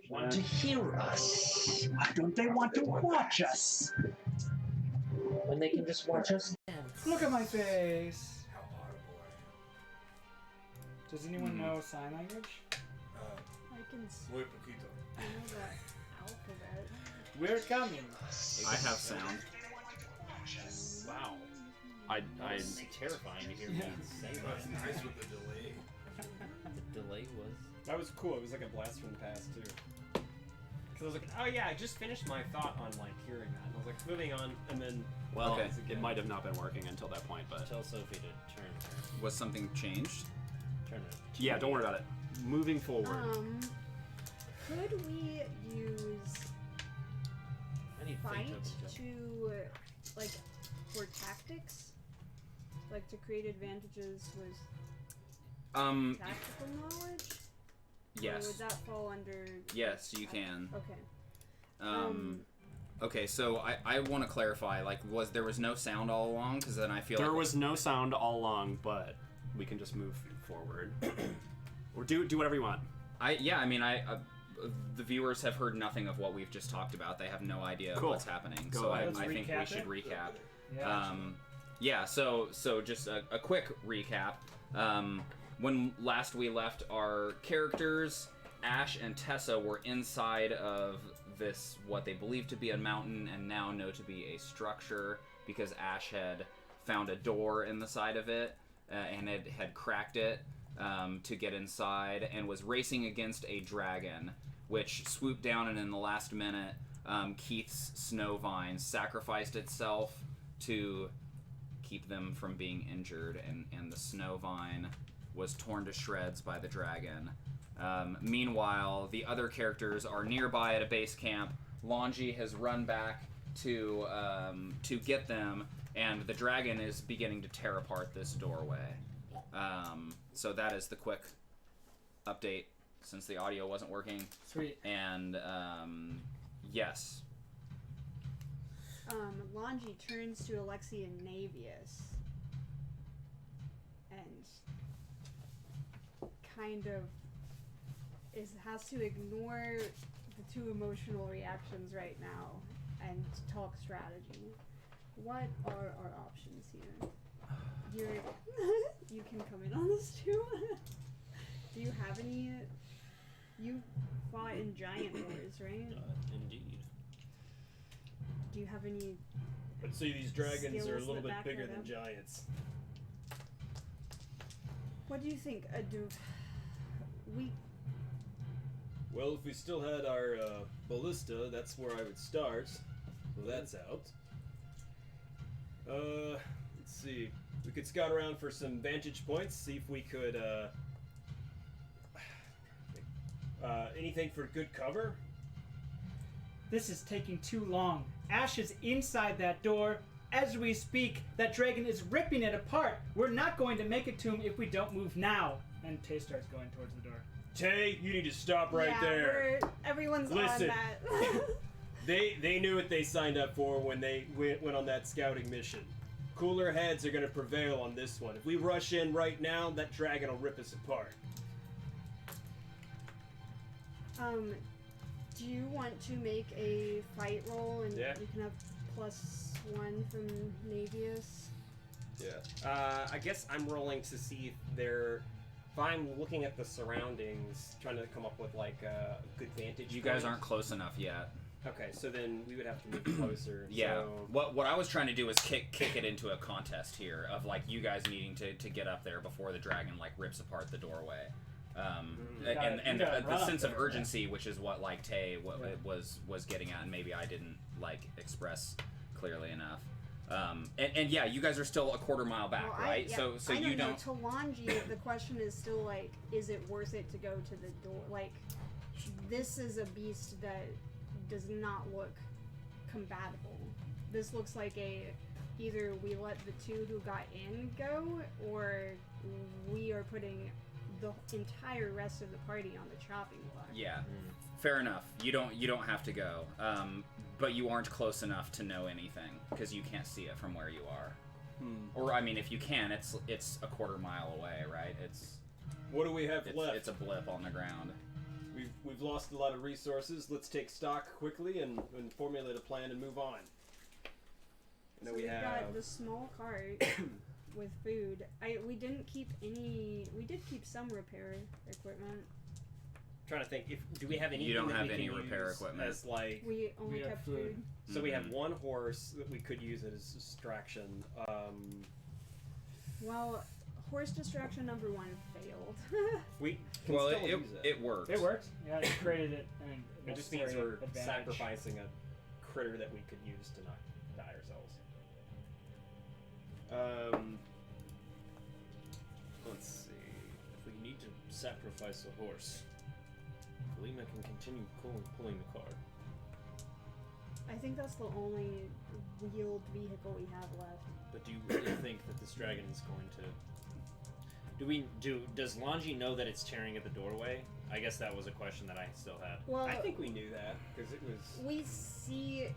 want to hear us? Why don't they want to watch us? When they can just watch us dance. Look at my face. How audible I am. Does anyone know sign language? I can Muy poquito. I know that alphabet. We're coming. I have sound. Wow. It's terrifying to hear me say That's that. nice with the delay. The delay was... That was cool. It was like a blast from the past, too. Because I was like, oh yeah, I just finished my thought on like hearing that. And I was like, moving on, and then... Well, Okay. it might have not been working until that point, but... Tell Sophie to turn her. Was something changed? Turn her. Yeah, don't worry about it. Moving forward. Could we use I need fight fate to, like, for tactics? Like, to create advantages with tactical knowledge? Or Yes. would that fall under... Yes, you can. Okay. Okay, so I want to clarify, like, there was no sound all along? Because then I feel There was no sound all along, but we can just move forward. Or do whatever you want. The viewers have heard nothing of what we've just talked about. They have no idea Cool. what's happening. Go So I ahead. think we Let's should recap recap. Yeah. So just a quick recap. When last we left our characters, Ashe and Tessa were inside of this, what they believe to be a mountain and now know to be a structure, because Ashe had found a door in the side of it and had cracked it to get inside, and was racing against a dragon, which swooped down, and in the last minute, Keith's snowvine sacrificed itself to keep them from being injured, and the snowvine was torn to shreds by the dragon. Meanwhile, the other characters are nearby at a base camp. Lhanji has run back to get them, and the dragon is beginning to tear apart this doorway. So that is the quick update, since the audio wasn't working. Sweet. And yes. Lhanji turns to Alexi and Naevius and kind of has to ignore the two emotional reactions right now and talk strategy. What are our options here? You can come in on this too. Do you have any? You fought in giant wars, right? Indeed. Do you have any? I'd say these dragons are a skills little that bit back bigger that than up? giants. What do you think, we Well, if we still had our ballista, that's where I would start. So that's out. Let's see. We could scout around for some vantage points, see if we could, anything for good cover? This is taking too long. Ashe is inside that door. As we speak, that dragon is ripping it apart. We're not going to make it to him if we don't move now. And Tay starts going towards the door. Tay, you need to stop right yeah, there. Everyone's Listen. on that. They knew what they signed up for when they went on that scouting mission. Cooler heads are going to prevail on this one. If we rush in right now, that dragon will rip us apart. Do you want to make a fight roll and Yeah. you can have +1 from Naevius? Yeah. I guess I'm rolling to see if they're... If I'm looking at the surroundings, trying to come up with, like, a good vantage You point. guys aren't close enough yet. Okay, so then we would have to move closer. Yeah. So... What I was trying to do is kick it into a contest here of, like, you guys needing to get up there before the dragon, like, rips apart the doorway. And the sense of urgency, which is what, like, Tay was getting at, and maybe I didn't, like, express clearly enough. And yeah, you guys are still a quarter mile back, Well, right? So I you know, don't. To Lhanji, the question is still, like, is it worth it to go to the door? Like, this is a beast that does not look compatible. This looks like either we let the two who got in go, or we are putting the entire rest of the party on the chopping block. Yeah, fair enough. You don't have to go, but you aren't close enough to know anything because you can't see it from where you are. Or I mean, if you can, it's a quarter mile away, right? What do we have left? It's a blip on the ground. we've lost a lot of resources. Let's take stock quickly and formulate a plan and move on. So we got the small cart with food. We didn't keep any. We did keep some repair equipment. Trying to think, do we have anything You don't that have we any can repair use equipment. as like? We only We have kept food. food. So we have one horse that we could use as distraction. Well, horse distraction number 1 failed. We can Well, still use it. it worked. It worked. Yeah, you created it. And It just means necessary we're advantage. sacrificing a critter that we could use to not die ourselves. Let's see. If we need to sacrifice a horse, Lima can continue pulling the cart. I think that's the only wheeled vehicle we have left. But do you really think that this dragon is going to? Does Lhanji know that it's tearing at the doorway? I guess that was a question that I still had. Well, I think we knew that because it was. we see.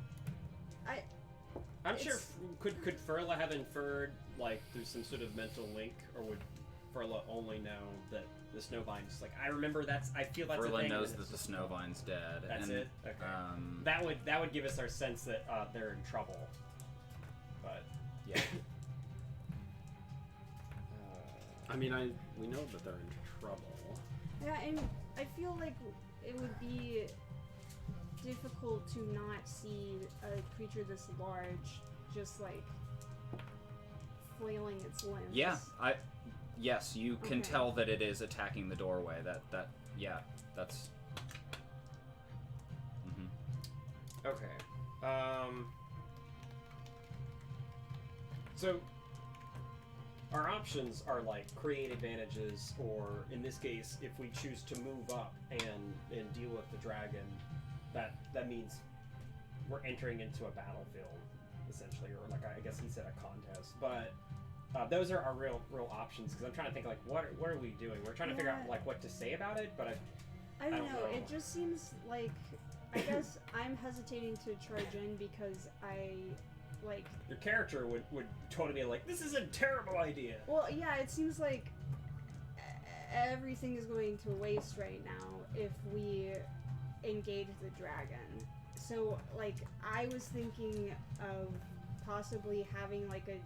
I'm sure. It's- Could Furla have inferred like through some sort of mental link, or would Furla only know that the snowvine is like? I remember that's. I feel that's a Verlin thing. knows and that it's the just- snowvine's dead. That's and, it. Okay. That would give us our sense that they're in trouble. But yeah. I mean, we know that they're in trouble. Yeah, and I feel like it would be difficult to not see a creature this large just like flailing its limbs. Yeah, yes, you can Okay. tell that it is attacking the doorway. Yeah, that's. okay. So our options are like create advantages, or in this case, if we choose to move up and deal with the dragon, that means we're entering into a battlefield, essentially, or like I guess he said a contest. But those are our real options, because I'm trying to think like what are we doing? We're trying to figure out Yeah. like what to say about it, but I don't don't know. know. It just seems like I guess I'm hesitating to charge in because I like. your character would totally be like, this is a terrible idea. Well, yeah, it seems like everything is going to waste right now if we engage the dragon. So, like, I was thinking of possibly having like a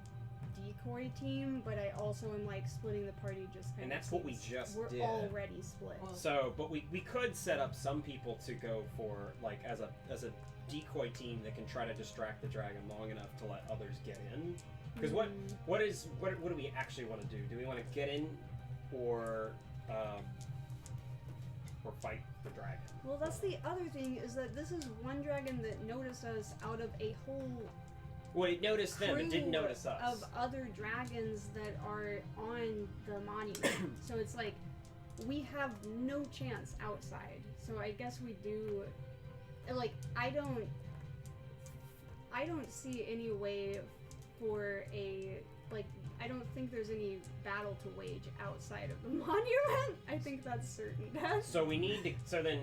decoy team, but I also am like splitting the party just kind And of. that's what we since just we're did. already split. So, but we could set up some people to go for like as a decoy team that can try to distract the dragon long enough to let others get in. Because what do we actually want to do? Do we want to get in, or fight the dragon? Well, that's the other thing is that this is one dragon that noticed us out of a whole Well, it noticed them. It didn't crew notice us. of other dragons that are on the monument. So it's like we have no chance outside. So I guess we do. Like I don't see any way for a like. I don't think there's any battle to wage outside of the monument. I think that's certain. So we need to. So then,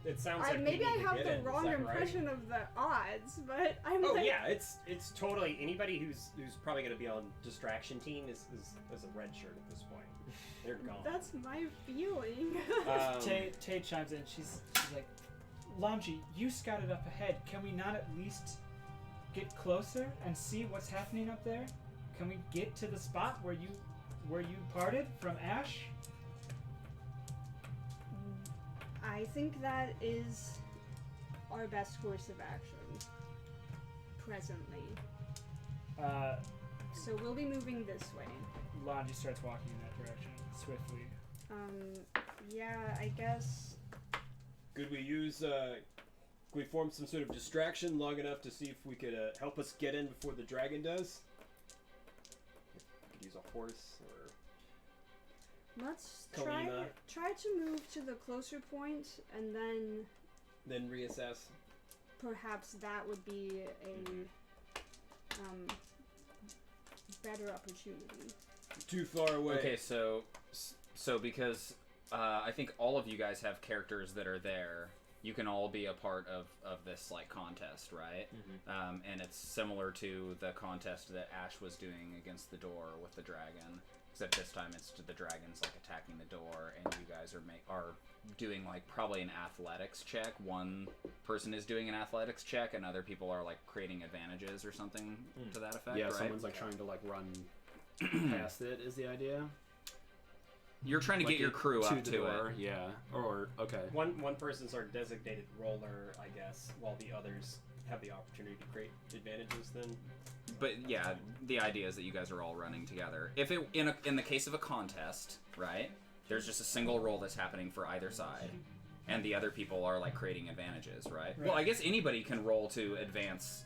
it sounds like Maybe we I need to have get the in. Is wrong that right? impression of the odds, but I'm Oh like, yeah, it's totally anybody who's probably going to be on distraction team is a red shirt at this point. They're gone. that's my feeling. Tay chimes in. She's like, Lhanji, you scouted up ahead. Can we not at least get closer and see what's happening up there? Can we get to the spot where you parted from Ashe? I think that is our best course of action presently. So we'll be moving this way. Lhanji starts walking in that direction swiftly. Yeah, I guess. Could we use? Could we form some sort of distraction long enough to see if we could help us get in before the dragon does? We could use a horse or Let's Kalima. try to move to the closer point, and then reassess. perhaps that would be a better opportunity. Too far away. Okay, so because I think all of you guys have characters that are there. you can all be a part of this like contest, right? And it's similar to the contest that Ashe was doing against the door with the dragon, except this time it's the dragon's like attacking the door, and you guys are doing like probably an athletics check. One person is doing an athletics check, and other people are like creating advantages or something to that effect. Yeah, right? someone's like trying to like run past it. Is the idea? You're trying to Like get your crew up the to door, it. yeah. Or okay. One person's our designated roller, I guess, while the others have the opportunity to create advantages. Then, But yeah, the idea is that you guys are all running together. If it in the case of a contest, right? There's just a single roll that's happening for either side, and the other people are like creating advantages, right? Well, I guess anybody can roll to advance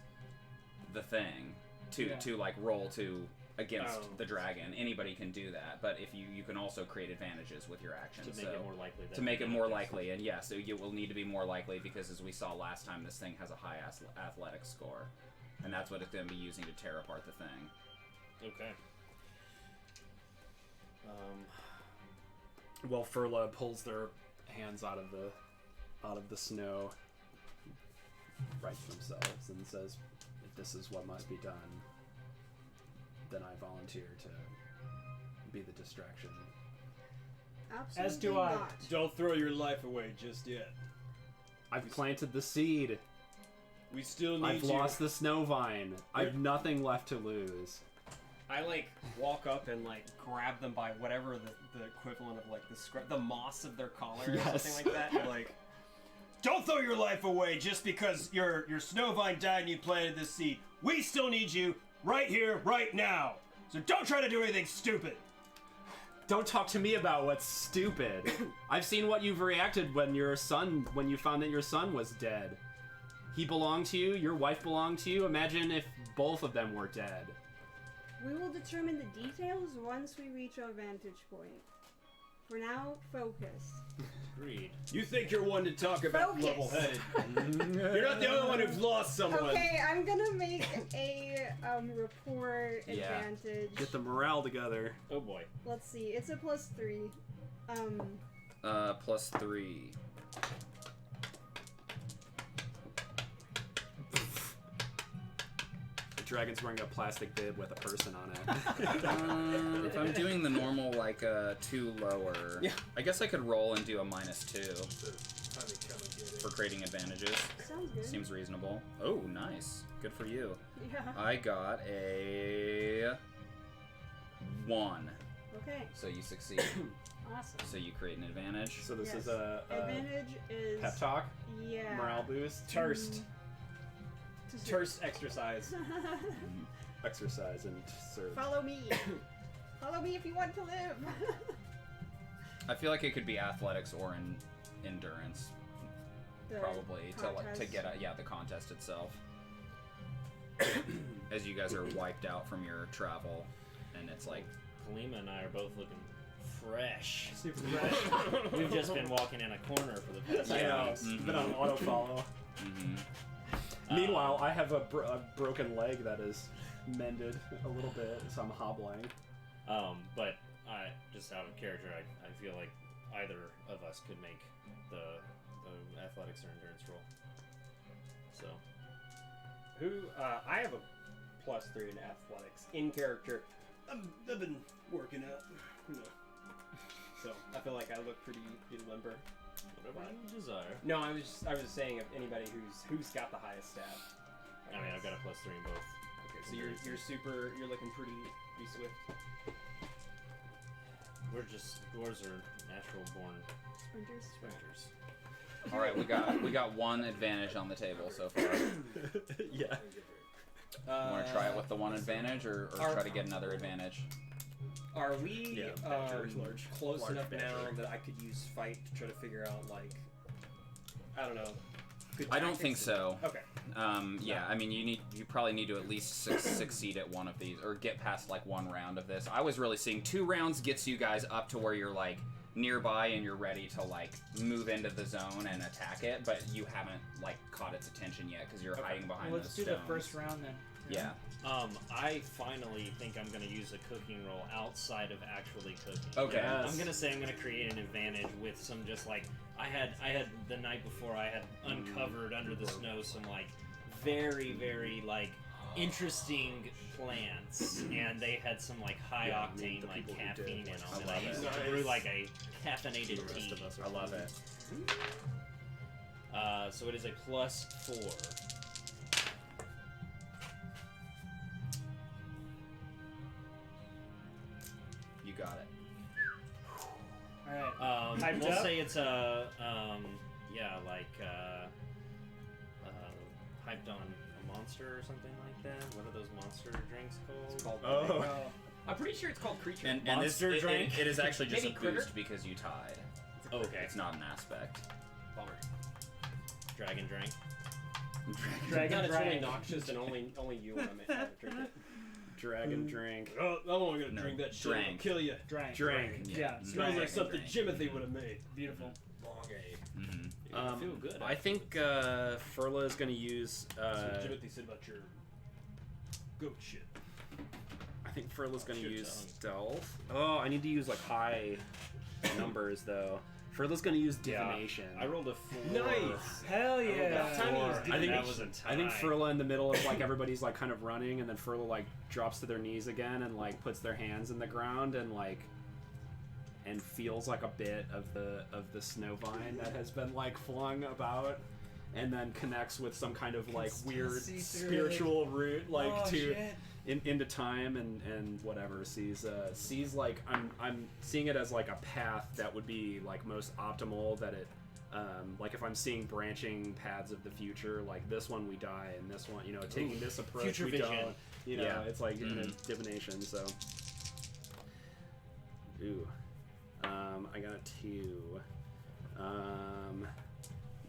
the thing, to like roll to against the dragon. Anybody can do that, but if you can also create advantages with your actions To make it more likely. to make it more likely, and yeah, so you will need to be more likely because as we saw last time, this thing has a high athletics score, and that's what it's going to be using to tear apart the thing. Okay. Well, Furla pulls their hands out of the snow, right to themselves, and says, "If this is what must be done, then I volunteer to be the distraction." Absolutely As do I. not. Don't throw your life away just yet. I've planted the seed. We still need I've you. lost the snowvine. I've nothing left to lose. I like walk up and like grab them by whatever the equivalent of like the moss of their collar or Yes. something like that. And, like, Don't throw your life away just because your snowvine died and you planted this seed. We still need you right here, right now. So don't try to do anything stupid. Don't talk to me about what's stupid. I've seen what you've reacted when you found that your son was dead. He belonged to you, your wife belonged to you. Imagine if both of them were dead. We will determine the details once we reach our vantage point. For now, focus. Agreed. You think you're one to talk about Focus. level-headed. You're not the only one who's lost someone. Okay, I'm gonna make a report advantage. Get the morale together. Oh boy. Let's see, it's a +3. +3. The dragon's wearing a plastic bib with a person on it. If I'm doing the normal, like, 2 lower, I guess I could roll and do a -2 for creating advantages. Sounds good. Seems reasonable. Oh, nice. Good for you. Yeah. I got a 1. Okay, So you succeed. awesome. So you create an advantage. So this Yes. is a Advantage is pep talk, yeah. morale boost, Turst Just- exercise. exercise, and serve. Follow me. Follow me if you want to live. I feel like it could be athletics or endurance, The probably, to contest. get the contest itself. As you guys are wiped out from your travel, and it's like, Kalima and I are both looking fresh. Super fresh. We've just been walking in a corner for the past I know. weeks. It's been on auto follow. Meanwhile, I have a broken leg that is mended a little bit, so I'm hobbling. But I just out of character, I feel like either of us could make the athletics or endurance roll. So I have a +3 in athletics in character. I've been working out, you know. So I feel like I look pretty limber. whatever you desire. No, I was saying of anybody who's got the highest stat. I mean, I've got a +3 in both. Okay, so you're looking pretty swift. We're just dwarves are natural born Sprinters. sprinters. all right, we got 1 advantage on the table so far. Yeah. Want to try it with the 1 advantage, or try to get another advantage? Are we Yeah, badger is large. close Large enough now badger. that I could use fight to try to figure out, like, I don't know. good I don't think tactics? so. Okay. Yeah, I mean, you probably need to at least succeed at one of these, or get past like 1 round of this. I was really seeing 2 rounds gets you guys up to where you're like nearby and you're ready to like move into the zone and attack it, but you haven't like caught its attention yet because you're hiding behind Let's those do stones. the first round then. Yeah. I finally think I'm gonna use a cooking roll outside of actually cooking. Okay. Yes. I'm gonna say I'm gonna create an advantage with some just like I had the night before I had uncovered under the snow some like very like interesting plants, and they had some like high Yeah, I mean, octane the like people who caffeine did, in like, them, and I I love used it. to brew like a caffeinated The rest tea. of us I love it. So it is a +4. You got it. All right. Hyped We'll up? say it's a hyped on a monster or something like that. What are those monster drinks called? Oh. I'm pretty sure it's called creature. And Monster this, drink? it is actually just Maybe a critter? boost because you tied. Okay. It's not an aspect. Bummer. Dragon drink. Dragon God, it's really drink. noxious, and only you want to drink it. Dragon drink. Oh, I'm only gonna No, drink that shit. drank. I'll kill you. Drank. Drink. Yeah. Mhm. Smells Dragon like something drink. Jimothy would have made. Beautiful. Long A. Mhm. I feel good. I think Furla is going to use. That's what Jimothy said about your goat shit. I think Furla's going to Shoot use tongue. stealth. Oh, I need to use like high numbers though. Furla's going to use divination. I rolled a 4. Nice. Hell I rolled a yeah. Tiny is 4. I think that was a tie. I think Furla in the middle of like everybody's like kind of running, and then Furla like drops to their knees again and like puts their hands in the ground and like and feels like a bit of the snowvine that has been like flung about, and then connects with some kind of like weird see through spiritual root like Oh, to shit. into time and whatever sees like I'm seeing it as like a path that would be like most optimal, that it like if I'm seeing branching paths of the future, like this one we die and this one, you know, taking this approach Future we vision. don't, you know, Yeah. it's like you know, divination. So I got a 2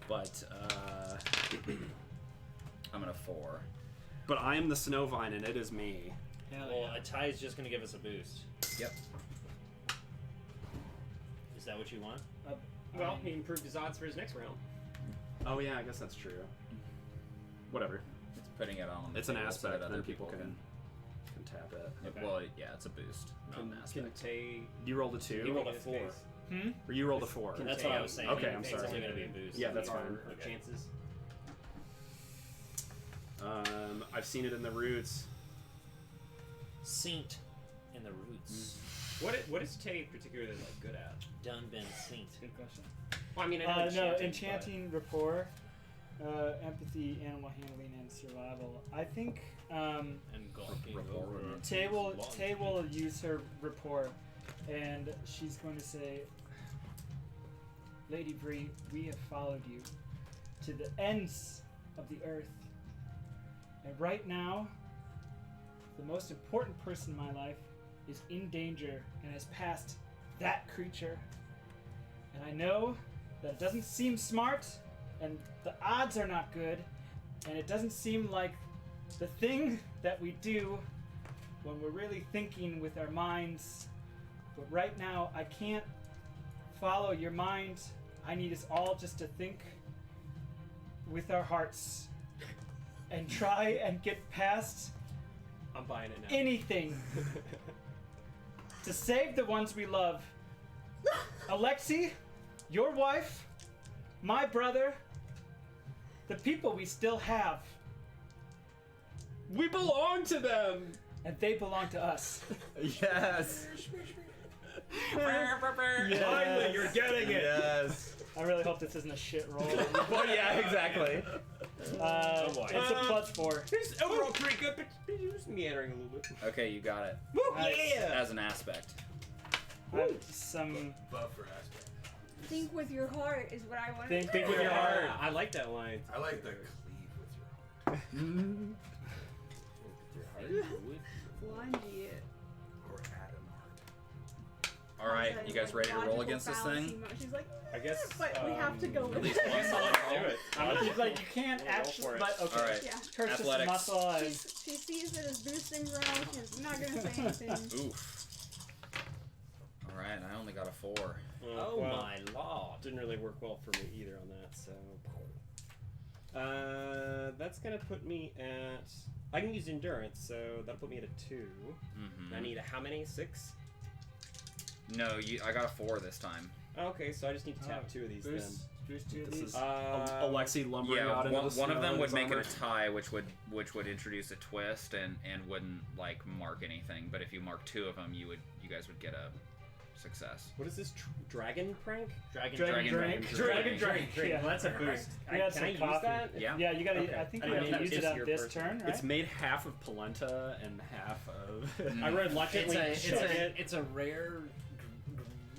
but I'm gonna 4. but I am the snowvine and it is me. Hell Well, yeah. a tie is just going to give us a boost. Yep. Is that what you want? Well, he improved his odds for his next round. Oh yeah, I guess that's true. Whatever. It's putting it on. the It's an table so aspect, that then other people can tap it. Okay. Well, yeah, it's a boost, not an Can aspect. Tay... You rolled a He 2, rolled a in this 4. case, Hmm? or you rolled a 4. That's what I was saying. Okay, He- I'm it's sorry. only going to be a boost. Yeah, that's our fine. Okay. chances. I've seen it in the roots. Saint in the roots. What is Tay particularly like good at? Done been saint. Good question. Well, I mean, I know No, enchanting, enchanting, rapport, empathy, animal handling, and survival. I think And gawking Rapport over. would Tay will use her rapport, and she's going to say, Lady Vree, we have followed you to the ends of the earth. And right now, the most important person in my life is in danger and has passed that creature. And I know that it doesn't seem smart, and the odds are not good, and it doesn't seem like the thing that we do when we're really thinking with our minds. But right now, I can't follow your mind. I need us all just to think with our hearts and try and get past I'm buying it now. anything to save the ones we love. Alexi, your wife, my brother, the people we still have, We belong to them. and they belong to us. Yes. Finally, you're getting it. Yes. I really hope this isn't a shit roll. Well, yeah, exactly. Oh boy. It's a +4. It's overall pretty good, but it's meandering a little bit. Okay, you got it. Nice. As an aspect. Some Buff for aspect. Think with your heart is what I want. think Think with your heart. I like that line. I like the cleave with your heart. Lhanji. Or Adam heart. All right, you guys ready to roll against this thing? She's like, I guess, but we have to go At with least it. one solid roll. Do it. She's like, you can't We'll roll actually, for it. but okay. All right. Yeah. Curse just Athletics. muscle and She sees it as boosting morale. She's not gonna say anything. Oof. All right, I only got a 4. Oh well, my lord. Didn't really work well for me either on that, so. That's gonna put me at I can use endurance, so that'll put me at a 2. Mm-hmm. I need a how many? 6? No, I got a 4 this time. Okay, so I just need to tap 2 of these then. Boost 2 of This these. is Alexi lumbering Yeah, out into the one of snow them in would his make armor. it a tie, which would introduce a twist and wouldn't like mark anything. But if you mark 2 of them, you guys would get a success. What is this? Dragon prank? Dragon Dragon drink. drink. Yeah. Well, that's a boost. We had Can some I use coffee. that? Yeah. Yeah, you gotta. Okay. I think I you mean, have to use it's it on your this person. turn, right? It's made half of polenta and half of. I reluctantly chug it. It's a rare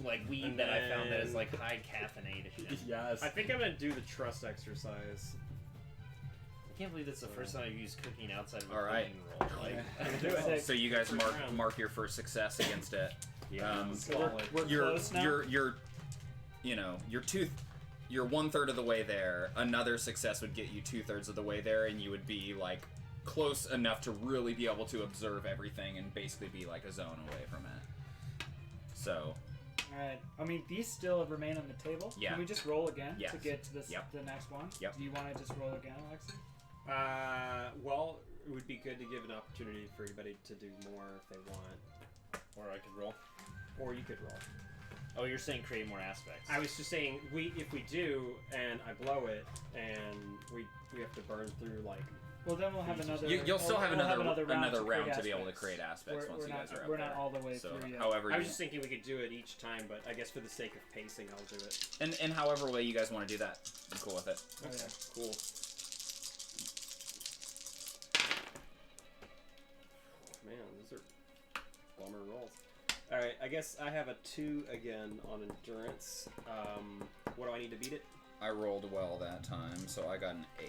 like weed And that I found that is then- like high caffeination. Yes. I think I'm gonna do the trust exercise. I can't believe that's the first time I've used cooking outside of a All right. cooking roll. Like, I'm gonna do it. So you guys First round. mark your first success against it. Yeah. So we're close now. You're 1/3 of the way there. Another success would get you 2/3 of the way there, and you would be like close enough to really be able to observe everything and basically be like a zone away from it. So Alright. I mean, these still remain on the table. Yeah. Can we just roll again Yes. to get to this, Yep. the next one? Yep. Do you want to just roll again, Alexi? Well, it would be good to give an opportunity for anybody to do more if they want. or I could roll. Or you could roll. Oh, you're saying create more aspects. I was just saying, if we do, and I blow it, and we have to burn through, like... Well, then we'll have another. you'll still have we'll another round to create be able to aspects. create aspects once we're you not, guys are up We're there. not all the way So through yet. however I you was just thinking we could do it each time, but I guess for the sake of pacing, I'll do it. and however way you guys want to do that, I'm cool with it. Oh, yeah. Cool. Man, those are bummer rolls. Alright, I guess I have a 2 again on endurance. What do I need to beat it? I rolled well that time, so I got an 8.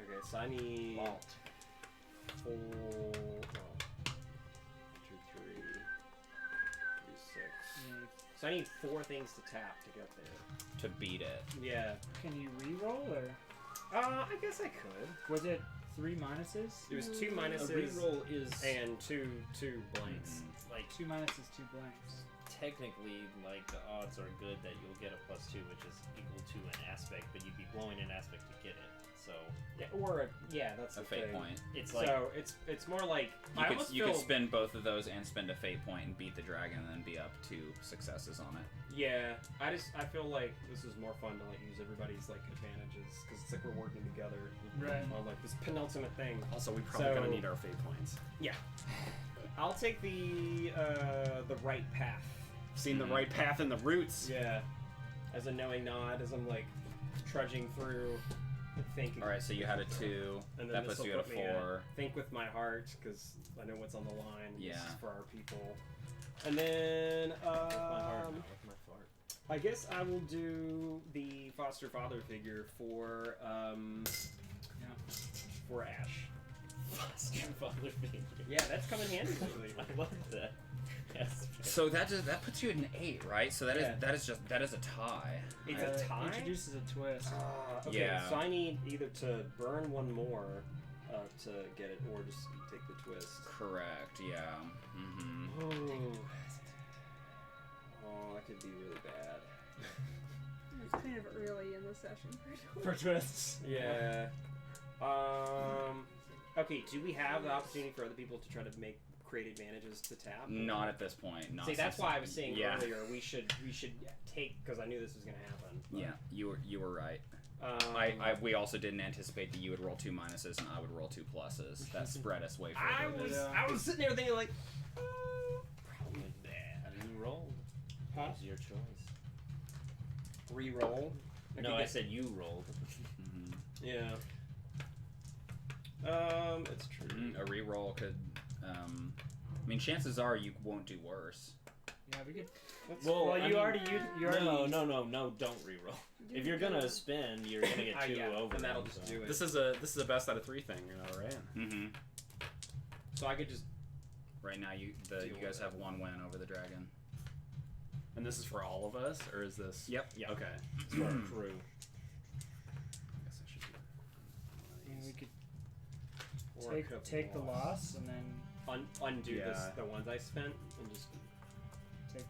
Okay, so I need... 4... Oh, 2, 3... 3, 6... So I need 4 things to tap to get there. To beat it. Yeah. Can you re-roll or I guess I could. was it 3 minuses? It was 2 a minuses reroll is and two blanks. like 2 minuses, 2 blanks. technically like the odds are good that you'll get a +2, which is equal to an aspect, but you'd be blowing an aspect to get it. So Yeah, or that's A the fate thing. point. it's like So it's more like I almost You feel, could spend both of those and spend a fate point and beat the dragon and then be up 2 successes on it. Yeah, I feel like this is more fun to like use everybody's like advantages because it's like we're working together Right. on like this penultimate thing. Also, we probably So- gonna need our fate points. Yeah, I'll take the right path. Seen the right path and the roots. Yeah, as a knowing nod as I'm like trudging through, thinking. Alright, so you had a 2. And then That puts this'll you at a put me 4. Think with my heart because I know what's on the line. And Yeah. This is for our people. And then with my heart, not with my fart. I guess I will do the foster father figure for Ashe. Foster father figure. Yeah, that's come in handy lately. I love that. Yes. So that puts you at an 8, right? So that is Yeah. that is a tie. It's a tie. Introduces a twist. Okay, Yeah. so I need either to burn one more to get it, or just take the twist. Correct, yeah. Mm-hmm. Oh, that could be really bad. It's kind of early in the session For twists. Yeah. Okay. Do we have the opportunity for other people to try to create advantages to tap? Not at this point. Not See, that's since- why I was saying yeah. earlier we should take because I knew this was gonna happen. But, Yeah, you were right. Um, We also didn't anticipate that you would roll 2 minuses and I would roll 2 pluses. That spread us way further. I was sitting there thinking like, Probably bad. You rolled. Huh? It was your choice. re-roll. No, I said you rolled. Mhm. Yeah. It's true. A reroll could. I mean, chances are you won't do worse. Yeah, we could. Well, Well, I you mean- already used. You already. No, don't reroll. If you're gonna spend, you're gonna get 2 yeah, over. and that'll them, just so. do it. This is a best out of 3 thing, right? Mm-hmm. So I could just Right now, you Deal guys with have 1 win over the dragon. And this is for all of us, or is this? Yep. Yeah. Okay. It's for our crew. I guess I should do I mean, we could or I could have take the lost. loss and then undo Yeah. the ones I spent and just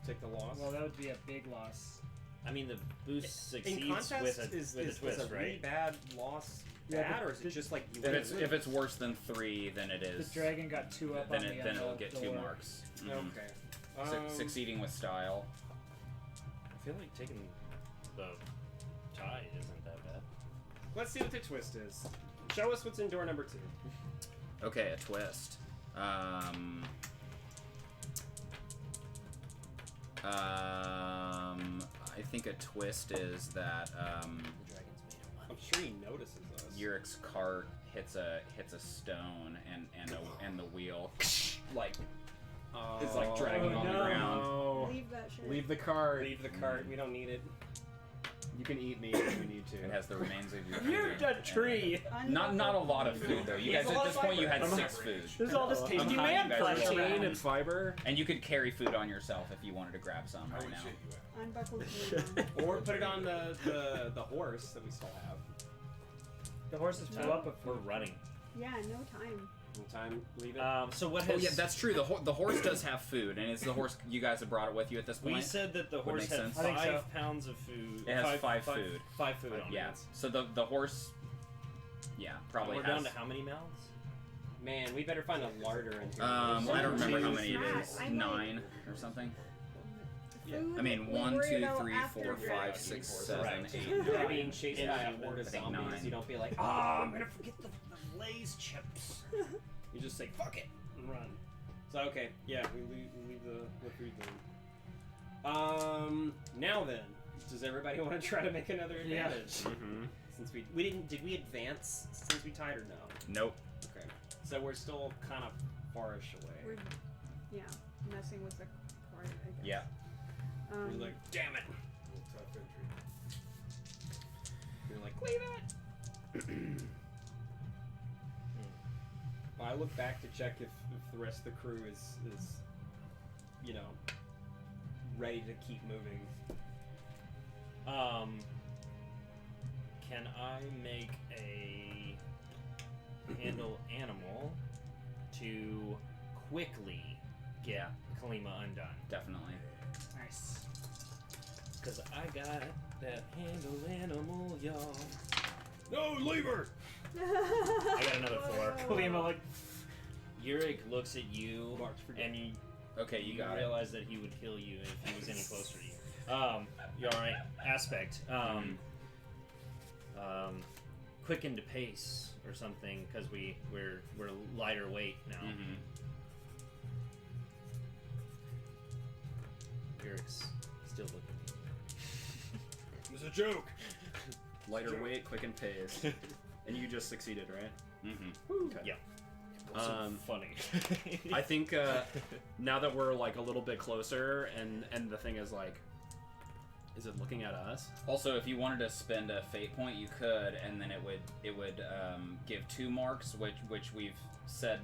take the loss. well, that would be a big loss. I mean, the boost In succeeds contest, with a is twist, a really right? bad loss Yeah, bad, but or is it just like you If it's worse than 3, then it The is. dragon got 2 up then on it the then it'll on the get 2 door. marks. Mhm. Okay. Succeeding with style. I feel like taking the tide isn't that bad. Let's see what the twist is. Show us what's in door number 2. Okay, a twist. I think a twist is that The dragon's made of money. I'm sure he notices us. Yurik's cart hits a stone and the wheel like is like dragging Oh, on the no. ground. Leave that shit. Leave the card. Leave the cart. We don't need it. You can eat me if you need to. It has the remains of your You're food a and- tree. Not a lot of food though. You He has guys a lot at of this point you fiber. had 6 food. There's all this tasty hiding man you guys flesh are all around. Protein and fiber. And you could carry food on yourself if you wanted to grab some How right would now. shit you at? Unbuckle the Or put it on the horse that we still have. The horses flew up We're running. Yeah, no time. In time, leave it. So what Oh has... yeah, that's true. The horse does have food, and it's the horse you guys have brought it with you at this point. We said that the Would horse make had sense. I think 5 so. pounds of food. It has 5 food. 5 food on Yeah. it. So the horse, yeah, probably We're has. down to how many mouths? Man, we better find a larder in here. I don't remember how many it Matt, is. I'm like- 9 or something. Yeah. Food I mean, we 1, worry 2, about 3, after 4, dragon. 5, 6, 7, Right. 8, You're 9. being chased by a horde of I think zombies. 9. You don't be like, Oh, I'm gonna forget the Lay's chips. You just say, fuck it, and run. So, okay, yeah, we leave the food then. Now then, does everybody want to try to make another Yeah. advantage? Mm-hmm. Since we didn't, did we advance since we tied or no? Nope. Okay, so we're still kind of farish away. We're, yeah, messing with the card, I guess. Yeah. We're like, damn it. Little tough entry. You're like, leave it. I look back to check if the rest of the crew is you know, ready to keep moving. Can I make a handle animal to quickly get Kalima undone? Definitely. Nice. Because I got that handle animal, y'all. No, leave her! I got another 4. Kalima like Yurik looks at you, and you Okay, you got it. realize that he would kill you if he was any closer to you. You're alright. Aspect. Quicken to pace or something, because we're lighter weight now. Mm-hmm. Yurik's still looking. It was a joke! Lighter weight, quick and pace. And you just succeeded, right? Mm-hmm. Okay. Yeah. Funny. I think now that we're like a little bit closer, and the thing is like, is it looking at us? Also, if you wanted to spend a fate point, you could, and then it would give 2 marks, which we've said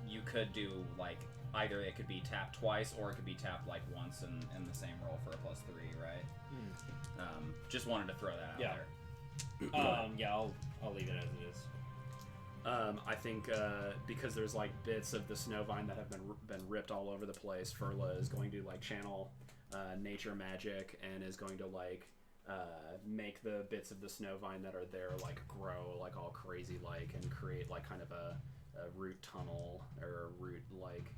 you could do. Like either it could be tapped twice, or it could be tapped like once in the same roll for a +3, right? Just wanted to throw that out Yeah. there. Yeah, I'll leave it as it is. I think because there's like bits of the snowvine that have been ripped all over the place, Furla is going to like channel nature magic and is going to like make the bits of the snowvine that are there like grow like all crazy like and create like kind of a root tunnel or a root like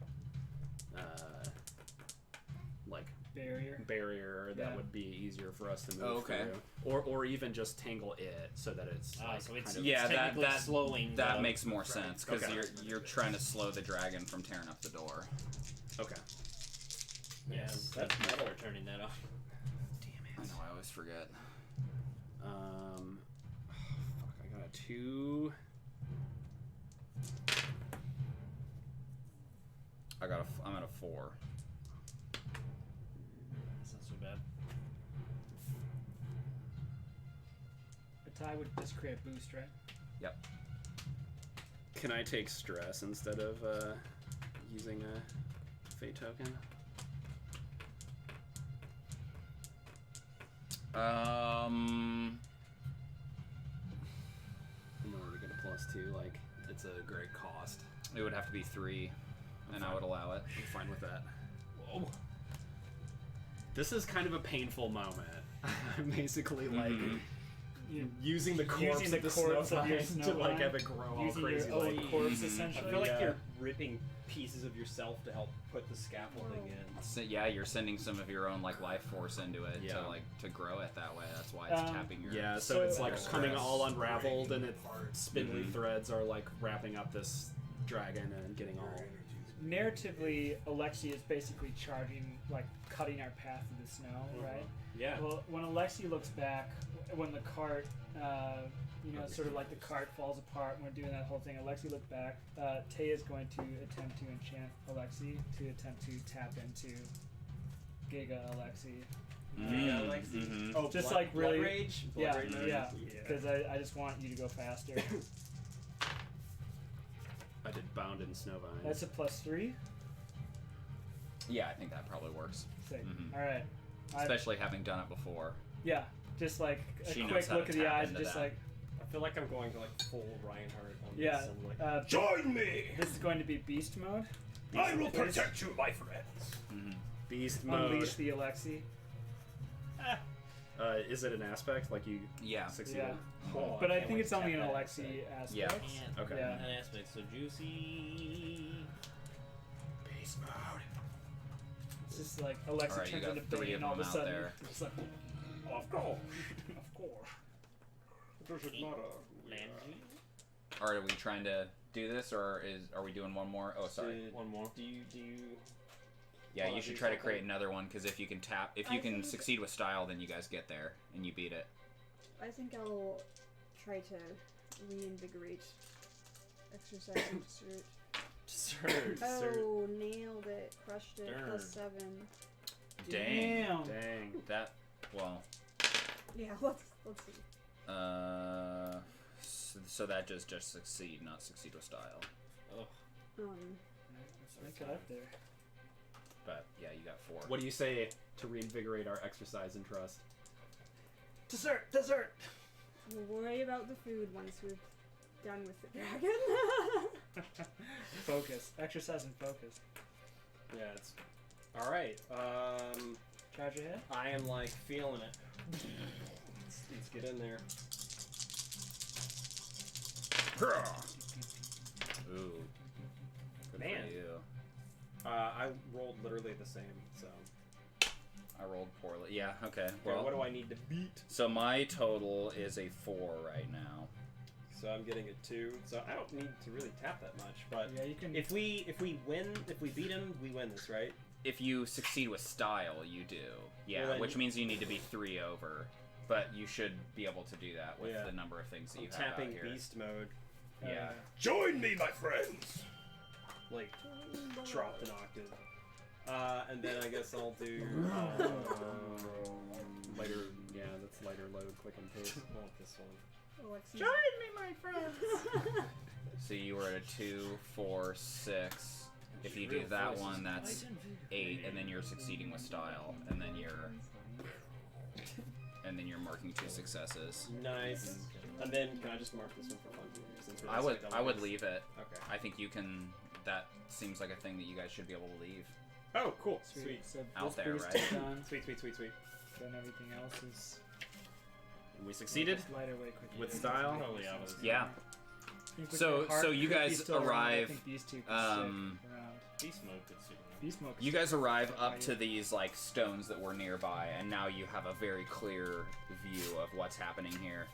barrier that Yeah. would be easier for us to move Oh, okay. through, or even just tangle it so that it's like, So it's kind of, Yeah, technically that slowing. that the- makes more sense because Okay. you're trying to slow the dragon from tearing up the door. okay. Yeah, that's metal. Turning that off. I know, I always forget. Fuck, I got a 2. I'm at a 4. That's not so bad. a tie would just create a boost, right? Yep. Can I take stress instead of using a fate token? In order to get a +2, like it's a great cost. It would have to be 3, and I would allow it. I'm fine with that. Whoa. This is kind of a painful moment. I'm basically like You- using the corpse Using of the the corpse of your snowvine to like snowvine, have it grow all using crazy. your own Like, corpse, Mhm. essentially. I feel like Yeah. you're ripping pieces of yourself to help put the scaffolding in. So, yeah, you're sending some of your own like life force into it Yeah. to grow it that way. That's why it's tapping your. yeah, so it's So- like coming all unraveled, and its spindly Mhm. threads are like wrapping up this dragon and getting all. Narratively, Alexi is basically charging, like cutting our path through the snow, right? Yeah. Well, when Alexi looks back, when the cart, sort of like the cart falls apart, and we're doing that whole thing. Alexi looked back. Tay is going to attempt to enchant Alexi to attempt to tap into Giga Alexi. Mhm. Alexi. Oh, Just blood, like really- blood rage. Blood Yeah, rage mode? yeah. Because I just want you to go faster. I did bound in snowvine. That's a +3. Yeah, I think that probably works. Sick. Mhm. All right. Especially having done it before. Yeah, just like a She knows quick how look to at the tap eyes, into just that. like I feel like I'm going to like full Reinhardt on yeah. this. I'm like, Join me! This is going to be beast mode. I will Beast- protect you, my friends. Mm-hmm. Beast mode. Unleash the Alexi. Is it an aspect like you Yeah. succeeded? Yeah. oh, But I can't think wait it's to only tap an that Alexi aspect. Yeah. Okay. Yeah. An aspect, so juicy. Beast mode. It's just like Alexi Alright, you turns got into 3 Bane, of and all of a them out sudden, there. it's like, Of course. of course. Does it matter? Lhanji. Are we trying to do this, or are we doing one more? Oh, sorry. One more. Do you Yeah, wanna you should do try to something? create another one, because if you can if you I can think- succeed with style, then you guys get there and you beat it. I think I'll try to reinvigorate exercise and dessert. Oh, nailed it. Crushed it. Darn. +7. Damn. Dang. That well. Yeah, let's see. So that just succeed, not succeed with style. Let's get up there. But yeah, you got 4. What do you say to reinvigorate our exercise and trust? Dessert. Dessert. We'll worry about the food once we're done with the dragon. Focus. Exercise and focus. Yeah, it's all right. Charge ahead. I am like feeling it. Let's get in there. Ooh. Good Man. for you. I rolled literally the same. So I rolled poorly. Yeah. Okay. okay, Well. what do I need to beat? So my total is a 4 right now. So I'm getting a 2. So I don't need to really tap that much. But Yeah, you can. if we beat him, we win this, right? If you succeed with style, you do. Yeah, Well, then- which means you need to be 3 over. But you should be able to do that with Yeah. the number of things that you I'm have out tapping here. beast mode. Yeah. Join me, my friends. Like dropped an octave. And then I guess I'll do Lighter, yeah, that's lighter load, quick and paste. I want this one. Alexi. Join me, my friends. So you were at a 2, 4, 6. If you do that one, that's 8, and then you're succeeding with style, and then you're marking 2 successes. Nice. And then can I just mark this one for fun? Since we're I just, would like, I would done with leave it. this? Okay. I think you can. That seems like a thing that you guys should be able to leave. Oh, cool. Sweet. Sweet. So Out this there, boost right? is done. Sweet. Then everything else is. And we succeeded Just light away quickly. with style. Oh yeah. Yeah. I think with So- your heart so you creepy guys still around, arrive, I think these two can um, stick around. Beast mode could suit me. Beast mode. You guys arrive up to these like stones that were nearby, and now you have a very clear view of what's happening here.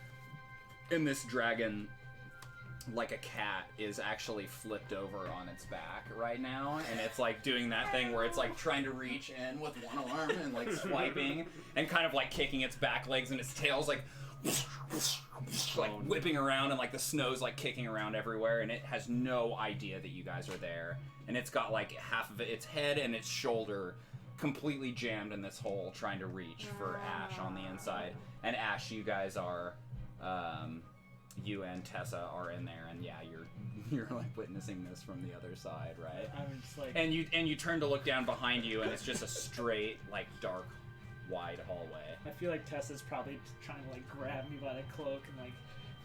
And this dragon, like a cat, is actually flipped over on its back right now, and it's like doing that thing where it's like trying to reach in with one arm and like swiping and kind of like kicking its back legs, and its tail's like whipping around, and like the snow's like kicking around everywhere, and it has no idea that you guys are there, and it's got like half of its head and its shoulder completely jammed in this hole trying to reach for Ashe on the inside. And Ashe, you guys are you and Tessa are in there, and yeah, you're like witnessing this from the other side, right? I'm just like. And you turn to look down behind you, and it's just a straight, like, dark, wide hallway. I feel like Tessa's probably trying to like grab me by the cloak and like,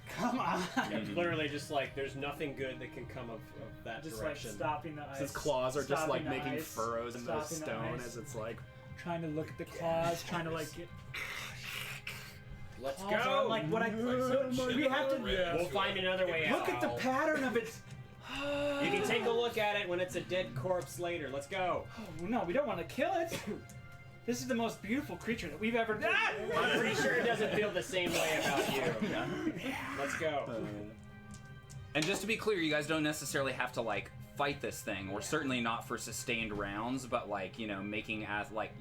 come on. Yeah, Mhm. literally just like there's nothing good that can come of that Just direction. like stopping the ice. His claws are just stopping like the making ice, furrows in the stopping stone ice. as it's like trying to look at the claws, trying to like get. Let's claws go. on, like what I. We have to. We'll find another way out. Look at the pattern of it. You can take a look at it when it's a dead corpse later. Let's go. Oh, no, we don't want to kill it. This is the most beautiful creature that we've ever done. I'm pretty sure it doesn't feel the same way about you. Let's go. And just to be clear, you guys don't necessarily have to like fight this thing. We're certainly not for sustained rounds, but like, you know, making as like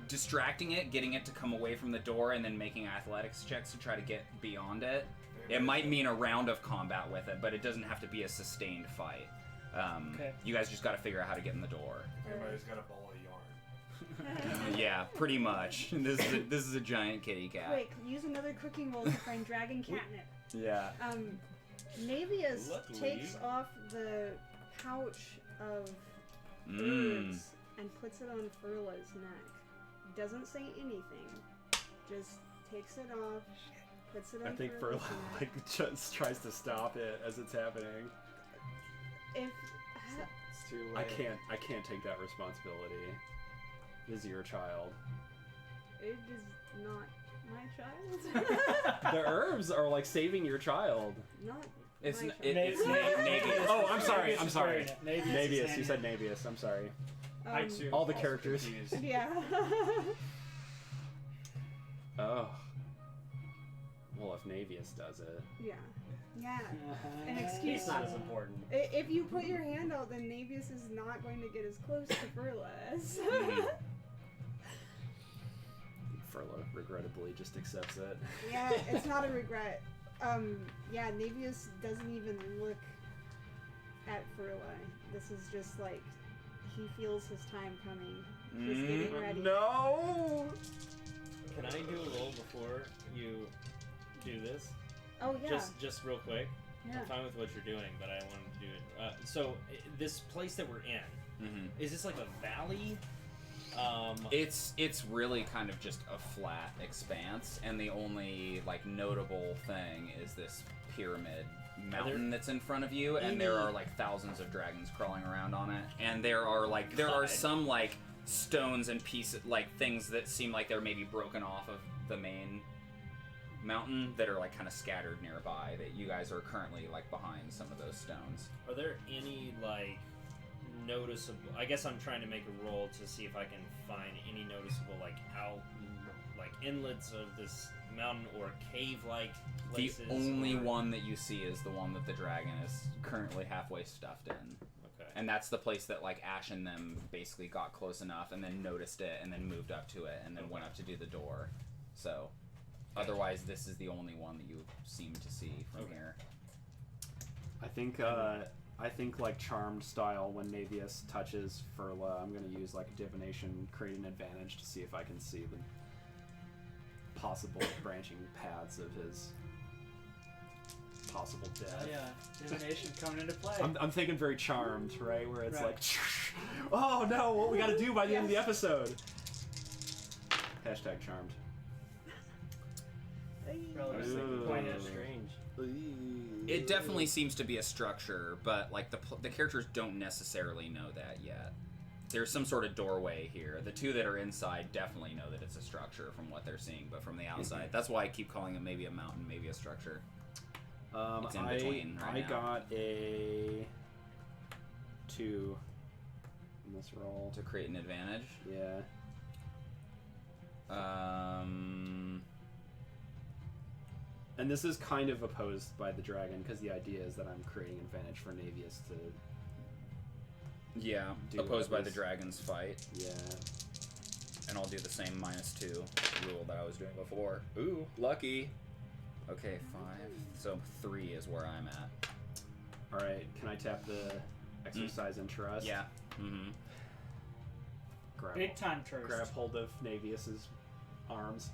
distracting it, getting it to come away from the door, and then making athletics checks to try to get beyond it. It might mean a round of combat with it, but it doesn't have to be a sustained fight. Okay. You guys just got to figure out how to get in the door. Everybody's got a ball of yarn. Yeah, pretty much. This is a giant kitty cat. Quick, use another cooking roll to find dragon catnip. Yeah. Naevius Luckily- takes off the pouch of Mm. herbs and puts it on Furla's neck. Doesn't say anything. Just takes it off, puts it on I think Furla's Furla neck. like just tries to stop it as it's happening. If It's too I late. can't take that responsibility. This is your child. it is not my child. The herbs are like saving your child. Not It's my n- child. it- it's Naevius. Oh, I'm sorry. Naevius I'm is sorry. wearing it. Naevius is Naevius. You hanging said it. Naevius. I'm sorry. I too. All the also characters. confused. Yeah. Oh. Well, if Naevius does it. Yeah. Yeah. An excuse. It's not as important. If you put your hand out, then Naevius is not going to get as close to Furla as. Furla regrettably just accepts it. Yeah, it's not a regret. Yeah, Naevius doesn't even look at Furla. This is just like he feels his time coming. He's getting ready. No. Can I do a roll before you do this? Oh yeah. Just real quick. Yeah. I'm fine with what you're doing, but I wanted to do it. So this place that we're in, Mhm. is this like a valley? It's really kind of just a flat expanse, and the only like notable thing is this pyramid mountain that's in front of you, and there are like thousands of dragons crawling around on it, and there are some like stones and pieces, like things that seem like they're maybe broken off of the main mountain that are like kind of scattered nearby, that you guys are currently like behind some of those stones. Are there any like noticeable? I guess I'm trying to make a roll to see if I can find any noticeable like inlets of this mountain or cave-like places. The only or- one that you see is the one that the dragon is currently halfway stuffed in. Okay. And that's the place that like Ashe and them basically got close enough and then noticed it and then moved up to it and then went up to do the door. So otherwise this is the only one that you seem to see from here. I think like charmed style, when Naevius touches Furla, I'm gonna use like divination, create an advantage to see if I can see the possible branching paths of his possible death. Oh, yeah, divination coming into play. I'm thinking very charmed, right? Where it's Right. like, oh no, what we gotta do by the end of the episode. Hashtag charmed. Relatively Ooh. pointed. Strange. It definitely seems to be a structure, but like the characters don't necessarily know that yet. There's some sort of doorway here. The two that are inside definitely know that it's a structure from what they're seeing, but from the outside, that's why I keep calling it maybe a mountain, maybe a structure. It's in between right I now. got a 2 in this roll. To create an advantage. Yeah. And this is kind of opposed by the dragon, because the idea is that I'm creating an advantage for Naevius to... Yeah, Do opposed by the this. dragon's fight. Yeah. And I'll do the same -2 rule that I was doing before. Ooh, lucky. Okay, 5. So 3 is where I'm at. Alright, can I tap the exercise in trust? Yeah. Mm-hmm. Big time trust. Grab hold of Naevius's arms.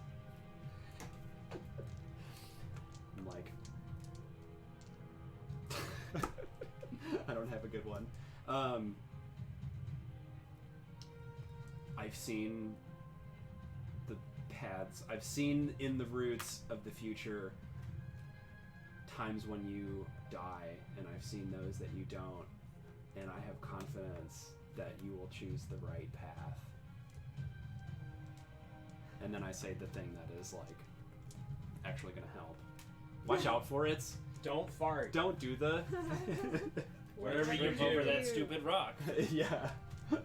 I'm like... I don't have a good one. I've seen the paths. I've seen in the roots of the future times when you die, and I've seen those that you don't, and I have confidence that you will choose the right path. and then I say the thing that is like actually gonna help. Watch out for it. Don't fart. Don't do the. Wherever you do. over that stupid rock. Yeah. You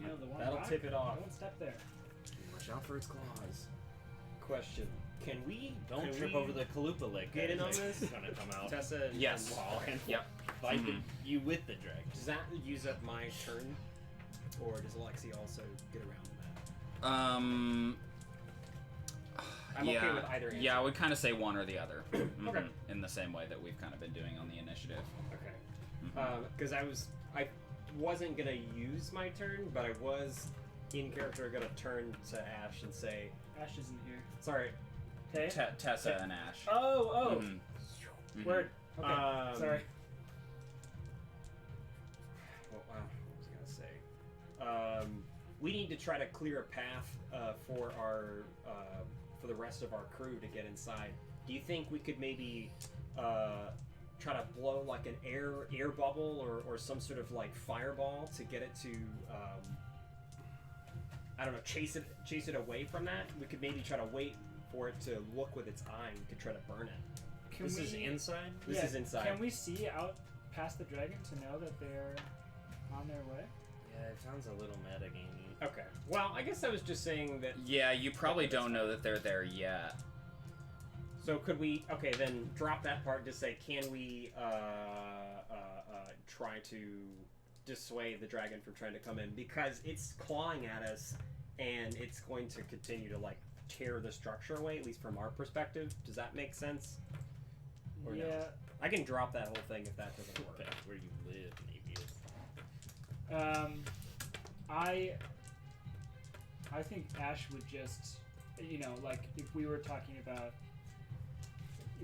know, the one That'll rock, tip it off. Don't step there. Watch out for its claws. Question: Can we Don't can trip we over the Kalupa lick. get in on It's this? gonna come out. Tessa and Yes. Wall? Yep. Fight Mhm. you with the dragon. Does that use up my turn, or does Alexi also get around that? I'm yeah, okay with either answer. Yeah, I would kind of say one or the other. Mhm. Okay. In the same way that we've kind of been doing on the initiative. Okay. Mhm. Because I wasn't gonna use my turn, but I was in character gonna turn to Ashe and say, Ash isn't here. "Sorry, Okay. Tessa and Ashe. Oh. Mhm. Mhm. Word. Okay. Sorry. What was I gonna say? We need to try to clear a path for our for the rest of our crew to get inside. Do you think we could maybe try to blow like an air bubble or some sort of like fireball to get it to I don't know, chase it away from that? We could maybe try to wait for it to look with its eye. We could try to burn it. This is inside? This is inside. Can we see out past the dragon to know that they're on their way? Yeah, it sounds a little metagamey. Okay. Well, I guess I was just saying that. Yeah, you probably don't know that they're there yet. So could we? Okay, then drop that part. Just say, can we try to dissuade the dragon from trying to come in, because it's clawing at us, and it's going to continue to like tear the structure away. At least from our perspective. Does that make sense? Or yeah. no? I can drop that whole thing if that doesn't work. That's where you live, Naevius. I think Ash would just, you know, like if we were talking about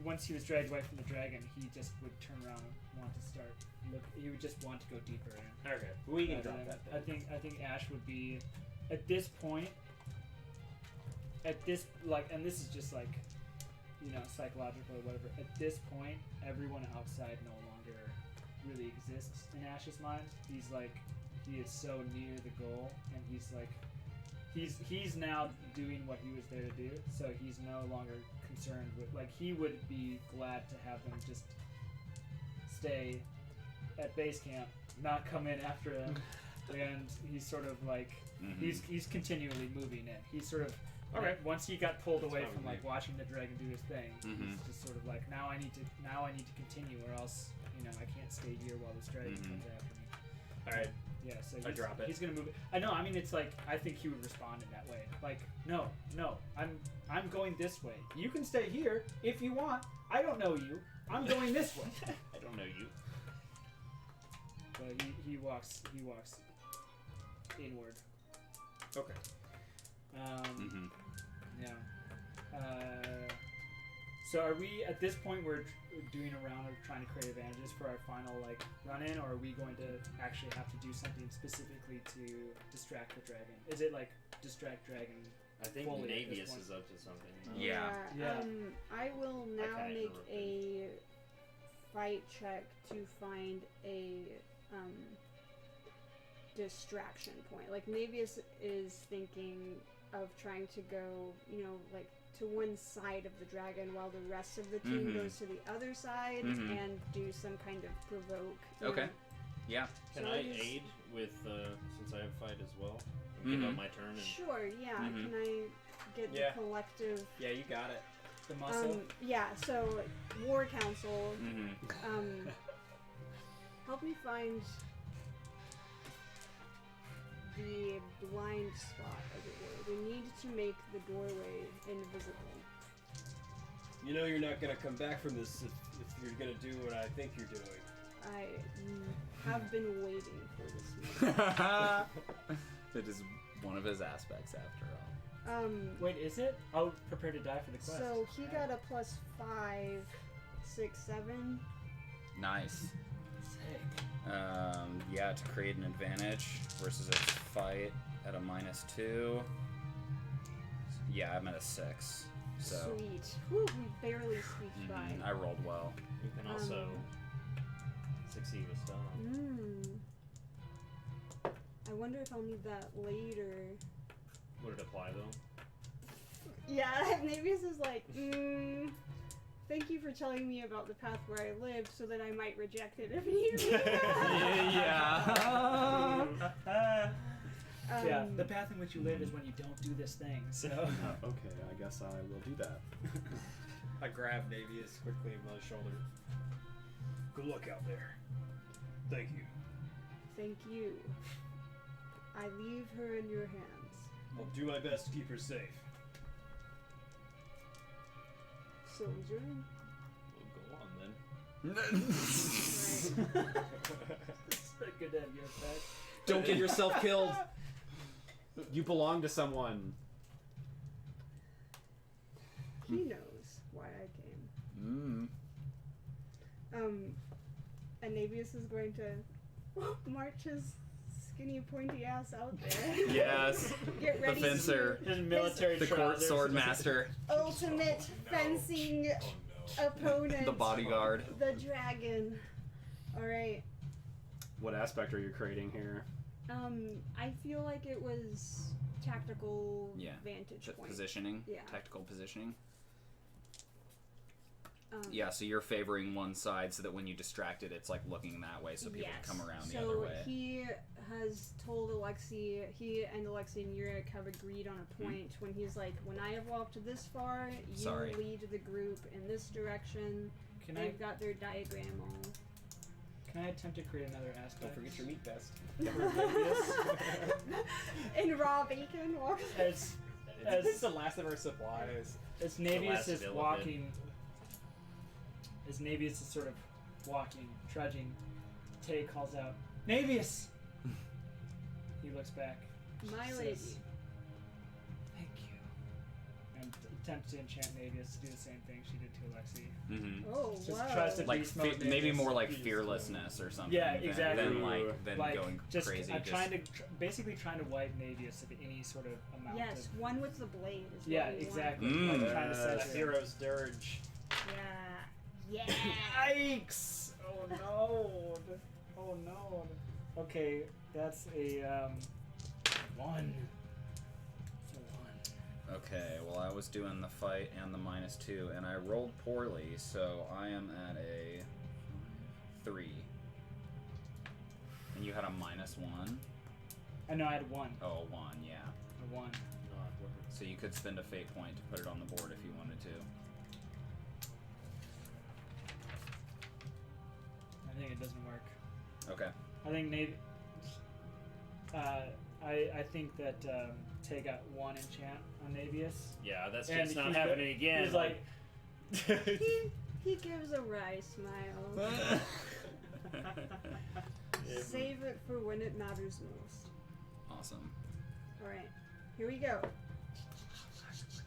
once he was dragged away from the dragon, he just would turn around and want to start look. He would just want to go deeper in. Okay, we can But, drop that. Then. I think Ash would be at this point. At this and this is just like, you know, psychological or whatever. At this point, everyone outside no longer really exists in Ash's mind. He's like, he is so near the goal, and he's like, he's now doing what he was there to do. So he's no longer concerned with, like, he would be glad to have them just stay at base camp, not come in after him. And he's sort of like, he's continually moving in. He's sort of. Okay. Once he got pulled away fine from with like watching the dragon do his thing, Mhm. he's just sort of like, now I need to continue, or else, you know, I can't stay here while this dragon comes after me. All right. Yeah, so I drop it. He's gonna move. I know. I mean, it's like, I think he would respond in that way. Like, no, I'm going this way. You can stay here if you want. I don't know you. I'm going this way. I don't know you. But he walks inward. Okay. Yeah. So are we at this point? We're doing a round of trying to create advantages for our final like run in, or are we going to actually have to do something specifically to distract the dragon? Is it like distract dragon? I think fully at this Naevius point? is up to something. no? Yeah. Yeah. I will now kinda make interrupted. a fight check to find a distraction point. Like Naevius is thinking of trying to go, you know, like to one side of the dragon while the rest of the team goes to the other side and do some kind of provoke. you Okay. know. Yeah. Can So I just- aid with, since I have fight as well? Give up my turn and Sure, yeah. Can I get Yeah. the collective? Yeah, you got it. The muscle. Yeah, so War Council, Mm-hmm. help me find the blind spot, as it were. We need to make the doorway invisible. You know you're not gonna come back from this if you're gonna do what I think you're doing. I have been waiting for this moment. It is one of his aspects, after all. Wait, is it? Oh, prepare to die for the quest. So he got a +5, 6, 7. Nice. Sick. Yeah, to create an advantage versus its fight at a -2. Yeah, I'm at a 6. So Sweet. Whew, we barely squeaked by. I rolled well. you can also succeed with stun. I wonder if I'll need that later. Would it apply though? Yeah, Naevius is like, thank you for telling me about the path where I lived so that I might reject it if need be. Yeah. Yeah, the path in which you live is when you don't do this thing, so... Okay, I guess I will do that. I grab Naevius quickly by the shoulder. Good luck out there. Thank you. Thank you. I leave her in your hands. I'll do my best to keep her safe. Soldier. We'll go on then. Right. Good to have you back. Don't get yourself killed. You belong to someone. He knows why I came. And Naevius is going to march his skinny, pointy ass out there. Yes. Get The ready. fencer. His military The court trousers. sword master. Ultimate fencing opponent. The bodyguard. The dragon. All right. What aspect are you creating here? I feel like it was tactical Yeah. vantage point. Positioning. Yeah. Tactical positioning. Yeah. So you're favoring one side so that when you distract it, it's like looking that way so people Yes. can come around the So other way. he has told Alexi, he and Alexi and Yurik have agreed on a point when he's like, when I have walked this far, you Sorry. lead the group in this direction. Can I They've got their diagram all. can I attempt to create another aspect? Don't forget your meat vest. In raw bacon walks. As This is the last of our supplies. as The Naevius last is bit of walking, as Naevius is sort of walking, trudging, Tay calls out, Naevius! He looks back. My says, lady. Thank you. And attempts to enchant Naevius to do the same thing she did to Alexi. Mm-hmm. Oh, Just wow. tries to Like beast mode maybe Naevius. more like fearlessness or something. Yeah, exactly. Than Like, going just, crazy. I'm trying to basically trying to wipe Naevius of any sort of amount Yes, of... one with the blade is what Yeah, we want. exactly. Mm. Like trying to set A it. hero's dirge. Yeah. Yeah. Yikes! Oh no! Oh no! Okay, that's a 1. It's a 1. Okay, well I was doing the fight and the -2 and I rolled poorly, so I am at a 3. And you had a -1? I know I had 1. Oh, a 1, yeah. A 1. So you could spend a fate point to put it on the board if you wanted to. I think it doesn't work. Okay. I think I think that Tay got 1 enchant on Naevius. Yeah, that's And just not he's happening again. He's like, He gives a wry smile. Save it for when it matters most. Awesome. Alright, here we go. look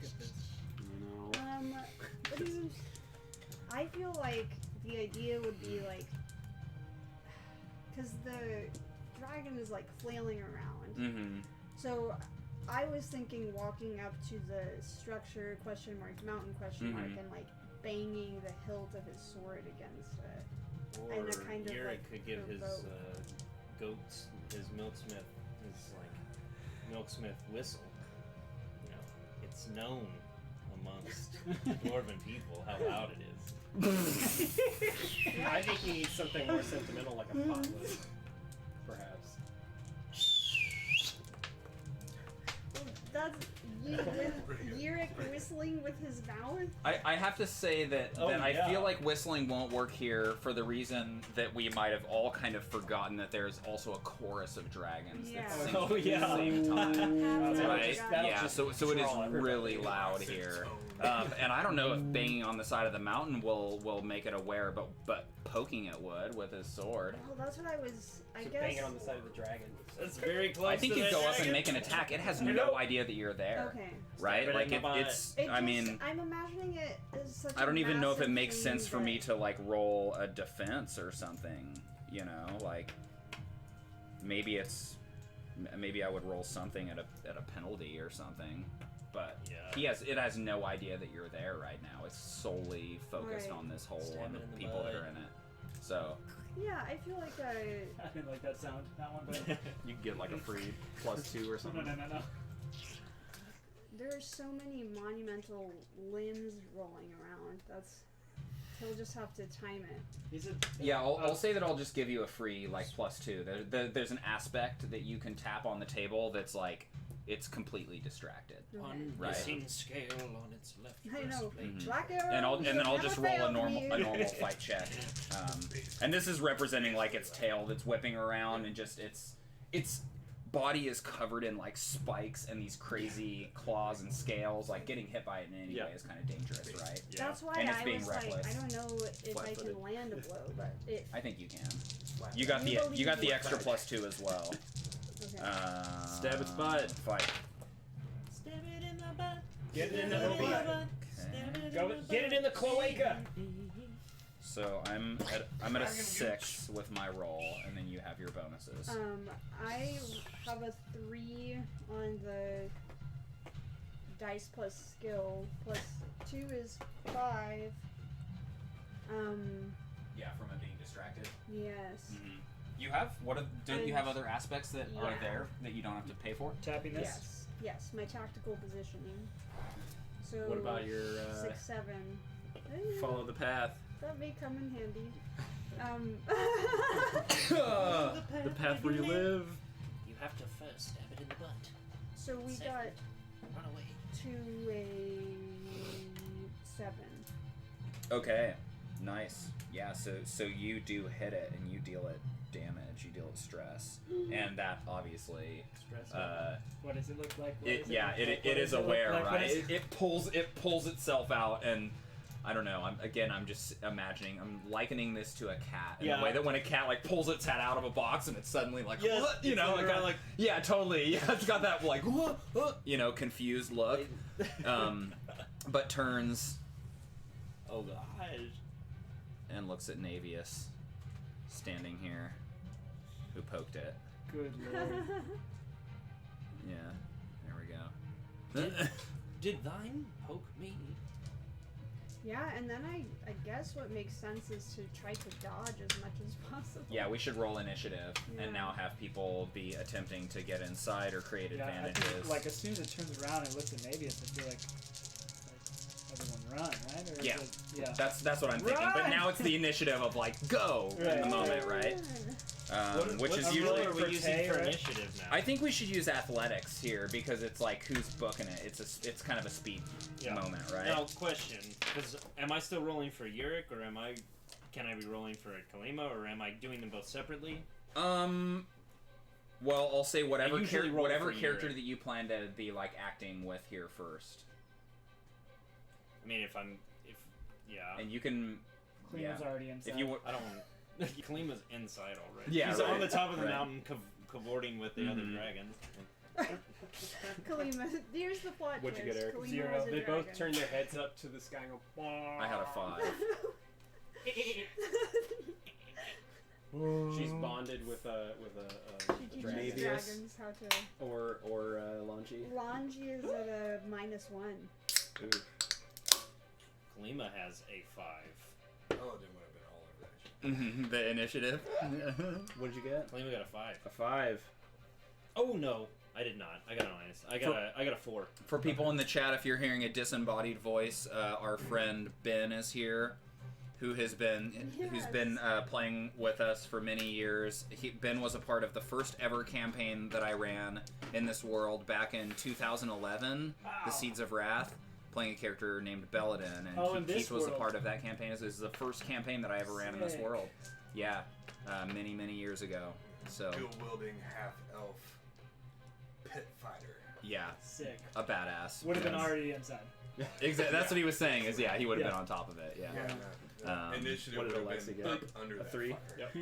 at this. You know. What do you... I feel like the idea would be like... Because the dragon is like flailing around. Mm-hmm. So I was thinking walking up to the structure, mountain, Mhm. and like banging the hilt of his sword against it. or and to kind of, Yurik like, could give his provoke. goats, his milksmith, his like milksmith whistle. You know, it's known amongst dwarven people how loud it is. I think he needs something more sentimental, like a potluck, perhaps. That's Yurik whistling with his mouth. I have to say that, Oh, I yeah. feel like whistling won't work here for the reason that we might have all kind of forgotten that there's also a chorus of dragons Yeah. that sing Oh, at the yeah. same time. That'll Right? just- that'll Yeah, just so it is draw everybody. really loud here. And I don't know if banging on the side of the mountain will make it aware, but poking it would with his sword. Well, that's what I was. I So guess. bang it on the side of the dragon. That's very close. I think to you that go up dragon. and make an attack. It has no Nope. idea that you're there. Okay. Right? Stab it Like in the butt. it's. It I just- mean, I'm imagining it as such. I don't even know if it massive makes thing sense for me that- to like roll a defense or something. You know, like maybe I would roll something at a penalty or something. But Yeah. it has no idea that you're there right now. It's solely focused Right. on this hole Stab and it the in the people that butt. are in it. So Yeah, I feel like I. I didn't like that sound, that one, but You can get like a free +2 or no, something. no. There are there's so many monumental limbs rolling around. He'll just have to time it. He's a Yeah, I'll say that I'll just give you a free like +2. There's an aspect that you can tap on the table that's like it's completely distracted. One Right. missing scale on its left I know. breastplate. Black arrow. And then I'll just roll a failed normal me. fight check. And this is representing like its tail that's whipping around and just its body is covered in like spikes and these crazy claws and scales. Like getting hit by it in any way is kind of dangerous, right? That's why And it's I being was reckless. like, I don't know if I Flat-footed. can land a blow, but if I think you can. You got the extra +2 as well. okay. Stab its butt. Fight. Stab it in the butt. Get it in the Stab it butt. Stab it in Go, the get it in the cloaca. So I'm at a 6 with my roll, and then you have your bonuses. I have a 3 on the dice plus skill. Plus 2 is 5. Yeah, from it being distracted. Yes. You have don't you have other aspects that are Yeah. there that you don't have to pay for? tapping this. Yes. Yes. My tactical positioning. So. What about your 6, 7. follow the path? That may come in handy. The path where you live. You have to first stab it in the butt. So we Second, got run away. to a 7. Okay, nice. Yeah, so you do hit it and you deal it damage, you deal it stress, and that obviously. What does it look like? What It does yeah look it like? it What is does look aware, like? What right? is- It pulls itself out, and I don't know. I'm just imagining. I'm likening this to a cat in Yeah. the way that when a cat like pulls its head out of a box and it's suddenly like Yes, what? You it's know, literally like yeah, totally. Yeah, it's got that like what? You know, confused look. But turns Oh gosh. and looks at Naevius standing here, who poked it. Good lord. Yeah, there we go. Did thine poke me? Yeah, and then I guess what makes sense is to try to dodge as much as possible. Yeah, we should roll initiative Yeah. and now have people be attempting to get inside or create Yeah, I advantages. think, like as soon as it turns around and looks at Naevius, I feel like everyone run, right? Or is Yeah. it- yeah. That's what I'm thinking. But Run! now it's the initiative of like go in the Right. moment, right? Which is What usually. roll are we using Tay, for right? initiative now? I think we should use athletics here because it's like who's booking it. It's kind of a speed Yeah. moment, right? Now, question: because am I still rolling for Yurik, or can I be rolling for Kalima, or am I doing them both separately? Well, I'll say whatever usually roll whatever for character Yurik. that you plan to be like acting with here first, I mean, if yeah, and you can. Klima's Yeah. already inside. If you I don't. Kalima's inside already. Yeah, He's right, on the top of the right. mountain, cavorting with the other Mhm. dragons. Kalima, here's the plot What'd you twist. get, Eric? Kalima 0. was a They both dragon. turn their heads up to the sky and go. I had a 5. She's bonded with a She teaches dragon. dragons how to. Or Lhanji. Lhanji is at a -1. Ooh. Kalima has a 5. Oh, then would have been all over that shit. The initiative. What did you get? Kalima got a 5. A 5. Oh no, I did not. I got a minus. I got a 4. For people in the chat, if you're hearing a disembodied voice, our friend Ben is here, who's been playing with us for many years. Ben was a part of the first ever campaign that I ran in this world back in 2011, The Seeds of Wrath, playing a character named Belladin, and Oh, in this Keith was a world. part of that campaign. This is the first campaign that I ever ran in this Sick. world. Yeah, many years ago. So Dual wielding half elf pit fighter. yeah, Sick. a badass. Would have been Yes. already inside. Exactly. That's what he was saying. Is yeah, he would have Yeah. been on top of it. Yeah. Initiative what would did have Alexi been get? up under A that 3? fire. Yep.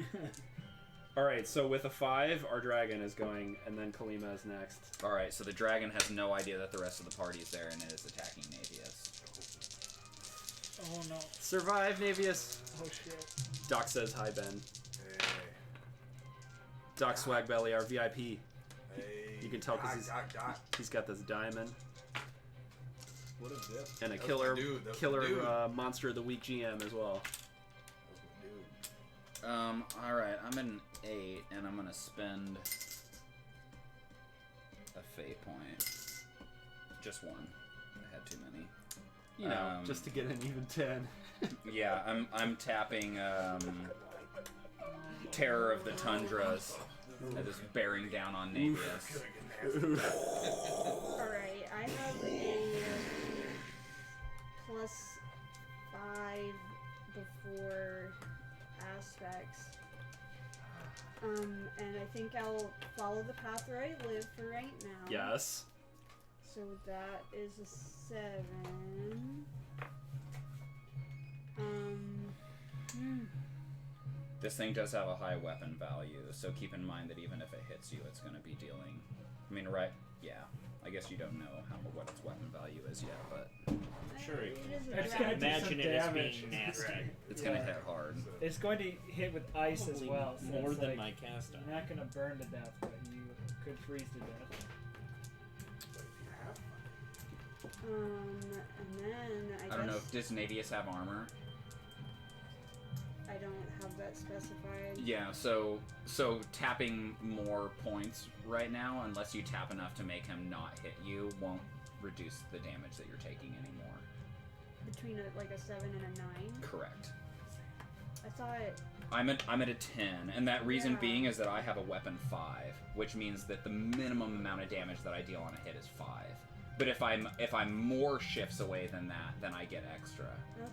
Alright, so with a 5, our dragon is going, and then Kalima is next. All right. So the dragon has no idea that the rest of the party is there, and it is attacking Naevius. Oh no. Survive, Naevius! Oh shit. Doc says hi, Ben. Hey, Doc Swagbelly, our VIP. hey. You can tell 'cause Doc. He's got this diamond What is this? and a That's killer my dude, that's my killer dude. monster of the week GM as well. That was my dude. All right. I'm an 8, and I'm gonna spend a fate point. Just one. had too many. You know, just to get an even 10. Yeah, I'm tapping Terror of the Tundras that is bearing down on Naevius. Alright, I have a +5 before aspects. And I think I'll follow the path where I live for right now. Yes. So that is a 7. This thing does have a high weapon value, so keep in mind that even if it hits you, it's going to be dealing... I mean, right? Yeah. I guess you don't know what its weapon value is yet, but... Sure, It is a It's dragon. gonna do imagine some it as damage. being nasty. It's going to hit hard. It's going to hit with ice as Probably well. So more it's than like, my cast on. You're not going to burn to death, but you could freeze to death. And then I I don't know, guess does Naevius have armor? I don't have that specified. Yeah, so tapping more points right now, unless you tap enough to make him not hit you, won't reduce the damage that you're taking anymore. Between a 7 and a 9. Correct. I thought. I'm at a 10, and that reason Yeah. being is that I have a weapon 5, which means that the minimum amount of damage that I deal on a hit is 5. But if I'm more shifts away than that, then I get extra. Okay.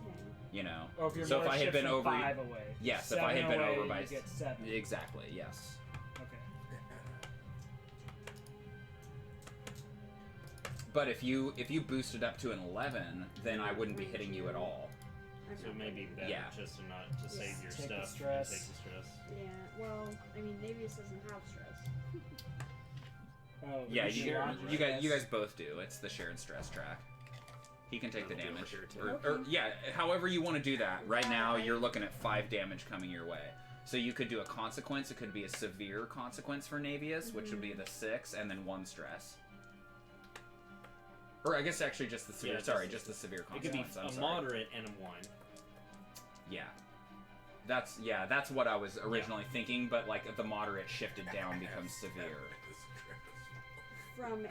You know. Or if you're So more if I had shift been from over, 5 away. yes, if I had 7 been away, over by you get 7. exactly, yes. Okay. But if you boosted up to an 11, then I wouldn't be hitting you at all. I'm So not maybe ready. better Yeah. just to not to save your take the stuff. stress. And take the stress. Yeah. Well, I mean, Naevius doesn't have stress. Oh, Yeah, you you want guys stress? both do. It's the shared stress track. He can take the I'll do it damage. here, too. Or yeah, however you want to do that. Right Yeah, now, I- you're looking at 5 damage coming your way. So you could do a consequence. It could be a severe consequence for Naevius, which would be the 6, and then 1 stress. Or I guess actually just the severe. Yeah, sorry, just- just the severe It could be consequence. I'm a sorry. moderate and a 1. Yeah. That's what I was originally thinking, but like the moderate shifted down becomes severe. From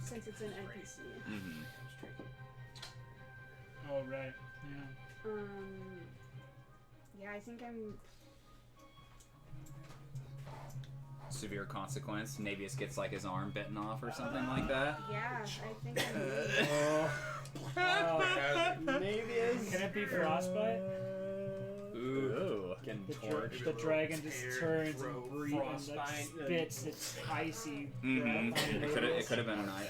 since it's an NPC. Mm-hmm. Oh, right. Yeah. Yeah, I think I'm. Severe consequence. Naevius gets like his arm bitten off or something like that. Yeah, I think I'm. Naevius. Can it be frostbite? Ooh. Getting torched. The dragon just turns throw and breathes and frostbite and- spits its icy Mm-hmm. breath on It Naevius. could have been a nice.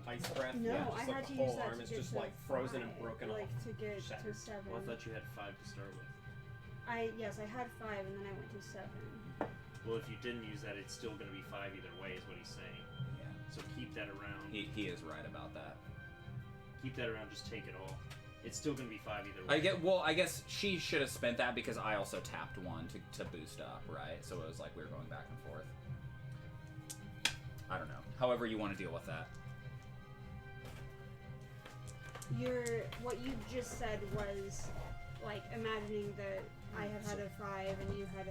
Ice breath. No, yeah, I just like had the to whole use that arm to is get just to like frozen and 5, broken like off. to get Shattered. to 7. Well, I thought you had 5 to start with. I had 5 and then I went to 7. Well, if you didn't use that, it's still going to be 5 either way, is what he's saying. Yeah. So keep that around. He is right about that. Keep that around. Just take it all. It's still going to be 5 either way. I guess she should have spent that because I also tapped 1 to boost up, right? So it was like we were going back and forth. I don't know. However you want to deal with that. What you just said was like imagining that I had a 5 and you had a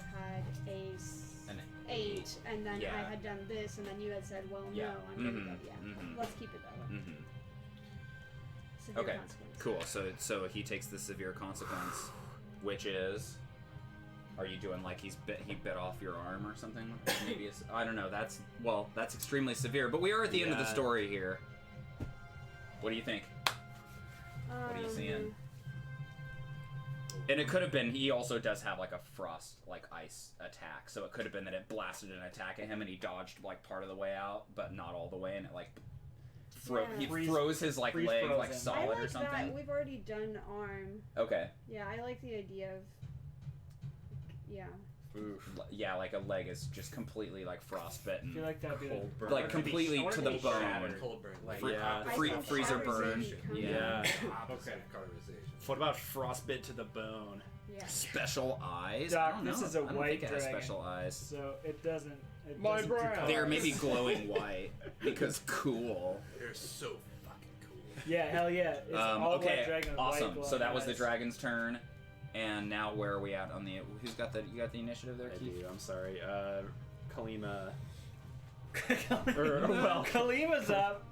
An 8 and then Yeah. I had done this and then you had said, well, Yeah. no, I'm gonna Mhm. go. Yeah, Mhm. let's keep it that way. Mm-hmm. Severe Okay. consequence. Cool. So he takes the severe consequence, which is. Are you doing like he bit off your arm or something? Maybe it's, I don't know. That's extremely severe. But we are at the end of the Yeah. story here. What do you think? What are you seeing? And it could have been he also does have like a frost like ice attack, so it could have been that it blasted an attack at him and he dodged like part of the way out, but not all the way, and it like he Freeze- froze his like freeze leg like frozen. solid I like or something. that. We've already done arm. Okay. Yeah, I like the idea of. Yeah. Oof. Yeah, like a leg is just completely like frostbitten. I feel like that'd be the Cold burn. Like completely to the Shattered. bone. Cold burn. Like Yeah. I Free- think freezer burn. cauterization comes Yeah. opposite Okay. of cauterization. What about frostbit to the bone? Yeah. Special eyes. Doc, I don't know. this is a I don't white think it has dragon. special eyes. So it doesn't. It My doesn't brow. decolor. They're maybe glowing white because cool. They're so fucking cool. Yeah, hell yeah. It's all Okay, white dragon with awesome. white So that was the eyes. dragon's turn, and now where are we at on the? Who's got the? You got the initiative there, I Keith? do. I'm sorry. Kalima. Kalima's up.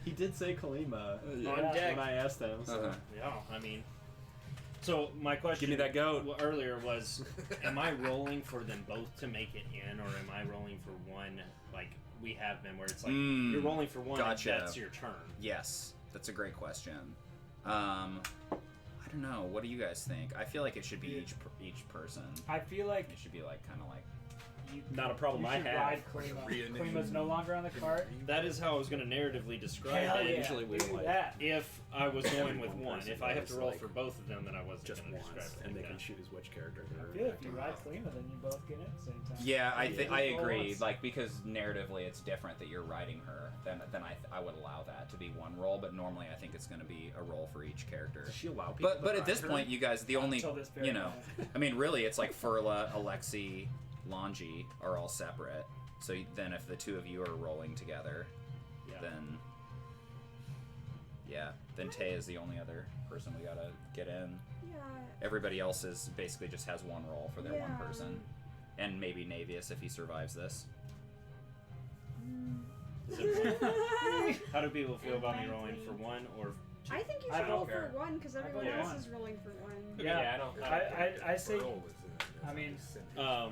He did say Kalima On deck. when I asked him. So. Uh-huh. Yeah, I mean. So my question Give me that goat. Earlier was, am I rolling for them both to make it in, or am I rolling for one? Like we have been, where it's like you're rolling for one, Gotcha. and that's your turn. Yes, that's a great question. I don't know. What do you guys think? I feel like it should be each person. I feel like It should be like kind of like. you, Not a problem you I should have. ride Kalima. Kalima's no longer on the cart. That is how I was going to narratively describe Hell it. yeah, Usually we do like- that. If I was going with One one, person if I have to goes, roll like, for both of them, then I wasn't Just going to once, describe it. and they like can that. choose which character I they're feel if you acting ride off. Kalima, then you both get it at the same time. Yeah, I Yeah. agree. Rolls. Like because narratively it's different that you're riding her. Then I would allow that to be one roll, but normally I think it's going to be a roll for each character. Does she allow people But to at this ride her? point, you guys, the only Until this very you know, moment. I mean, really, it's like Furla, Alexi, Lhanji are all separate. So then, if the two of you are rolling together, Yeah. then Tay is the only other person we gotta get in. Yeah. Everybody else is basically just has one roll for their one Yeah. person, and maybe Naevius if he survives this. How do people feel about me rolling for one or two? I think you I should don't roll care. for one because everyone vote else one. is rolling for one. Yeah, I don't. I say, I mean,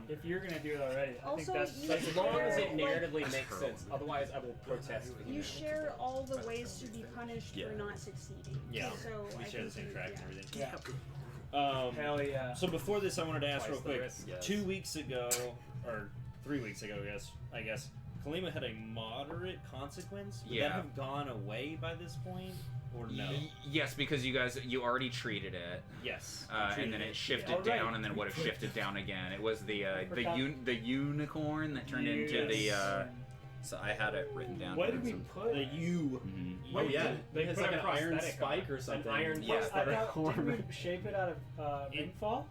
if you're gonna do it already, I Also, think that's you- that's As long as it Like- narratively makes sense. Otherwise, I will protest. You share all the ways to be punished Yeah. for not succeeding. Yeah. So We I share the think same you- track yeah. and everything. yeah. Hell yeah. So before this, I wanted to ask Twice real the quick. risk, yes. 2 weeks ago, or 3 weeks ago, I guess, Kalima had a moderate consequence. Would Yeah. that have gone away by this point, or no? Yes, because you already treated it. Yes. And then it shifted Yeah. Oh, right. down, and then would have shifted down again. It was the forgot. the unicorn that turned into the. Yes. So I had it written down. What here. did we put? The U. Mhm. Oh yeah, They it's put like a an iron prosthetic spike on it. or something. An iron Yeah. I prosthetic. thought, didn't we shape it out of Rainfall?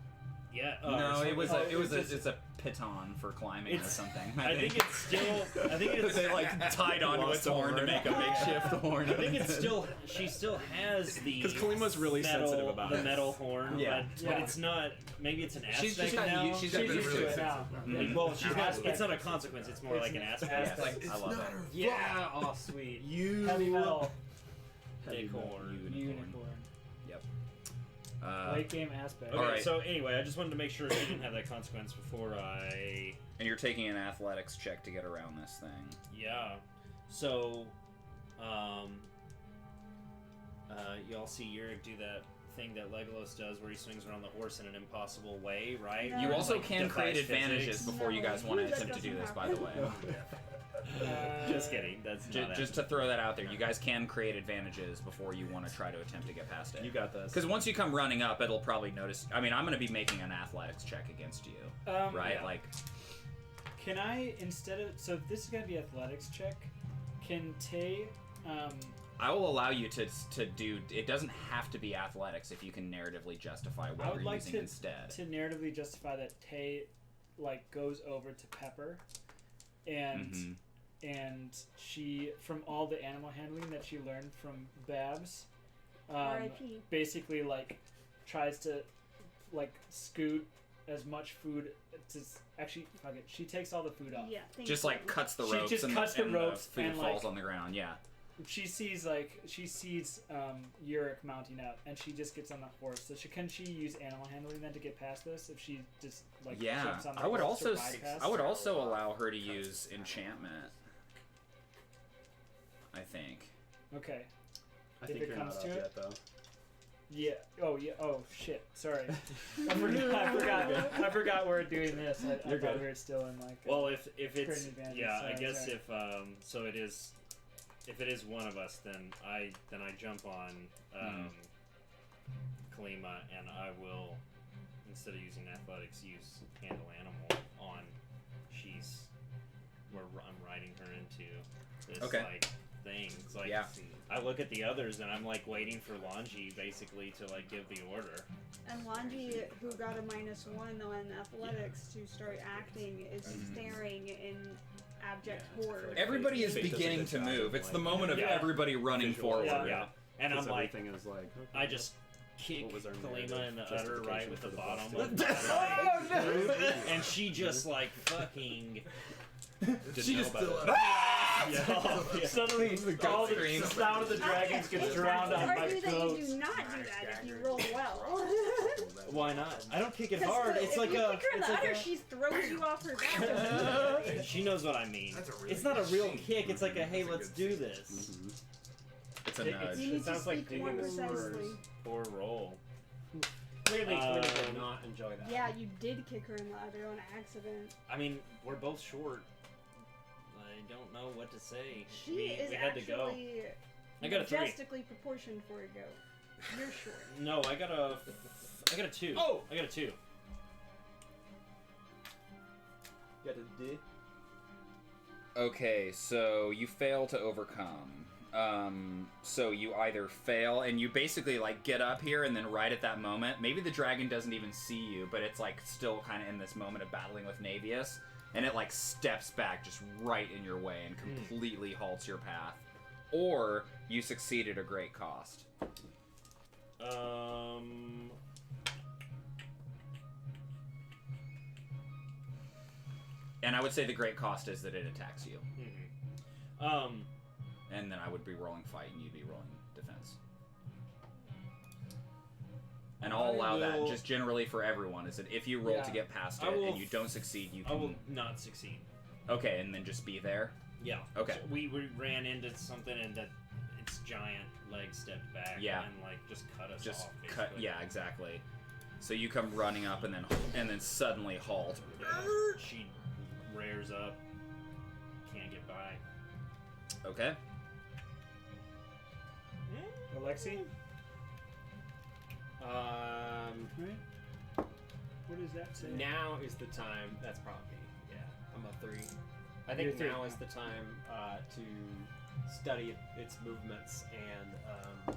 Yeah. No, it was Oh, it's a piton for climbing or It's- something. I think it's still. I think it's. they like tied onto its horn to make a makeshift horn. I think it's still. She still has the. 'Cause Kalima's really metal, sensitive about the it. metal horn. Yeah. But Yeah. it's not. Maybe it's an aspect She's just got now. used- she's got She's been used really to it now. Mhm. Well, she's not. Aspect. It's not a consequence. It's more It's like an an aspect. aspect. I love it. Yeah. Oh, sweet. You. Heavy metal Heavy metal Unicorn. unicorn. Yep. Late game aspect. Okay, Alright. so anyway, I just wanted to make sure she didn't have that consequence before I. And you're taking an athletics check to get around this thing. Yeah. So, y'all see Yurik do that thing that Legolas does where he swings around the horse in an impossible way, right? No. You also Like, can create defies advantages physics. before you No, guys want to that attempt to do doesn't this, by the way. happen. Just kidding. That's not Just to throw that out there, you guys can create advantages before you want to try to attempt to get past it. You got this. Because once you come running up, it'll probably notice. I mean, I'm going to be making an athletics check against you, right? yeah. Like, Can I instead of so if this is gonna be athletics check? Can Tay? I will allow you to do. It doesn't have to be athletics if you can narratively justify I what would you're like using to instead. to narratively justify that Tay like goes over to Pepper, and Mhm. and she from all the animal handling that she learned from Babs, R.I.P. basically like tries to like scoot as much food to actually fuck it. She takes all the food off. Yeah. thank Just you. like cuts the She ropes just and, cuts the, the and ropes the food and, falls like- on the ground. Yeah. She sees Yurik mounting up, and she just gets on the horse. So can she use animal handling then to get past this? If she just like Yeah. jumps on the I would horse to also ride past? I would also allow her to use enchantment. I think. Okay. I if think it you're comes not to up it? yet, though. Yeah. Oh yeah. Oh shit. Sorry. I forgot we're doing this. I You're thought good. we were still in like. Well, if it's Creating advantage, yeah, I sorry, guess sorry. if so it is. If it is one of us, then I jump on Kalima, and I will, instead of using athletics, use handle animal on. She's where I'm riding her into this Okay. like thing. It's like Yeah. I look at the others, and I'm like waiting for Lhanji basically to like give the order. And Lhanji, who got a -1 on athletics to start acting, is Mm-hmm. staring in abject horror. Everybody is Fate does a beginning good to job move. of, It's like- the moment of Yeah. everybody running Visual, forward. yeah. And I'm 'Cause like, everything is like. Okay. I just kick What was our Kalima in the narrative udder right justification with the for the bottom busting? of my and she just like fucking Didn't know about it. Yeah. Suddenly, all the sound of the dragons gets drowned out by Argue that you clothes. do not do that if you roll well. Why not? I don't kick it 'Cause hard. It's if like you a. kick her in It's the like udder, a. she throws you off her back. She knows what I mean. That's a really It's not a good real scene. kick. It's like a hey, That's a let's good do scene. this. It's a It- nudge. You need to sounds like speak more digging the precisely. Or roll. Clearly, did not enjoy that. Yeah, you did kick her in the udder on accident. I mean, we're both short. I don't know what to say. She we is had to go. actually I got a 3. majestically proportioned for a goat. You're short. No, I got a 2. Oh! I got a 2. Got a D. Okay, so you fail to overcome. So you either fail and you basically like get up here and then right at that moment, maybe the dragon doesn't even see you, but it's like still kind of in this moment of battling with Naevius, and it like steps back just right in your way and completely halts your path. Or you succeed at a great cost. And I would say the great cost is that it attacks you. And then I would be rolling fight and you'd be rolling defense. And I'll allow that just generally for everyone, is that if you roll to get past it and you don't succeed, you I can... will not succeed. Okay, and then just be there? Yeah. Okay. So we ran into something and that its giant legs stepped back Yeah. and like just cut us Just off. cut... basically. Yeah, exactly. So you come running up and then suddenly halt. Yeah. She rears up. Can't get by. Okay. Alexi? Right? What does that say? Now is the time. That's probably me. Yeah, I'm a 3. I You're think 3. now is the time to study its movements and I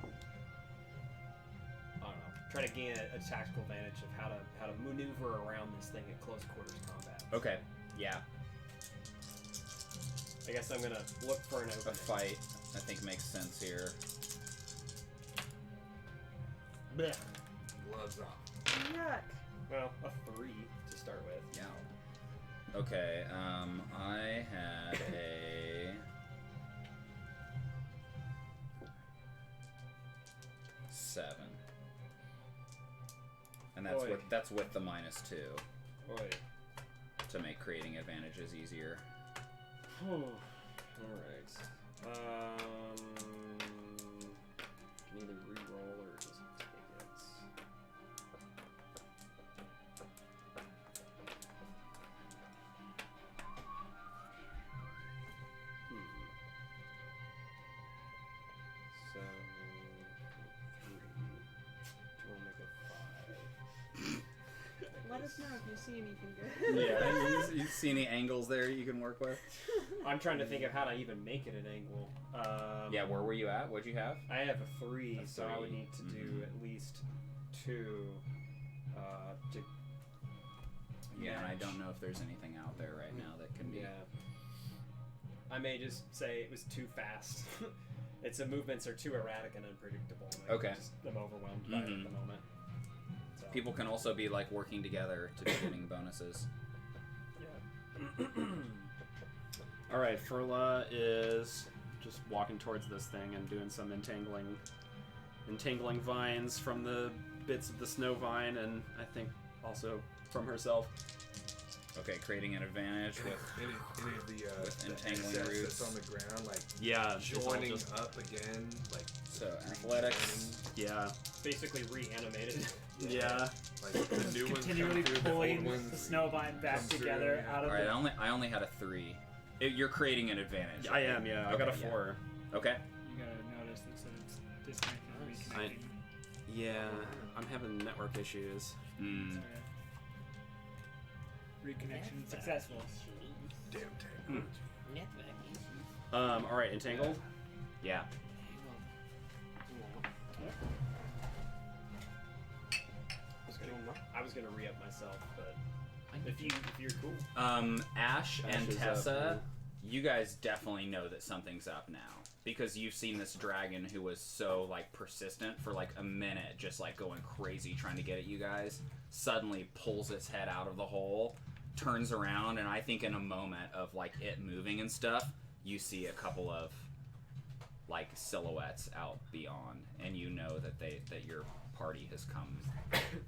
don't know, try to gain a tactical advantage of how to maneuver around this thing at close quarters combat. Okay. Yeah. I guess I'm gonna look for an A opening. fight, I think, makes sense here. Blech. Gloves off. Yuck. Well, a 3 to start with. Yeah. Okay, I had a... 7. And Boy. that's with the -2 Boy. to make creating advantages easier. All right. Can either re-roll or just take it. So 3. Do you want to make it 5? Let us know if you see anything good. Yeah, you see any angles there you can work with? I'm trying to think of how to even make it an angle. Yeah, where were you at? What'd you have? I have a 3, A so I would 3. need to do at least 2 to. Yeah, and I match. don't know if there's anything out there right now that can be... Yeah. I may just say it was too fast. Its movements are too erratic and unpredictable. And Okay. I'm overwhelmed by it at the Mhm. moment. So, People can also be like working together to be getting bonuses. Yeah. All right, Furla is just walking towards this thing and doing some entangling vines from the bits of the snowvine, and I think also from herself. Okay, creating an advantage with... Any of the entangling excess roots. that's on the ground, like Yeah, it's all joining just- up again, like So, athletics. Yeah, Basically reanimated. yeah. like the new ones Continually come through, the pulling old ones the snowvine back come through, together yeah. out of Alright, the... I only had a 3. You're creating an advantage. I am. Yeah, I got a Okay, yeah. 4. Okay. You gotta notice that it's disconnected and reconnecting. Yeah, I'm having network issues. Mm. Sorry. Reconnection successful. Damn tank. All right, entangled. Yeah. I was gonna re-up myself, but if you're cool. Ashe and Ashe is up, Tessa, you guys definitely know that something's up now. Because you've seen this dragon who was so, like, persistent for, like, a minute, just, like, going crazy trying to get at you guys, suddenly pulls its head out of the hole, turns around, and I think in a moment of, like, it moving and stuff, you see a couple of like silhouettes out beyond, and you know that your party has come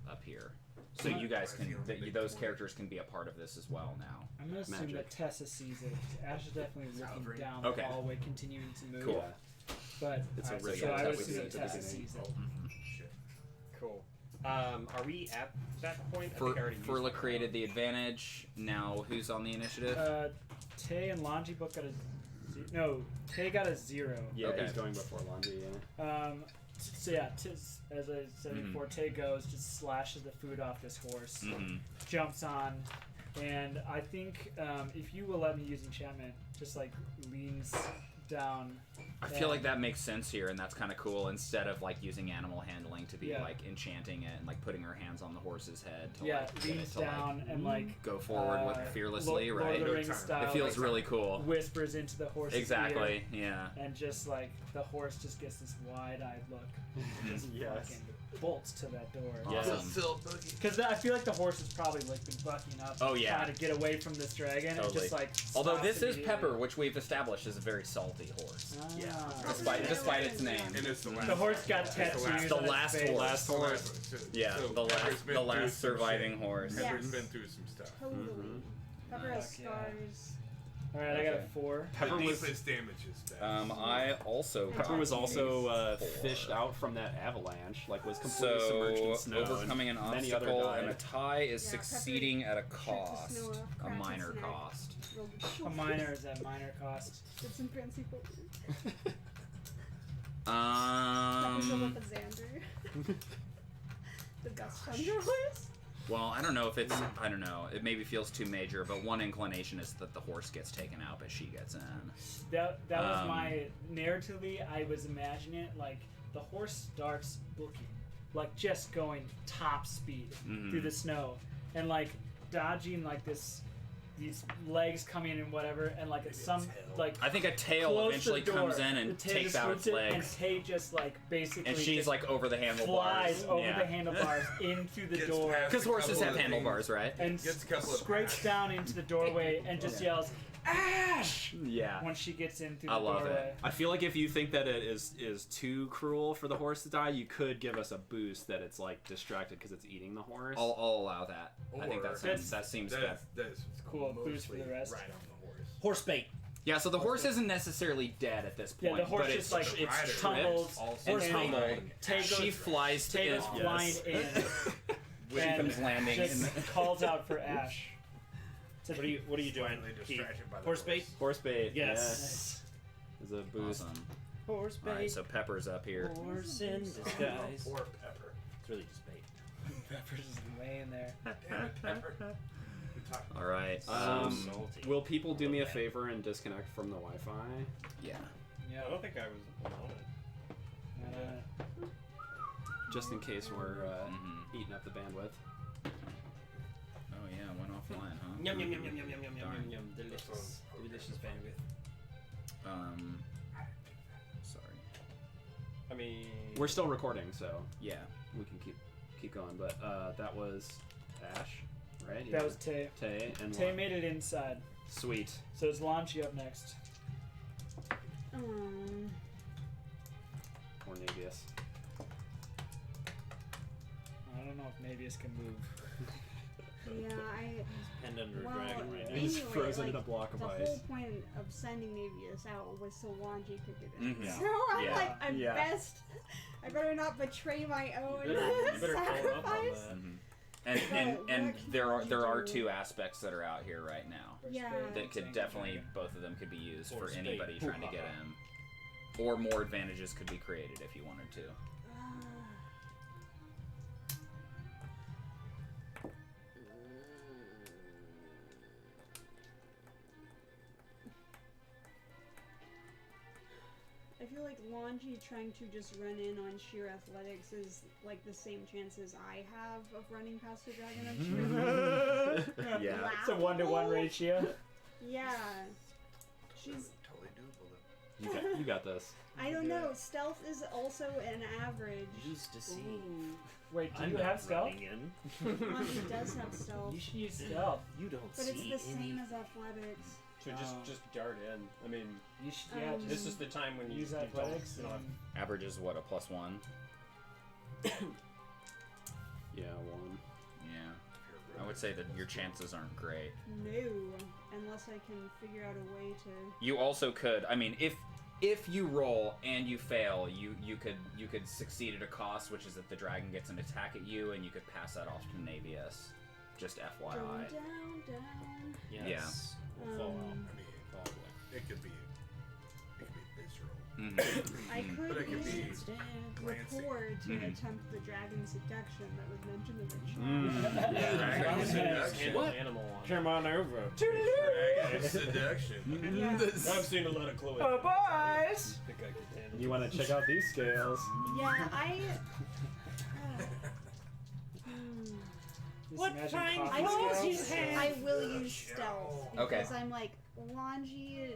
up here. So you guys can, those characters can be a part of this as well now. I'm gonna assume Magic. that Tessa sees it. Ash is definitely looking down Okay. the hallway, continuing to move. Cool. But It's a alright, really so good I would test assume at that the Tessa beginning. sees it. Shit. Cool. Are we at that point? I think I already used Furla mine. created the advantage. Now who's on the initiative? Tay and Lhanji both got a no. Tay got a 0. Yeah, Okay. he's going before Lhanji, yeah. So yeah, as I said before, Tay goes, just slashes the food off this horse, jumps on, and I think if you will let me use enchantment, just like leans down. I feel like that makes sense here, and that's kind of cool. Instead of like using animal handling to be like enchanting it and like putting her hands on the horse's head to like get it leans to down like and like go forward with fearlessly, Lord right? of the Rings style, It feels like, really cool. whispers into the horse's Exactly. ear, Yeah. and just like the horse just gets this wide-eyed look, and just Yes. fucking bolts to that door. Awesome. Because I feel like the horse has probably like been bucking up, Oh, yeah. trying to get away from this dragon, and Totally. just like. Although stops this is immediately. Pepper, which we've established is a very salty horse. Ah. Despite its name. And it's the last. The horse got it's tattoos. The on its last face. horse. Last the horse. last one, too. Yeah, So the Pepper's last been the through last some surviving shit. horse. Yeah. Pepper's Yes. been through some stuff. Totally. Pepper has Fuck yeah. scars. All right, I got a Okay. 4. Pepper the was deepest damage is that. I also Pepper was also Four. fished out from that avalanche, like was completely submerged in So snow. overcoming an and many other obstacle died. and a tie is Yeah, Pepper succeeding at a shook the cost, snow off a Cratchit's minor neck. cost. A minor is at minor cost. Did some fancy poker. Pepper's a Um. Xander. The best thunder horse. Well, I don't know if it's. I don't know. It maybe feels too major, but one inclination is that the horse gets taken out, but she gets in. That was Um, my narratively. I was imagining it like the horse starts booking, like just going top speed through the snow, and like dodging like these legs coming in and whatever, and like it's some like I think a tail close eventually the door. comes in The and tail takes just out swoops its it, legs, and Tay just like basically and she's just like over the handlebars. flies over Yeah. the handlebars in through the Gets door. past Because a horses couple have of handlebars, right? And Gets a couple of scrapes packs. down into the doorway and just yells, "Ash!" Yeah. when she gets in through I the love it. doorway. I feel like if you think that it is too cruel for the horse to die, you could give us a boost that it's like distracted because it's eating the horse. I'll allow that. I think Or- that seems fair. That's Cool, boost for the mostly rest. right on the horse. Horse bait. Yeah, so the horse isn't necessarily dead at this Yeah, point. the horse but just it's, like it's rider. tumbles Also and and tumbled. Tay goes, She flies Tay to goes it. flying in She and comes landing in just the... calls out for Ash. What are you doing? Finally Pete? distracted by the Horse bait? Horse bait. Yes. Yeah, is a boost. Awesome. Horse bait. Alright, so Pepper's up here. Horse in disguise. Poor Pepper. It's really just bait. Pepper's just laying there. Damn it, Pepper. We talked about Alright, salty. Will people do me a Love that. favor and disconnect from the Wi-Fi? yeah. Yeah. I don't think I was on it. Just in case we're Mhm. eating up the bandwidth. Oh yeah, went offline, huh? Yum yum yum yum yum yum yum yum Darn. yum. Delicious, delicious bandwidth. Sorry. I mean, We're still recording, so Yeah. we can keep going. But that was Ash, right? That was Tay. Tay and Tay Lon. made it inside. Sweet. So it's Lhanji up next. Or Naevius. I don't know if Naevius can move. Yeah, Pinned under well, a dragon right now. He's anyway, frozen in like, a block of the ice. whole point of sending Naevius out was so Lhanji could get in. Mhm. So I'm Yeah. like, I'm Yeah. best. I better not betray my own You better follow up on sacrifice. that. And But and what can there are you do? two aspects that are out here right now Yeah. that could definitely, both of them could be used for Horse bait. anybody trying to get in, or more advantages could be created if you wanted to. I feel like Lhanji trying to just run in on sheer athletics is like the same chances I have of running past a dragon of sheer Yeah. It's a 1-to-1 ratio. Yeah. She's totally doable though. You got this. I don't know, stealth is also an average. Use deceive. Ooh. Wait, do I'm you not have stealth? running in. Lhanji does have stealth. You should use stealth. You don't But see it's the any. same as athletics. So just dart in. I mean, You should, yeah, just this is the time when you use you athletics. don't. And, Average is what, a +1? Yeah, 1. Yeah. I would say that your chances aren't great. No, unless I can figure out a way to. You also could, I mean, if you roll and you fail, you could succeed at a cost, which is that the dragon gets an attack at you, and you could pass that off to Naevius. Just FYI. Down, down. Yes. We'll fall out. I mean, it could be visceral. Mhm. I could But it could be use glancing. rapport to Mhm. attempt the dragon seduction that was mentioned in the chat. Dragon seduction. What? Animal on. Come on over. Dragon seduction. Yeah. I've seen a lot of Chloe. Oh, boys! I think I could handle You want to check out these scales? Yeah, What fine I clothes will you use, have. I will use stealth Okay. because I'm like Lhanji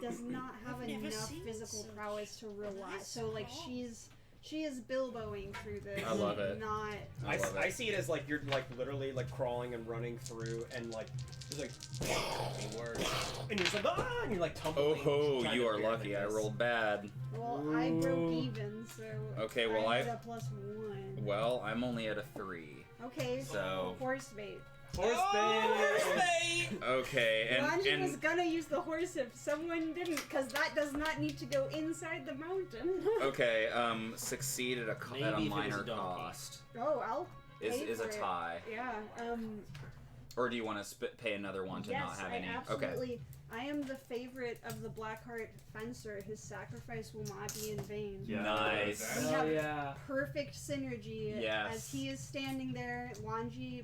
does not have never enough seen physical such prowess to rely. nice So like clothes. she is Bilboing through this. I love it. Not I love I it. see it as like you're like literally like crawling and running through and like there's like word and you're just like and you're like tumbling. Oh, trying you to are bear lucky. I this. rolled bad. well, I broke even, so Okay, well, I I've- get a +1. Well, I'm only at a 3. Okay, So- horse bait. Horse bait. Okay, Lhanji was and gonna use the horse if someone didn't, because that does not need to go inside the mountain. okay, succeed at a Maybe at a if it was minor a donkey. cost Oh, I'll is pay a for it. tie, Yeah. or do you want to pay another one to Yes, not have I any? absolutely. Okay. I am the favorite of the Blackheart Fencer. His sacrifice will not be in vain. Yeah. Nice. We Oh, have yeah. perfect synergy. Yes. As he is standing there, Lhanji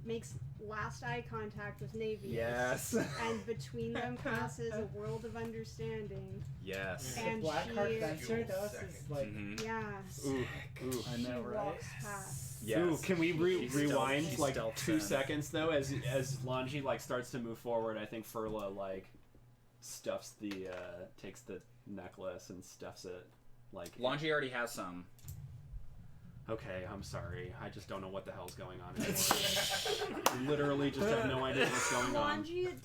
makes last eye contact with Naevius. Yes. And between them passes a world of understanding. Yes. And the Blackheart she- Fencer to us is like, Mhm. Yeah. Ooh, ooh. I She know, right? walks past. Yes. Ooh, can we She rewind stealth- like she stealths 2 in. seconds though? As Lhanji like starts to move forward, I think Furla like stuffs the takes the necklace and stuffs it like. Lhanji already has some. Okay, I'm sorry. I just don't know what the hell's going on anymore. Literally, just have no idea what's going on. Lhanji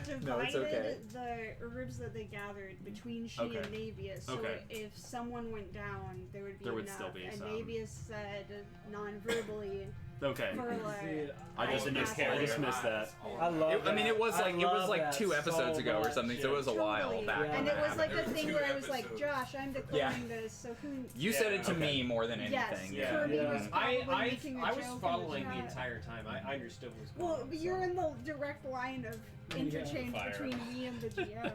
divided No, it's okay. the herbs that they gathered between she Okay. and Naevius. So Okay. if someone went down, there would be There would enough. still be and some. Naevius said non-verbally Okay. for like. I just missed that. I love that. I mean, it was like that 2 episodes so ago or much. something, so it was a while Totally. back. Yeah. And when it that was like happened. the thing Two where I was like, episodes. Josh, I'm declaring this, so who? You said it to okay. me more than anything. Yes, Yeah. Kirby Yeah. was probably making a I joke was in the following the chat. entire time. I understood what was going Well, on. but you're so. in the direct line of interchange Fire. between me and the GM.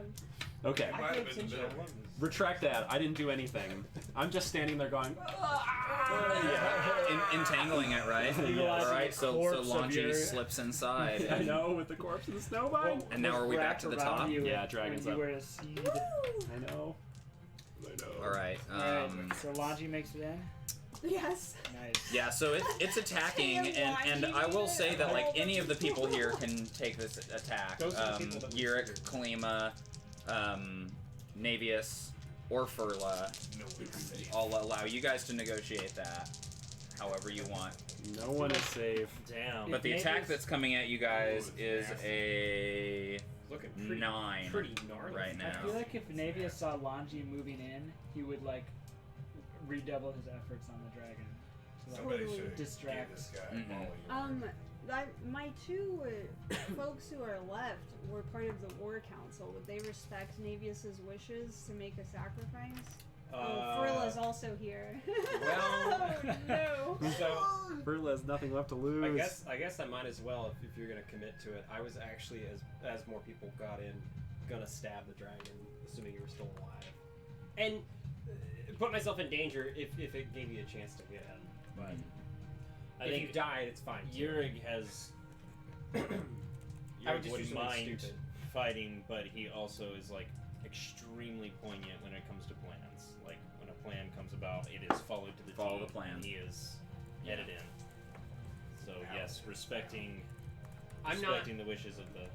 Okay. I might have been the better one. Retract that. I didn't do anything. I'm just standing there going. Entangling it, right? Utilizing All right, the so corpse of Lhanji your- slips inside. I know, with the corpse of the snowvine. And now are we back to the top? Yeah, dragons when up. you were a seed. I know. All right. Alright, so Lhanji makes it in. Yes. Yeah, so it's attacking, and I will say that like any of the people here can take this attack. Those are the people that we Yurik, figured. Kalima, Naevius, or Furla. I'll allow you guys to negotiate that however you want. No one is safe. Damn. But the attack that's coming at you guys is a Looking pretty, 9 pretty gnarly. right I now. feel like if Naevius saw Lhanji moving in, he would like redouble his efforts on the dragon. So, like, Somebody Totally. should Distract. give this guy Mhm. all he My two folks who are left were part of the war council. Would they respect Naevius's wishes to make a sacrifice? Furla's also here. well- Oh, no. So Furla has nothing left to lose. I guess I might as well if you're gonna commit to it. I was actually as more people got in, gonna stab the dragon, assuming you were still alive, and put myself in danger if it gave you a chance to get in. But I if think you died, it's fine. too. Yurig has. I would Yurig just do wouldn't something mind stupid. fighting, but he also is like extremely poignant when it comes to plans. Like when a plan comes about, it is followed to the Follow T, the plan. and he is headed in. So yes, respecting I'm not. the wishes of the.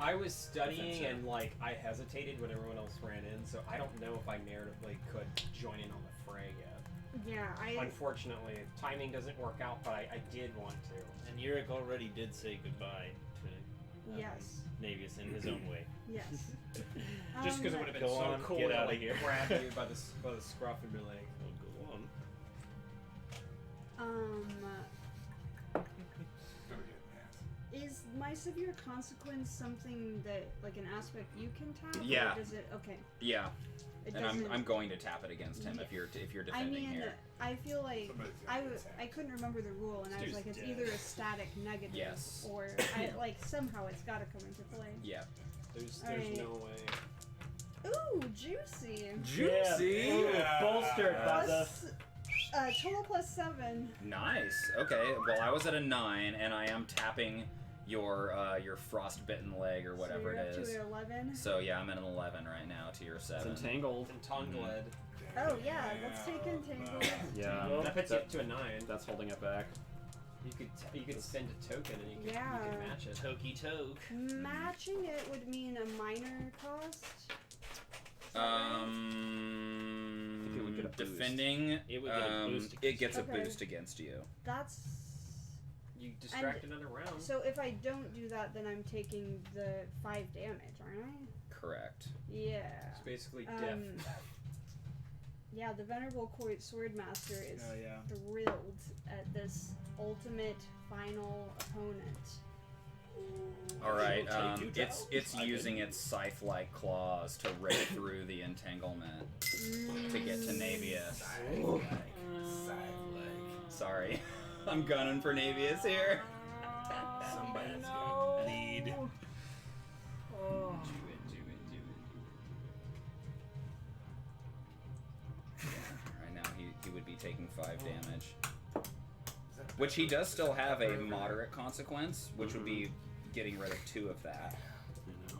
I was studying Defensive. and like I hesitated when everyone else ran in, so I don't know if I narratively could join in on the fray yet. Yeah, I. Unfortunately, timing doesn't work out, but I did want to. And Yurik already did say goodbye to. Yes. Naevius in his own way. Yes. Just because it would have been Go so on, cool get to outta like here. grab you by the scruff and be like, Well, go on. Is my severe consequence something that, like, an aspect you can tap? Yeah. Or does it? Okay. Yeah, It and doesn't. I'm going to tap it against him Yeah. if you're I defending mean, here. I feel like Somebody's I gonna get attacked. I couldn't remember the rule, and I was Dude's like, it's dead. either a static negative, Yes. or like somehow it's got to come into play. Yeah. there's Alright. no way. Ooh, juicy. Juicy. Ooh, bolstered by the. Total plus 7. Nice. Okay. Well, I was at a 9, and I am tapping your frostbitten leg or whatever so you're it up is. to 11. So yeah, I'm at an 11 right now to your It's 7. entangled. Entangled. Oh yeah, let's take entangled. Yeah. That puts you up to a 9. That's holding it back. You could spend a token and you could Yeah. match it. Toky toke. Matching it would mean a minor cost. It would get a boost. defending. It would get a boost It gets a Okay. boost against you. That's You distract another round. so. If I don't do that, then I'm taking the 5 damage, aren't I? Correct. Yeah. It's basically death. Yeah, the Venerable Court Swordmaster is Oh yeah. thrilled at this ultimate final opponent. All right. It'll take you It's down. using its scythe-like claws to rip through the entanglement to get to Naevius. Sorry, I'm gunning for Naevius here. Somebody's no. Lead. Oh. Right now, he would be taking 5 damage, which he does still have a moderate consequence, which would be getting rid of 2 of that. I know.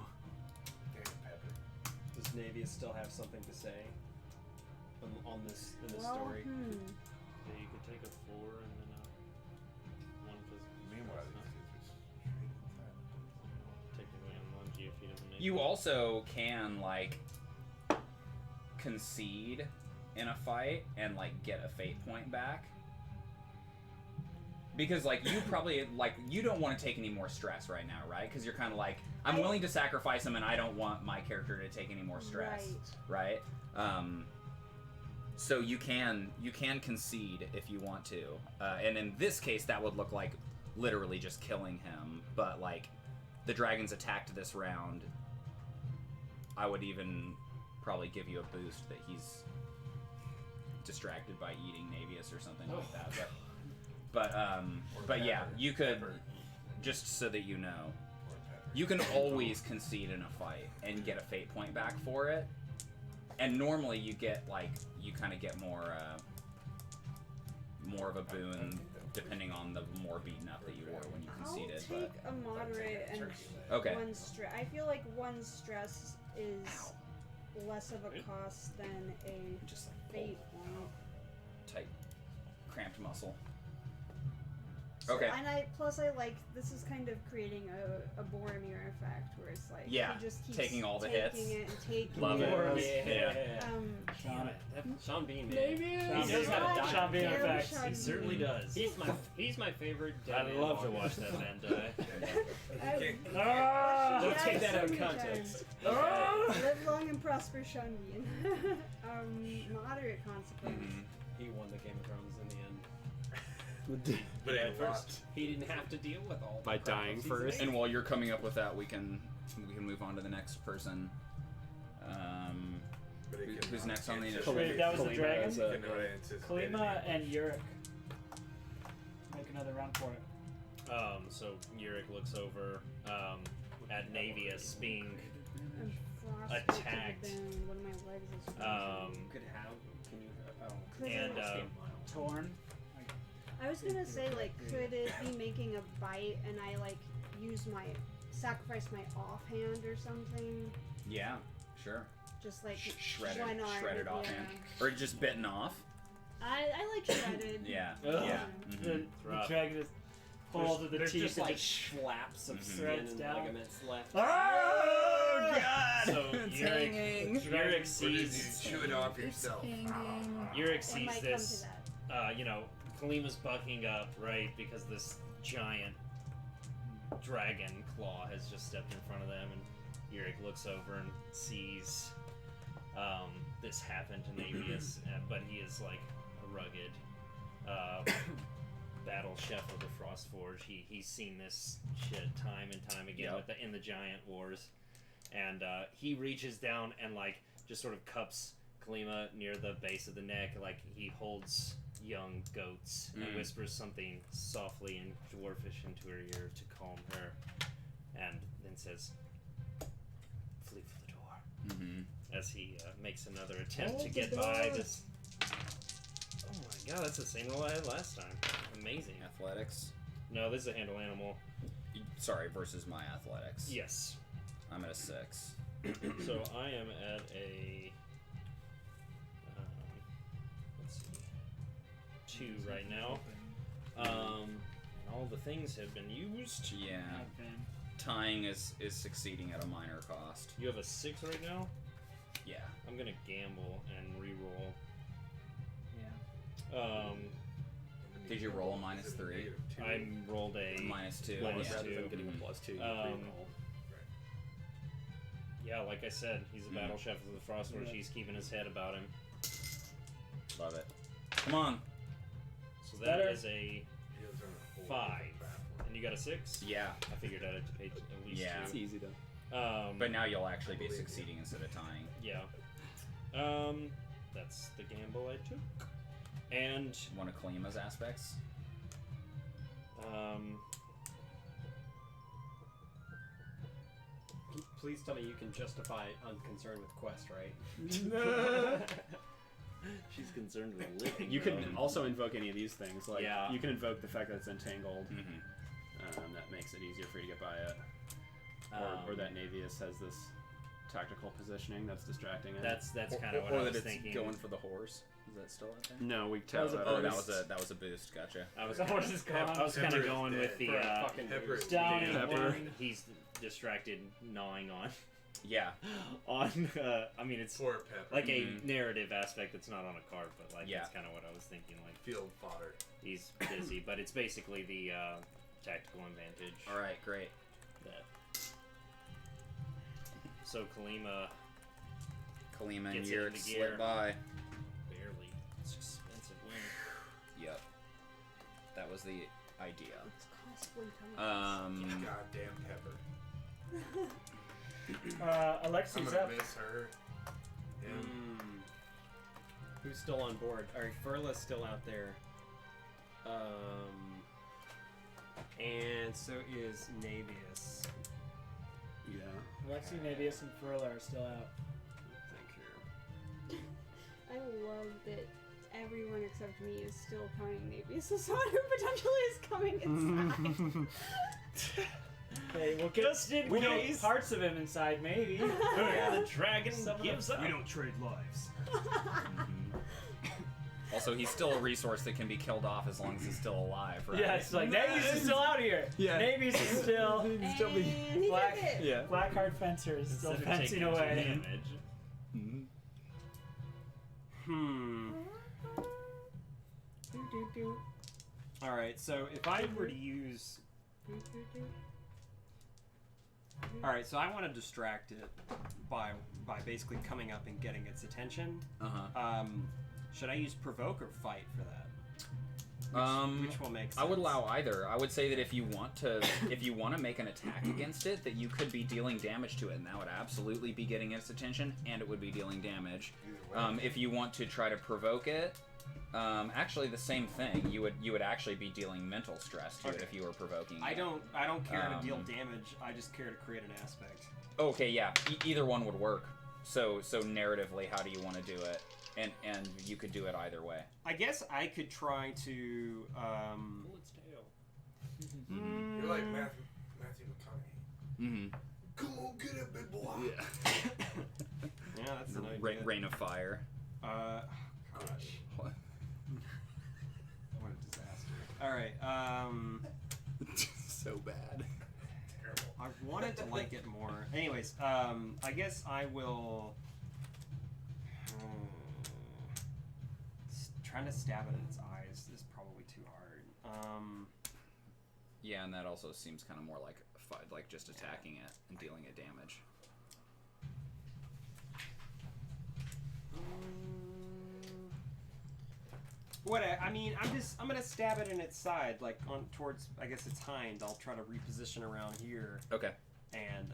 Does Naevius still have something to say on this in this Well, story? Yeah, you could take a 4 and then a 1 physical. Meanwhile, That's these not technically on Lhanji if he doesn't make You it. also can like concede in a fight and like get a fate point back. Because like you probably like you don't want to take any more stress right now, right? Because you're kind of like I'm willing to sacrifice him, and I don't want my character to take any more stress, right? So you can concede if you want to, and in this case that would look like literally just killing him. But like the dragons attacked this round, I would even probably give you a boost that he's distracted by eating Naevius or something like that. But yeah, you could, just so that you know, you can always concede in a fight and get a fate point back for it. And normally you get like you kind of get more of a boon depending on the more beaten up that you were when you conceded. I'll take a moderate and Okay. 1 stress. I feel like 1 stress is less of a cost than a Just like fate point. tight, cramped muscle. So, Okay. And plus I like this is kind of creating a Boromir effect where it's like Yeah, he just keeps taking all the taking hits. it and taking Love it. it. Yeah. Sean, Sean Bean, man. Maybe He knows how to die. Sean Bean effects. He certainly does. He's my favorite. I dead man love to on watch this. that man die. Don't Yes, take that out of so many context. Live long and prosper, Sean Bean. Moderate consequence. He won the Game of Thrones in the end. But at first, He didn't have to deal with all the By crap dying of season first? 8. And while you're coming up with that, we can move on to the next person. Who's next on the initiative? Wait, that was the dragon? Kalima and Yurik. Make another round for it. So Yurik looks over at Naevius being I'm frostbite to the Attacked. bone. One of my legs is freezing. Could have. Can you? and Torn. I was gonna say, like, could it be making a bite and I, like, sacrifice my offhand or something? Yeah, sure. Just, like, Shredded, one arm, shredded yeah. offhand, or just bitten off. I like shredded. Yeah, Ugh. yeah. The, Mhm. the dragon just pulls at the There's teeth just and like just schlaps of skin Threads and down. ligaments left. Oh God! So It's Yurik, hanging. Yurik You sees chew it off yourself. Yurik It sees might come this. to that. Kalima's bucking up, right? Because this giant dragon claw has just stepped in front of them, and Yurik looks over and sees this happen to Naevius, but he is like a rugged battle chef of the Frostforge. He's seen this shit time and time again in the giant wars, and he reaches down and like just sort of cups Kalima near the base of the neck, like he holds young goats and whispers something softly in dwarfish into her ear to calm her, and then says, "Flee for the door." As he makes another attempt to get by this. Oh my god, that's the same roll I had last time. Amazing. Athletics. No, this is a handle animal. Sorry, versus my athletics. Yes. I'm at a 6. So I am at a let's see, 2 right now. And all the things have been used. Yeah. Tying is succeeding at a minor cost. You have a 6 right now? Yeah. I'm gonna gamble and re-roll. Yeah. Did you roll a -3? I rolled a -2. -2. Rather than getting a +2, you re-roll. Yeah, like I said, he's a battle chef of the Frostforge. He's keeping his head about him. Love it. Come on. So that is a 5. And you got a 6? Yeah. I figured I'd have to pay at least 2. It's easy to. But now you'll actually be succeeding instead of tying. Yeah. That's the gamble I took. And one of Kalima's aspects. Please tell me you can justify unconcern with quest, right? she's concerned with living. You can also invoke any of these things. Like Yeah. you can invoke the fact that it's entangled. That makes it easier for you to get by it. Or that Naevius has this tactical positioning that's distracting it. That's kind of what or I that was it's thinking. going for the horse. Is that still out there? No, we That was a Oh, boost. that was a boost. Gotcha. I was The horse is gone. I was kind of going with the Pepper is down dead. in Pepper. one. he's distracted gnawing on Yeah. I mean it's Poor Pepper. like a narrative aspect that's not on a card, but like Yeah. that's kind of what I was thinking. Like Field fodder. he's busy, but it's basically the tactical advantage. All right. Great. That. So Kalima Kalima and Gets it Yurik into gear. slip by. barely. It's expensive win. Yep. That was the idea. It's costly times. Goddamn Pepper. I'm Alexi's gonna up. miss her. Him. Who's still on board? Alright, Furla's still out there. And so is Naevius. Yeah. Alexi, Naevius, and Furla are still out. Think here. I love that everyone except me is still counting Naevius as someone who potentially is coming inside. Hey, we'll get we know parts of him inside, maybe. The dragon Some of gives them- up. We don't trade lives. Also, he's still a resource that can be killed off as long as he's still alive, right? Yeah, it's like Naevius is still out here. Yeah. Naevius is still And he black. did it. Yeah. Blackheart Fencer is still Instead of fencing taking away. damage. Alright, so if I were to use. Alright, so I want to distract it by basically coming up and getting its attention. Should I use provoke or fight for that? Which will make sense? I would allow either. I would say that if you want to make an attack against it, that you could be dealing damage to it, and that would absolutely be getting its attention, and it would be dealing damage. If you want to try to provoke it, actually the same thing. You would actually be dealing mental stress to it if you were provoking it. I don't care to deal damage. I just care to create an aspect. Okay, yeah. Either one would work. So narratively, how do you want to do it? And you could do it either way. I guess I could try to. Pull its tail. You're like Matthew McConaughey. Mm-hmm. Come on, get it, big boy. Yeah, that's an idea. Rain of fire. Gosh. What? What a disaster. Alright, So bad. Terrible. I wanted to like it more. Anyways, I guess I will. Trying to stab it in its eyes is probably too hard. Yeah, and that also seems kind of more like just attacking it and dealing it damage. What I mean, I'm gonna stab it in its side, like on towards I guess its hind. I'll try to reposition around here Okay. and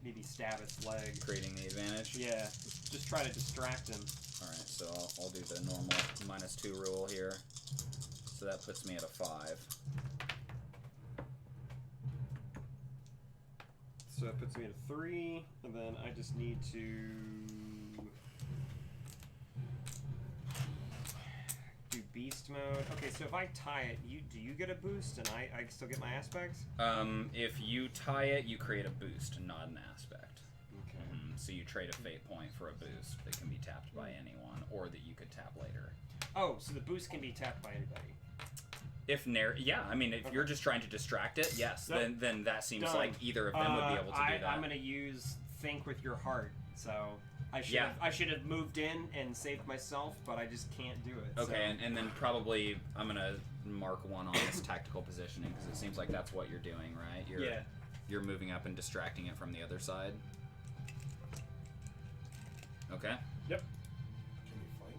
maybe stab its leg. Creating the advantage. Yeah, just try to distract him. All right, so I'll do the normal -2 rule here. So that puts me at a 5. So that puts me at a 3, and then I just need to do beast mode. Okay, so if I tie it, do you get a boost, and I still get my aspects? If you tie it, you create a boost, not an aspect. Okay. So you trade a fate point for a boost that can be tapped by anyone, or that you could tap later. Oh, so the boost can be tapped by anybody. If I mean, if you're just trying to distract it, yes, Nope. then that seems Done. like either of them would be able to do that. I'm gonna use think with your heart. So I should have moved in and saved myself, but I just can't do it. Okay, so. and then probably I'm gonna mark 1 on this tactical positioning because it seems like that's what you're doing, right? You're moving up and distracting it from the other side. Okay. Can Yep. you flank?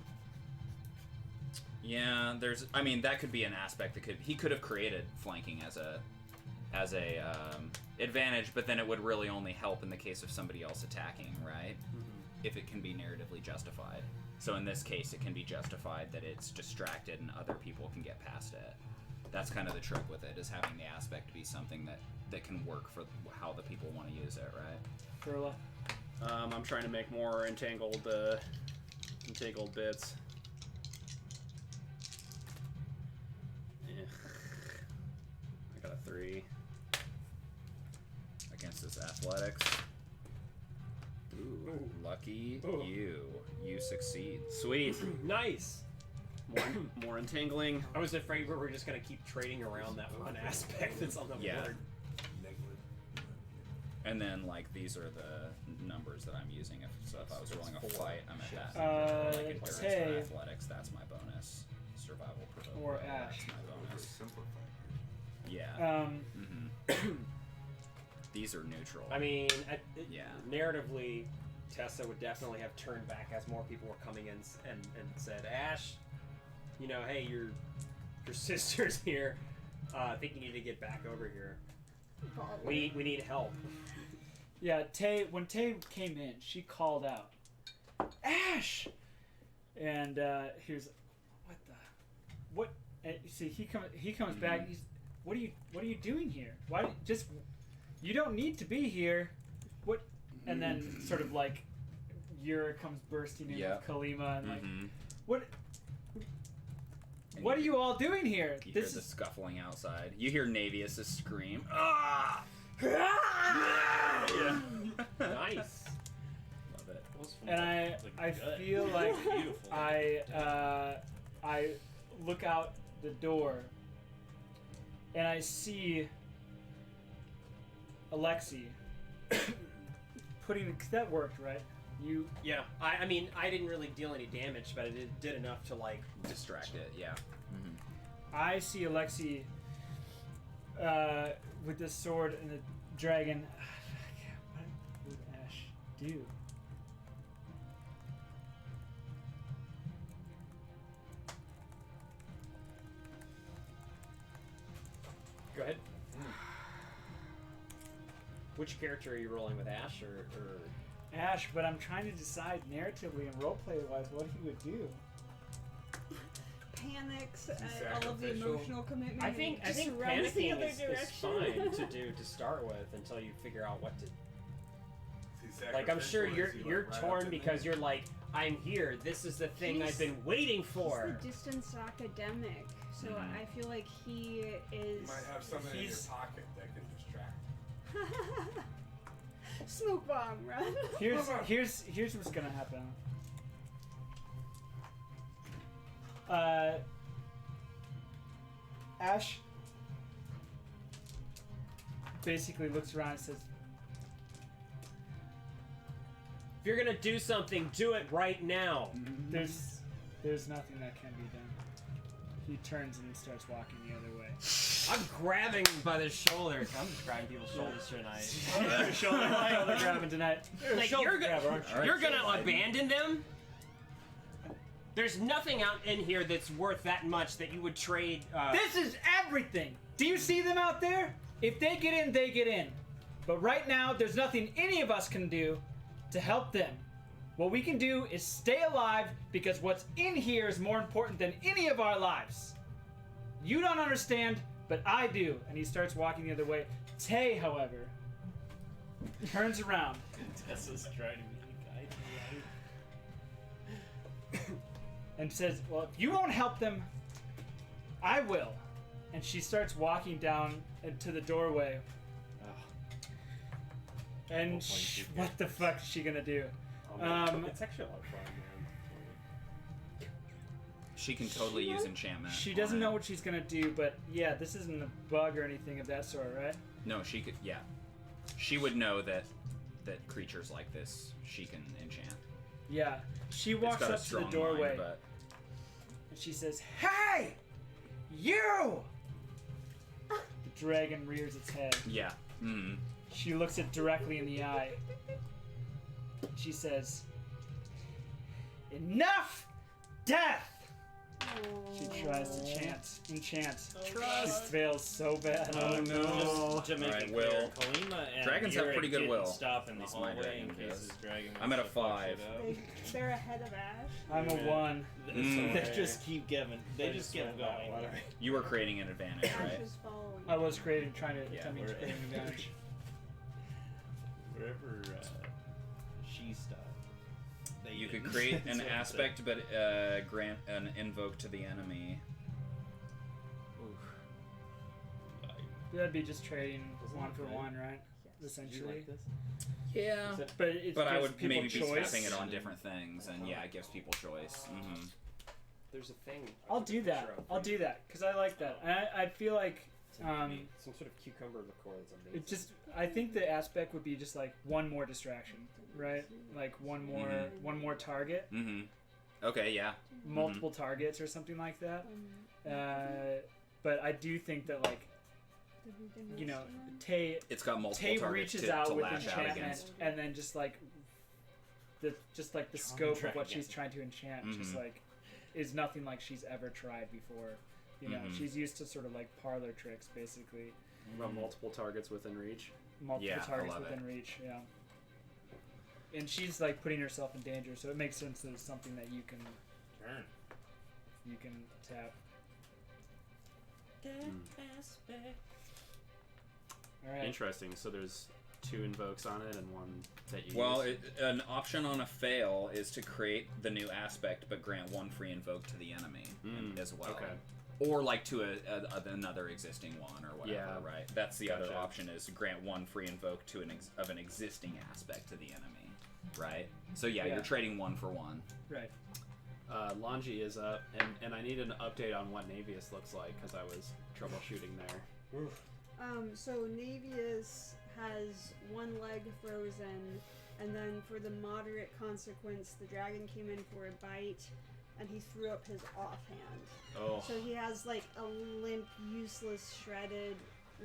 Yeah, I mean, that could be an aspect that he could have created flanking as a advantage, but then it would really only help in the case of somebody else attacking, right? If it can be narratively justified. So in this case, it can be justified that it's distracted and other people can get past it. That's kind of the trick with it, is having the aspect be something that can work for how the people want to use it, right? Furla. I'm trying to make more entangled bits. I got a 3. Against this athletics. Ooh, lucky Ooh. You succeed. Sweet. Nice. More entangling. I was afraid we were just gonna keep trading around that one aspect that's on the Yeah. board. And then, like, these are the numbers that I'm using. If I was rolling a fight, I'm at that. Like endurance or Tay. athletics, that's my bonus. Survival provoke, Or that's Ash. my bonus. Simplify. Yeah. Um, These are neutral. I mean, Yeah. narratively, Tessa would definitely have turned back as more people were coming in and said, Ash, hey, your sister's here. I think you need to get back over here. We need help. yeah, when Tay came in, she called out, Ash! And he was, what? And see, he comes back. He's, what are you doing here? Why you don't need to be here. What? And then sort of like, Yura comes bursting in with Kalima and like, what are you all doing here? You This hear is the scuffling outside. You hear Naevius' scream. Ah! Yeah. Nice. Love it. and I feel like Beautiful. I look out the door and I see Alexi putting that worked, right? Yeah, I mean, I didn't really deal any damage, but I did enough to, like... Distract it, yeah. I see Alexi with this sword and the dragon. What would Ash do? Go ahead. Which character are you rolling with, Ash or... Ash, but I'm trying to decide narratively and roleplay wise what he would do. Panics Is he at all of the sacrificial? emotional commitment. I and think just runs the panicking other is direction. fine to do to start with until you figure out what to... Is he Like, I'm sure sacrificial? Is he, you're like, right torn up in because there? you're like, I'm here. This is the thing I've been waiting for. He's the distanced academic, so I feel like he is. You might have something in your He's- pocket that can distract. Smoke bomb, run. Here's what's gonna happen. Ash basically looks around and says, If you're gonna do something, do it right now. There's nothing that can be done. He turns and starts walking the other way. I'm grabbing by the shoulder. I'm just grabbing people's shoulders tonight. Shoulder grabbing tonight. Like, Shoulder you're grabber. gonna abandon them? There's nothing out in here that's worth that much that you would trade. This is everything. Do you see them out there? If they get in, they get in. But right now, there's nothing any of us can do to help them. What we can do is stay alive because what's in here is more important than any of our lives. You don't understand, but I do. And he starts walking the other way. Tay, however, turns around. Tessa's trying to be And says, well, if you won't help them, I will. And she starts walking down into the doorway. And what the fuck is she gonna do? It's actually a lot of fun, man. She can totally use enchantment. She doesn't on know it. what she's gonna do, but yeah, this isn't a bug or anything of that sort, right? No, she could. Yeah, she would know that creatures like this she can enchant. Yeah. She It's walks got a up to the strong doorway mind, but and she says, "Hey, you!" The dragon rears its head. yeah. Mm. She looks it directly in the eye. She says, "Enough death!" She tries to enchant. She fails so bad. Oh no! Just to make Alright, it clear, will. Kolima and Dragons have Yurik pretty good didn't will. Stop in At the least my hallway dragon in case does. his dragon. I'm at a wants to fuck 5. shit up. They're ahead of Ash. I'm a 1. They just keep giving. They just keep going. You were creating an advantage, Ash right? is following. I was trying to we're- create an advantage. Wherever she stopped. You could create an aspect, but grant an invoke to the enemy. That'd be just trading 1 for 1, right? Essentially. Yeah. But it But I gives would people maybe be choice. spending it on different things, and yeah, it gives people choice. Mm-hmm. There's a thing. I'll do that. I'll do that because I like that. And I feel like some sort of cucumber liqueur that's amazing. it just. I think the aspect would be just like one more distraction, right? Like one more target, Mm-hmm. Okay, yeah. multiple targets or something like that. But I do think that like Tay It's got multiple targets reaches to out with lash out enchantment against. and then just like the scope of what she's trying to enchant just like is nothing like she's ever tried before. You know, she's used to sort of like parlor tricks basically. About multiple targets within reach. Multiple Yeah, I targets love within it. reach, yeah. And she's like putting herself in danger, so it makes sense that it's something that you can tap. All right. Interesting. So there's 2 invokes on it and 1 that you Well, use. an option on a fail is to create the new aspect, but grant 1 free invoke to the enemy as well. Okay. Or like to another existing one or whatever, Yeah. right? That's the other Gotcha. option is grant 1 free invoke to an existing aspect to the enemy, right? So yeah, Yeah. you're trading 1 for 1. Right. Lhanji is up, and I need an update on what Naevius looks like because I was troubleshooting there. So Naevius has 1 leg frozen, and then for the moderate consequence, the dragon came in for a bite, and he threw up his offhand. Oh. So he has like a limp, useless, shredded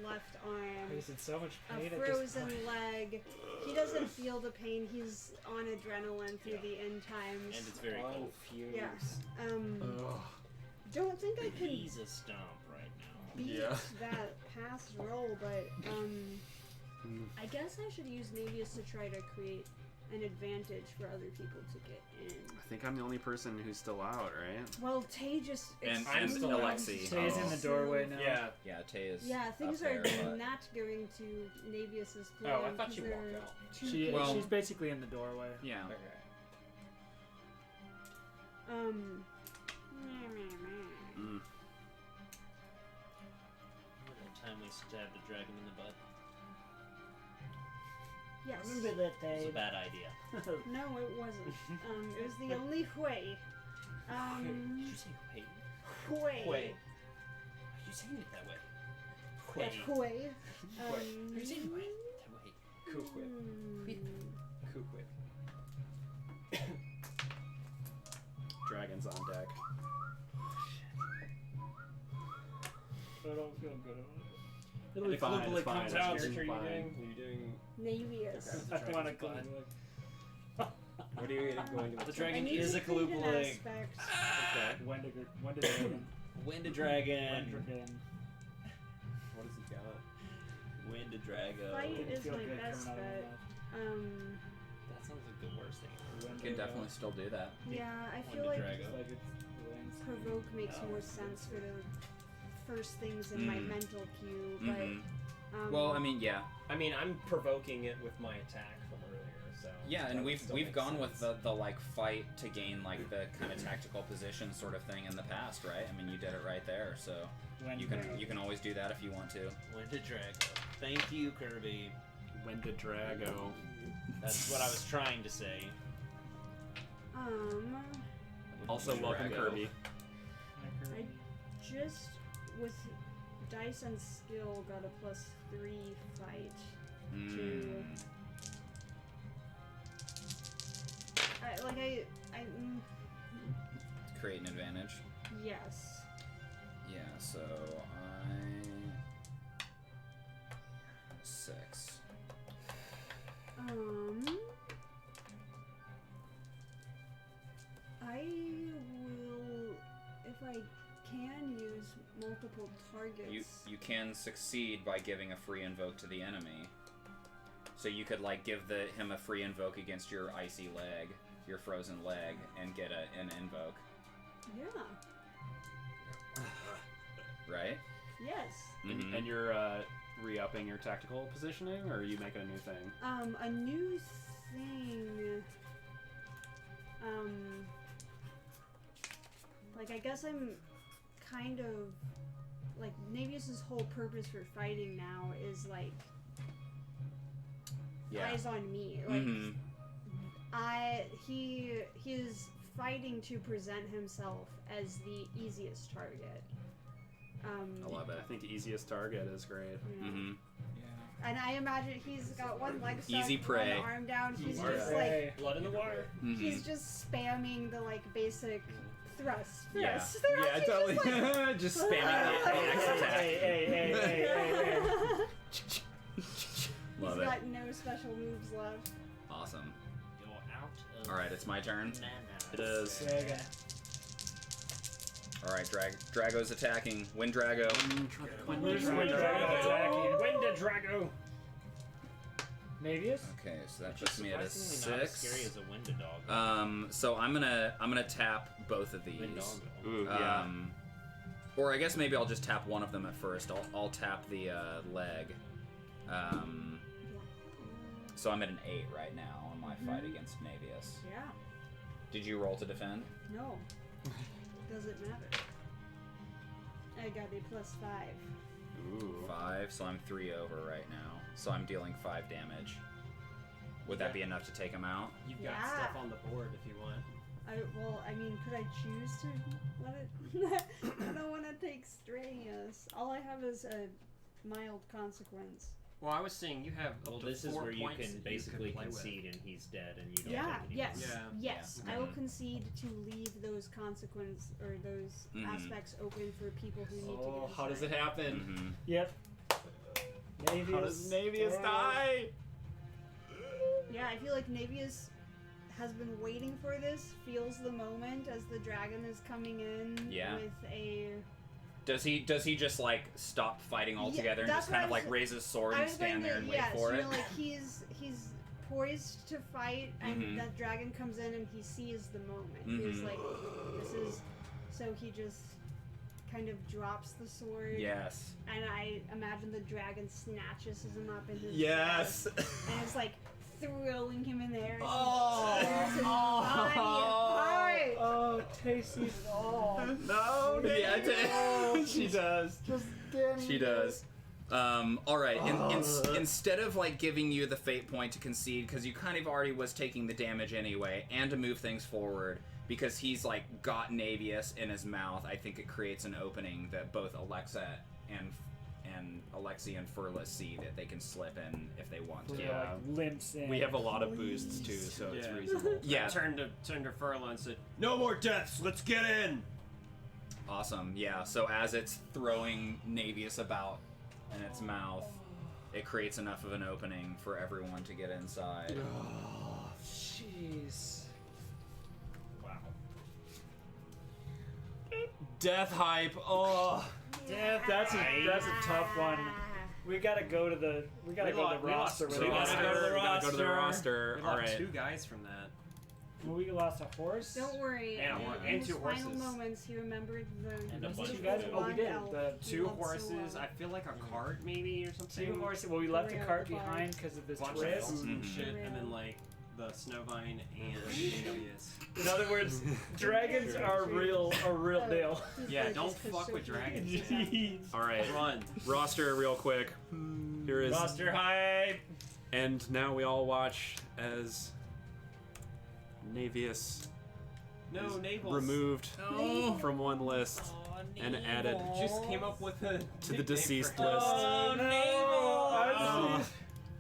left arm, He's in so much a pain at this frozen point. leg. He doesn't feel the pain. He's on adrenaline through the end times. And it's very cold. Yeah. Don't think I could He's a stomp right now. beat Yeah. that past roll, but I guess I should use Naevius to try to create an advantage for other people to get in. I think I'm the only person who's still out, right? Well, Tay just And extremely Alexi. Tay's in the doorway now. Yeah. Yeah, Tay is Yeah, things up are there, but- not going to Naevius's plan. Oh, I thought 'cause you there walked are out. two Well- She's basically in the doorway. Yeah. Okay. Mm. That time we stabbed the dragon in the butt. Yes. Remember that It's day? a bad idea. No, it wasn't. It was the only way. Did you say wait? Way. Wait. Are you saying it that way? That Wait. way. Are you saying it that way? Cool quick. Cool quick. Dragons on deck. I don't feel good about it. It'll be fine. It's fine. Which It's character are you fine. doing? Are you doing? Naevius. I want to go. What are you going to? The I dragon need is to a create an Kaloopalig. aspect. Okay. Wendidragon. Wendidragon. Wendidragon. What has he got? Wendidrago. Fight Didn't is feel my good best coming out of bet. my mouth. That sounds like the worst thing ever. You can definitely still do that. Yeah, I feel like Wendidrago. It's like it's wings. provoke makes Oh. more sense for the first things in my Mm. mental queue, but Mhm. um, Well, I mean, yeah, I mean, I'm provoking it with my attack from earlier, so. yeah, that and would still we've make gone with sense. the like fight to gain like the kind of tactical position sort of thing in the past, right? I mean, you did it right there, so you can always do that if you want to. Wendidrago. Thank you, Kirby. Wendidrago. That's what I was trying to say. Also, welcome Drago. Kirby. I just with dice and skill got a +3 fight. Mm. Create an advantage. Yes. Yeah, so I 6. I will, if I can, use multiple targets. You can succeed by giving a free invoke to the enemy. So you could like give him a free invoke against your icy leg, your frozen leg, and get an invoke, Yeah. right? Yes. Mhm. And you're re-upping your tactical positioning, or are you making a new thing? A new thing. Like I guess I'm kind of like Naevius's whole purpose for fighting now is like Yeah. eyes on me. Like Mhm. he is fighting to present himself as the easiest target. I love I it. think easiest target is great. Yeah. Mhm. And I imagine he's got one leg stuck, Easy prey. one arm down. He's Easy just prey. like Blood in the water. Mhm. he's just spamming the like basic thrust. Yeah. Thrust. Yeah, He's totally. just like- Just spamming the X attack. Love He's it. got no special moves left. Awesome. You're out of All right, it's my turn. mana. It is. All right, Drago's attacking. Wendrago. Wendidrago. Naevius? Okay, so that Which puts is me at a surprisingly not as 6. scary as a Wendidog. So I'm gonna tap both of these. Windoggle. Ooh, yeah. Or I guess maybe I'll just tap one of them at first. I'll tap the leg. So I'm at an 8 right now on my fight against Naevius. Yeah. Did you roll to defend? No. Doesn't matter. I got a +5. Ooh. 5, so I'm 3 over right now. So I'm dealing 5 damage. Would that be enough to take him out? You've got Yeah. stuff on the board if you want. I mean, could I choose to let it? I don't want to take strenuous. All I have is a mild consequence. Well, I was saying you have. Well, up to this is 4 where you points can that could basically play with. concede and he's dead and you don't Yeah. take any Yes. damage. Yeah. Yes. Yeah. I will concede to leave those consequence or those aspects open for people who need to Oh, get how does it inside. happen? Mm-hmm. Yep. Naevius. How does Naevius die? Yeah, I feel like Naevius has been waiting for this, feels the moment as the dragon is coming in Yeah. with a... Does he just like stop fighting altogether and that's just kind what of I like was- raise his sword I and was stand going there to, and wait yes, for you it? know, like he's poised to fight, and Mhm. that dragon comes in and he sees the moment. He's Mhm. like, this is... So he just kind of drops the sword. Yes. And I imagine the dragon snatches him up in his Yes. breast and is like throwing him in there. As Oh. he tears his body apart. Oh, Tasty. Oh. No. Yeah, she does. Just damn She does. All right. Instead of like giving you the fate point to concede, because you kind of already was taking the damage anyway, and to move things forward, because he's like got Naevius in his mouth, I think it creates an opening that both Alexa and Alexi and Furla see that they can slip in if they want to. Yeah. Like, limps in. We have a lot of boosts too, so it's Yeah. reasonable. Yeah. I turned to Furla and said, "No more deaths. Let's get in." Awesome. Yeah. So as it's throwing Naevius about in its mouth, it creates enough of an opening for everyone to get inside. Oh, jeez. Wow. Death hype. Oh. Damn, that's a tough one. We gotta go to the roster. So we gotta go to the roster. We All lost right. 2 guys from that. Well, we lost a horse. Don't worry. And a horse. In And his 2 final horses. moments, he remembered the And a bunch of beautiful food. Oh, we blonde did. elf The he 2 loved so horses. well. I feel like a cart maybe or something. 2 horses. Well, we left a Three cart of the behind because of this Bunch of twist. food and Mhm. shit, and then like the snowvine and Naevius. In other words, dragons are real deal. Yeah, don't fuck with dragons. man. Jeez. All right. Run. Roster, real quick. Here is. Roster hype. And now we all watch as Naevius No, is Navels. removed No. from one list and added Just came up with a to the nickname deceased for him. list. Oh, Navel.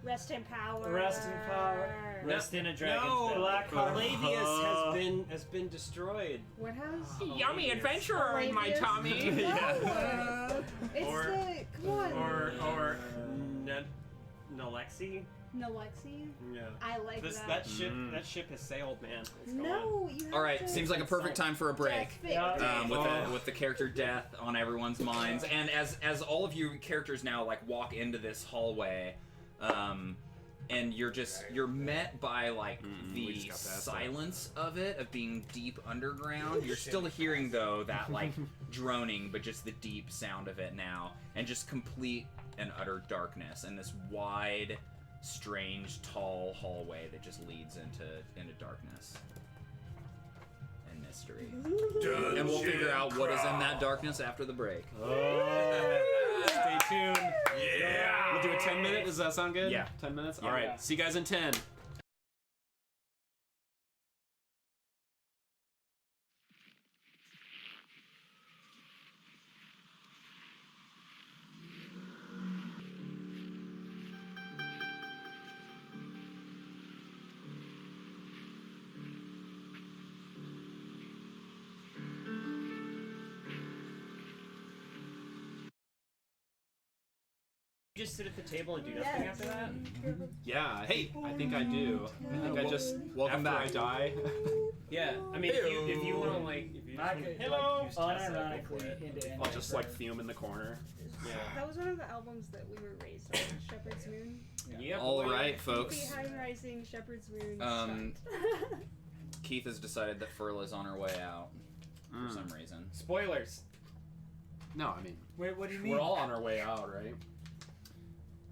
Rest in power. Rest in power. Rest in a dragon's No, belly. Black heart. Laevius has been destroyed. What has? Yummy adventurer in my tummy. Yeah. It's Or- the come on. Or Nalexi. Nalexi. Yeah. I like that. That ship has sailed, man. It's gone. No, you have All right. to Seems like a perfect time for a break. Death fit. Yeah. With the character death on everyone's minds, and as all of you characters now like walk into this hallway, and you're met by like we the just got past that. silence of it, of being deep underground. You're still hearing though that like droning, but just the deep sound of it now, and just complete and utter darkness, and this wide, strange, tall hallway that just leads into darkness and mystery. And we'll figure out what is in that darkness after the break. Stay tuned. Yeah. We'll do a 10-minute. Does that sound good? Yeah. 10 minutes? Yeah. All right. See you guys in 10. You just sit at the table and do nothing after that? Yeah. Hey, I think I do. I think I just welcome after back. I die. Yeah. I mean, if you want to like, if you just I wanna, could, like, use Tessa, go for unironically it. into I'll just like fume in the corner. Yeah. That was one of the albums that we were raised on, Shepherd's Moon. Yep. All boy. right, folks. Behind Rising, Shepherd's Moon. sucked. Keith has decided that Furla's on her way out for some reason. Spoilers. No, I mean, Wait, what do you mean? we're all on our way out, right?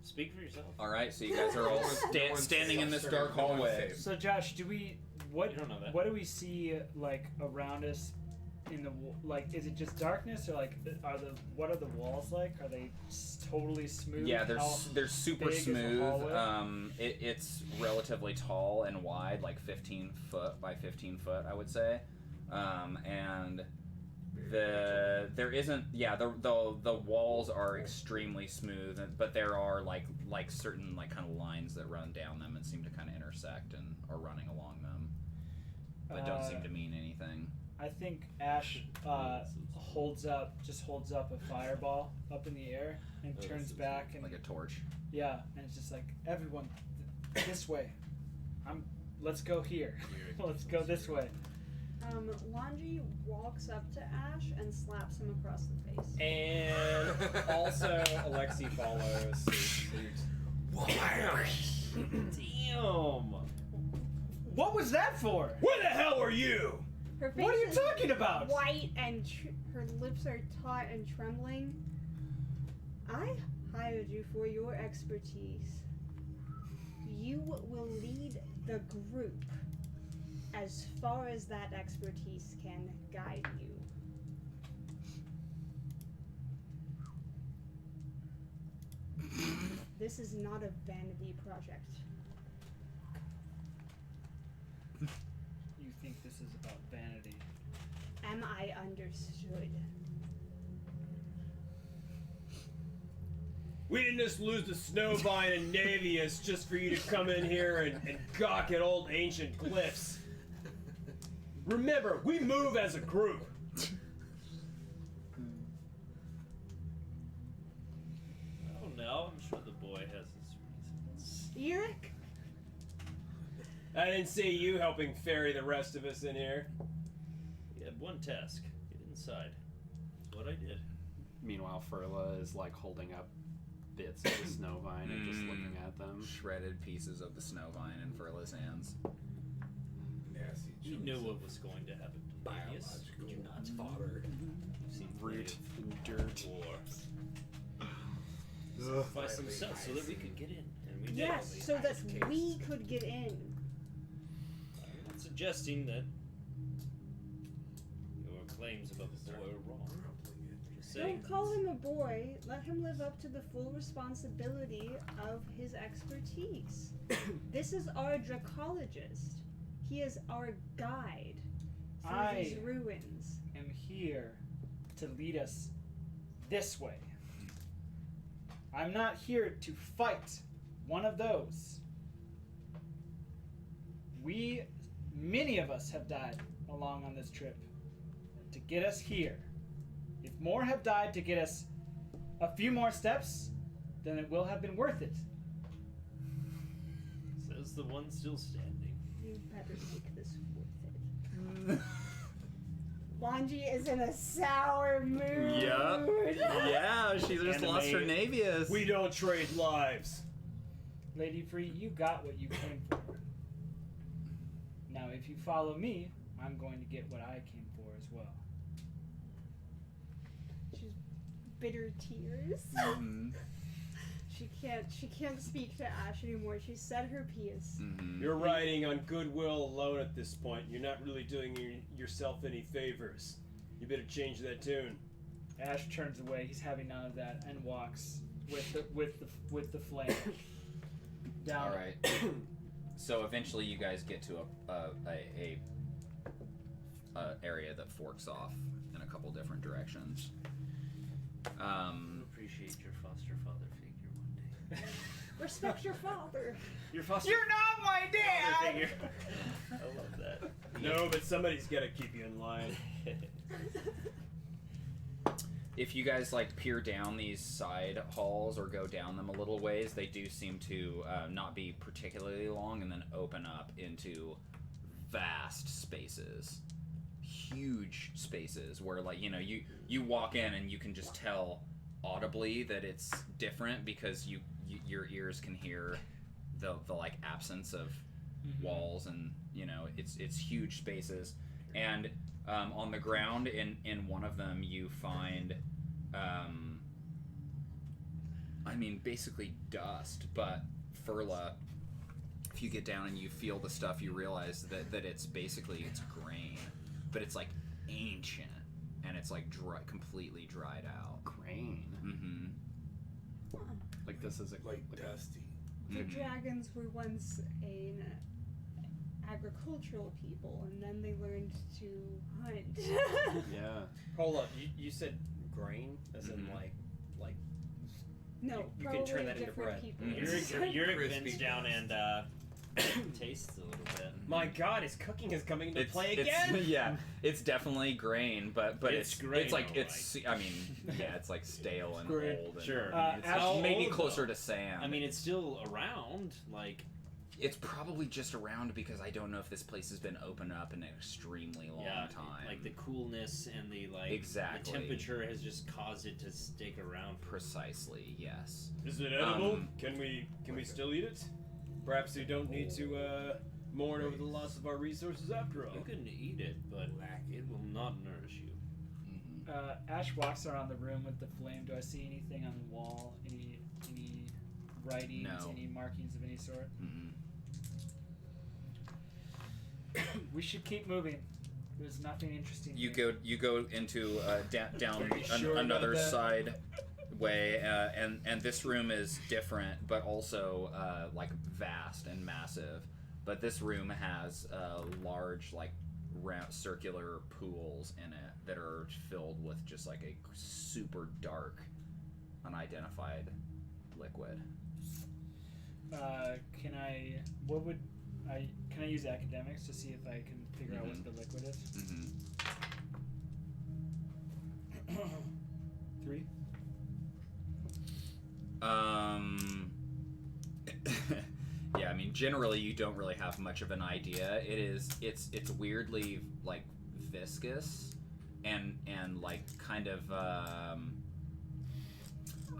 Speak for yourself. All right, so you guys are all standing in this dark hallway. So Josh, what You don't know that. what do we see like around us in the like? Is it just darkness or like what are the walls like? Are they totally smooth? Yeah, How- they're super big is the smooth. hallway? It's relatively tall and wide, like 15 foot by 15 foot, I would say. And there isn't. Yeah, the walls are extremely smooth, but there are like certain like kind of lines that run down them and seem to kind of intersect and are running along them, but don't seem to mean anything. I think Ashe holds up a fireball up in the air and turns back and Like a torch. yeah, and it's just like everyone this way. Let's go here. Let's go this way. Lhanji walks up to Ashe and slaps him across the face. And also, Alexi follows suit. Damn. What was that for? Where the hell are you? Her face What are you is talking about? white and her lips are taut and trembling. I hired you for your expertise. You will lead the group as far as that expertise can guide you. This is not a vanity project. You think this is about vanity? Am I understood? We didn't just lose the snowvine and Naevius just for you to come in here and gawk at old ancient glyphs. Remember, we move as a group. Eric? I didn't see you helping ferry the rest of us in here. You had one task. Get inside. That's what I did. Meanwhile, Furla is like holding up bits of the snowvine and just looking at them. Shredded pieces of the snowvine in Furla's hands. Nasty You chunks knew of what was going to happen to Naevius, did you not? fodder. You've seen Root plenty and dirt. of war. Sacrifice himself so that we could get in, and we did. Yes, so that we could get in. I'm not suggesting that your claims about the boy are wrong. Just saying. Don't call him a boy. Let him live up to the full responsibility of his expertise. This is our dracologist. He is our guide through these ruins. I'm here to lead us this way. I'm not here to fight one of those. Many of us have died along on this trip to get us here. If more have died to get us a few more steps, then it will have been worth it. Says the one still standing. You better make this worth it. Lhanji is in a sour mood. Yup. Yeah, she just lost her Naevius. We don't trade lives. Lady Vree, you got what you came for. Now, if you follow me, I'm going to get what I came for as well. She's bitter tears. Mm-hmm. She can't speak to Ashe anymore. She said her piece. Mm-hmm. You're riding on goodwill alone at this point. You're not really doing yourself any favors. You better change that tune. Ashe turns away. He's having none of that and walks with the flame down. All right. So eventually, you guys get to a area that forks off in a couple different directions. Appreciate your foster father figure one day. Respect your father. Your foster You're not my dad. figure. I love that. No, but somebody's got to keep you in line. If you guys like peer down these side halls or go down them a little ways, they do seem to not be particularly long and then open up into vast spaces, huge spaces where, like, you know, you walk in and you can just tell audibly that it's different because your ears can hear the like absence of walls, and you know it's huge spaces. And on the ground in one of them you find I mean basically dust, but Furla, if you get down and you feel the stuff, you realize that it's basically it's grain, but it's like ancient and it's like completely dried out. Grain. Mm-hmm. Like this is Like dusty. The dragons were once an agricultural people, and then they learned to hunt. Yeah. Hold up, you said grain, as in like No, You can probably turn that into different bread. people. You're Crispy. bends down and tastes a little bit. my God, his cooking is coming into play It's, again. yeah, it's definitely grain, but It's grain, it's like all it's. I mean, yeah, it's like stale and Grain. old. And, Sure. I mean, it's How maybe old, closer though? to sand. I mean, it's still around. Like, it's probably just around because I don't know if this place has been open up in an extremely long yeah, time. like the coolness and the Exactly. the temperature has just caused it to stick around. Precisely, yes. Is it edible? Can we still eat it? Perhaps we don't need to mourn over the loss of our resources after all. You can eat it, but it will not nourish you. Ashe walks around the room with the flame. Do I see anything on the wall? Any writings? No. Any markings of any sort? Mm-mm. We should keep moving. There's nothing interesting. You here. go into down Are you sure about another that? side way, and this room is different, but also like vast and massive. But this room has large like circular pools in it that are filled with just like a super dark, unidentified liquid. Can I use academics to see if I can figure out what the liquid is? Mm-hmm. 3. generally you don't really have much of an idea. It's weirdly like viscous and like kind of I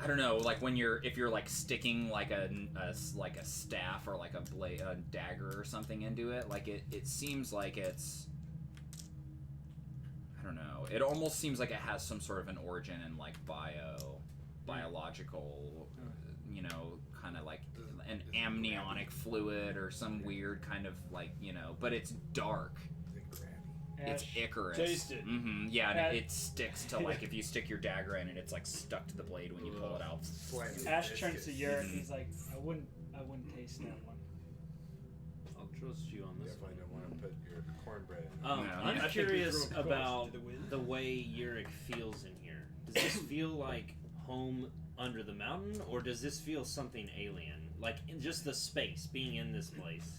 don't know, like if you're like sticking like a staff or like a dagger or something into it, like it seems like it's, I don't know, it almost seems like it has some sort of an origin in like biological, you know, kind of like an amniotic fluid or some weird kind of like, you know, but it's dark. It's Icarus. Taste it. Mm-hmm. Yeah, and it sticks to like if you stick your dagger in it, it's like stuck to the blade when you pull it out. Ash turns to Yurt and he's like, I wouldn't taste that one. I'll trust you on this. Definitely don't want to put your cornbread in. I'm I think we curious threw a about caution to the wind. the way Yurik feels in here. Does this feel like home under the mountain, or does this feel something alien? Like in just the space, being in this place.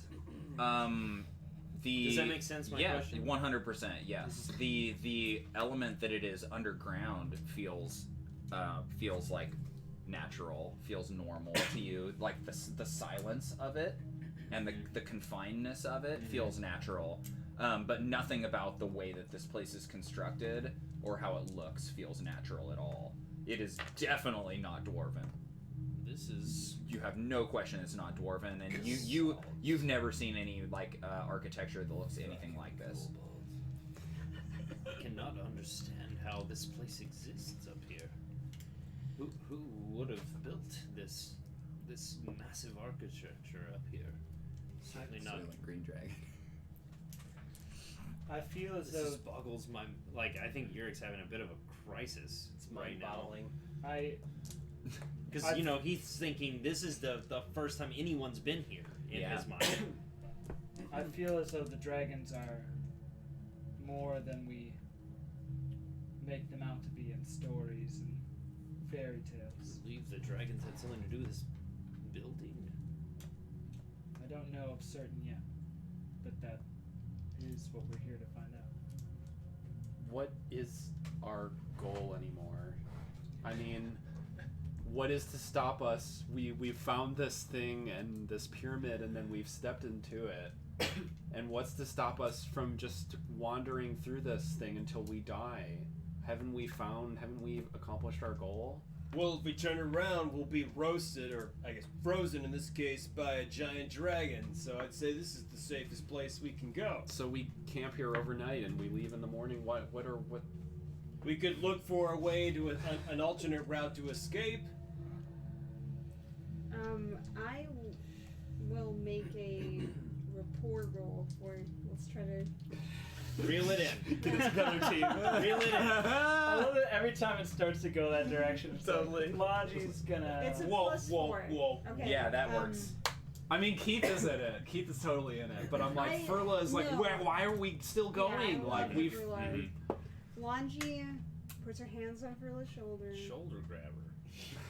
Does that make sense? My question. 100%. Yes. The element that it is underground feels like natural, feels normal to you. Like the silence of it and the confinedness of it feels natural. But nothing about the way that this place is constructed or how it looks feels natural at all. It is definitely not dwarven. This is. You have no question it's not dwarven, and you've never seen any like architecture that looks anything like this. I cannot understand how this place exists up here. Who would have built this massive architecture up here? Certainly not. Silent Green Dragon. I feel as This though just boggles my. Like, I think Yurik's having a bit of a crisis right now. Because, you know, he's thinking this is the first time anyone's been here in his mind. I feel as though the dragons are more than we make them out to be in stories and fairy tales. I believe the dragons had something to do with this building. I don't know of certain yet, but that is what we're here to find out. What is our goal anymore? I mean, what is to stop us? We've found this thing and this pyramid, and then we've stepped into it. And what's to stop us from just wandering through this thing until we die? Haven't we accomplished our goal? Well, if we turn around, we'll be roasted, or I guess frozen in this case, by a giant dragon. So I'd say this is the safest place we can go. So we camp here overnight and we leave in the morning. What? We could look for a way to an alternate route to escape. I will make a rapport roll for. Let's try to. Reel it in. Get us another team. Reel it in. I love that every time it starts to go that direction. It's Totally. Like, Lhanji's gonna. It's a Whoa, +4. whoa. Okay. Yeah, that works. I mean, Keith is in it. Keith is totally in it. But I'm like, Furla is like, no. why are we still going? Yeah, like we've. Lhanji puts her hands on Furla's shoulders Shoulder grabber.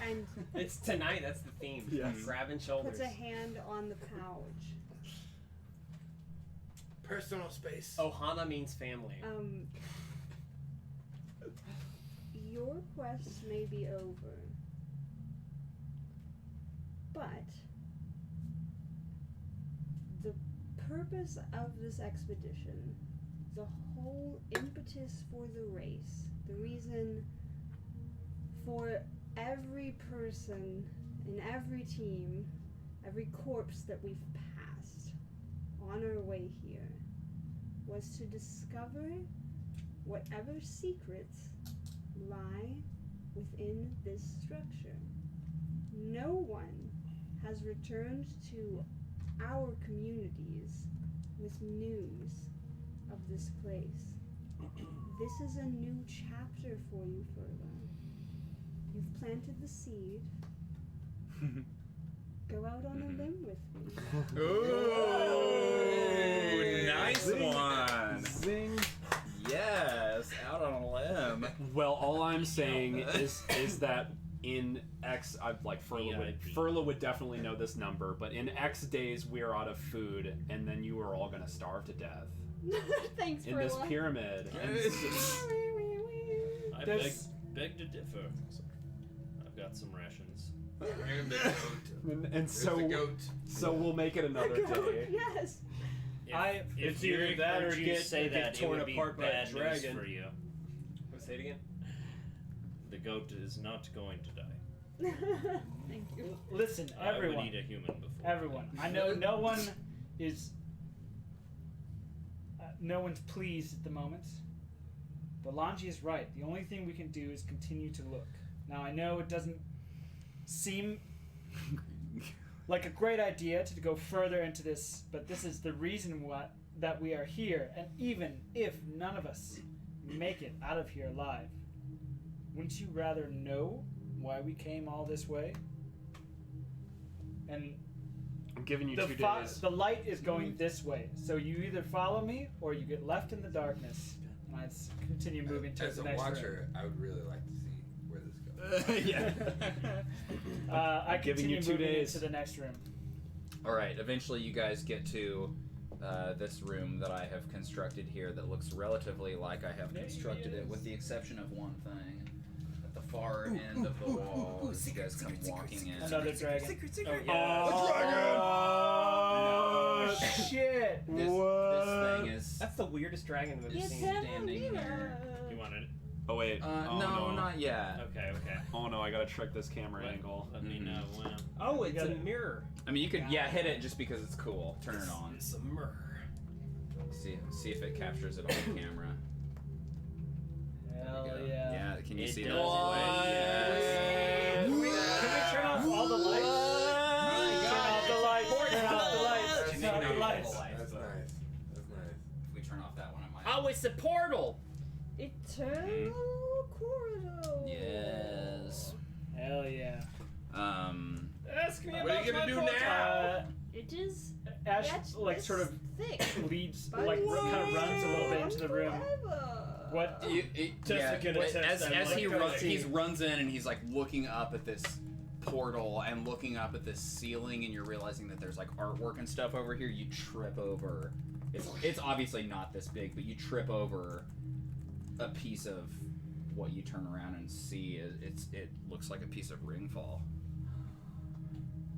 and It's tonight. That's the theme. Yes. Grabbing shoulders. puts a hand on the pouch. Personal space. Ohana means family. Your quest may be over, but the purpose of this expedition, the whole impetus for the race, the reason for every person in every team, every corpse that we've passed on our way here, was to discover whatever secrets lie within this structure. No one has returned to our communities with news of this place. This is a new chapter for you, Furla. You've planted the seed. Go out on a limb with me. Ooh, nice one. Zing. Yes, out on a limb. Well, all I'm saying is that in X, Furla would definitely know this number, but in X days we are out of food, and then you are all gonna starve to death Thanks, in Furla. this pyramid. And I beg to differ. I've got some rations. And the goat. And There's so, the goat. so we'll make it another day. Yes. If It's either Yurik that or heard you get- say get that, it torn would be apart by a bad news dragon. for you. Say it again. The goat is not going to die. Thank you. Listen, I would everyone. eat a human before. Everyone. I know no one is. No one's pleased at the moment. But Lhanji is right. The only thing we can do is continue to look. Now, I know it doesn't seem like a great idea to go further into this, but this is the reason that we are here. And even if none of us make it out of here alive, wouldn't you rather know why we came all this way? And I'm giving you 2 days. the light is going this way, so you either follow me or you get left in the darkness. And I continue moving to As the a next watcher, I would really like to see where this goes. Yeah. room. I giving continue you 2 moving days. into the next room. All right. Eventually, you guys get to this room that I have constructed here that looks relatively like I have constructed it, with the exception of one thing. At the far end of the wall, as you guys come walking in. Another dragon. Oh, yeah. Oh, shit! This thing is That's the weirdest dragon I've ever It's seen. standing here. You wanted it? Oh wait. Oh, no, not yet. Okay, okay. Oh no, I gotta trick this camera angle. Let me know when. Oh, it's got a it. mirror. I mean, you could hit it just because it's cool. Turn it on. It's a mirror. See if it captures it on camera. Hell There you go. yeah. Yeah, can you It see does. that? Yes. Can we turn off all the lights? Turn off the lights. Turn off the lights. Turn off the lights. That's nice. That's nice. If we turn off that one, it might. Oh, it's a portal! Eternal corridor. Yes. Hell yeah. Ask me What are you gonna do now? It is. Ash That's like this sort of thick. leads, But like kind of runs a little bit into the room. forever. What? Gonna test as that as he electricity. runs in and he's like looking up at this portal and looking up at this ceiling, and you're realizing that there's like artwork and stuff over here. You trip over. It's obviously not this big, but you trip over a piece of what you turn around and see. It looks like a piece of ringfall.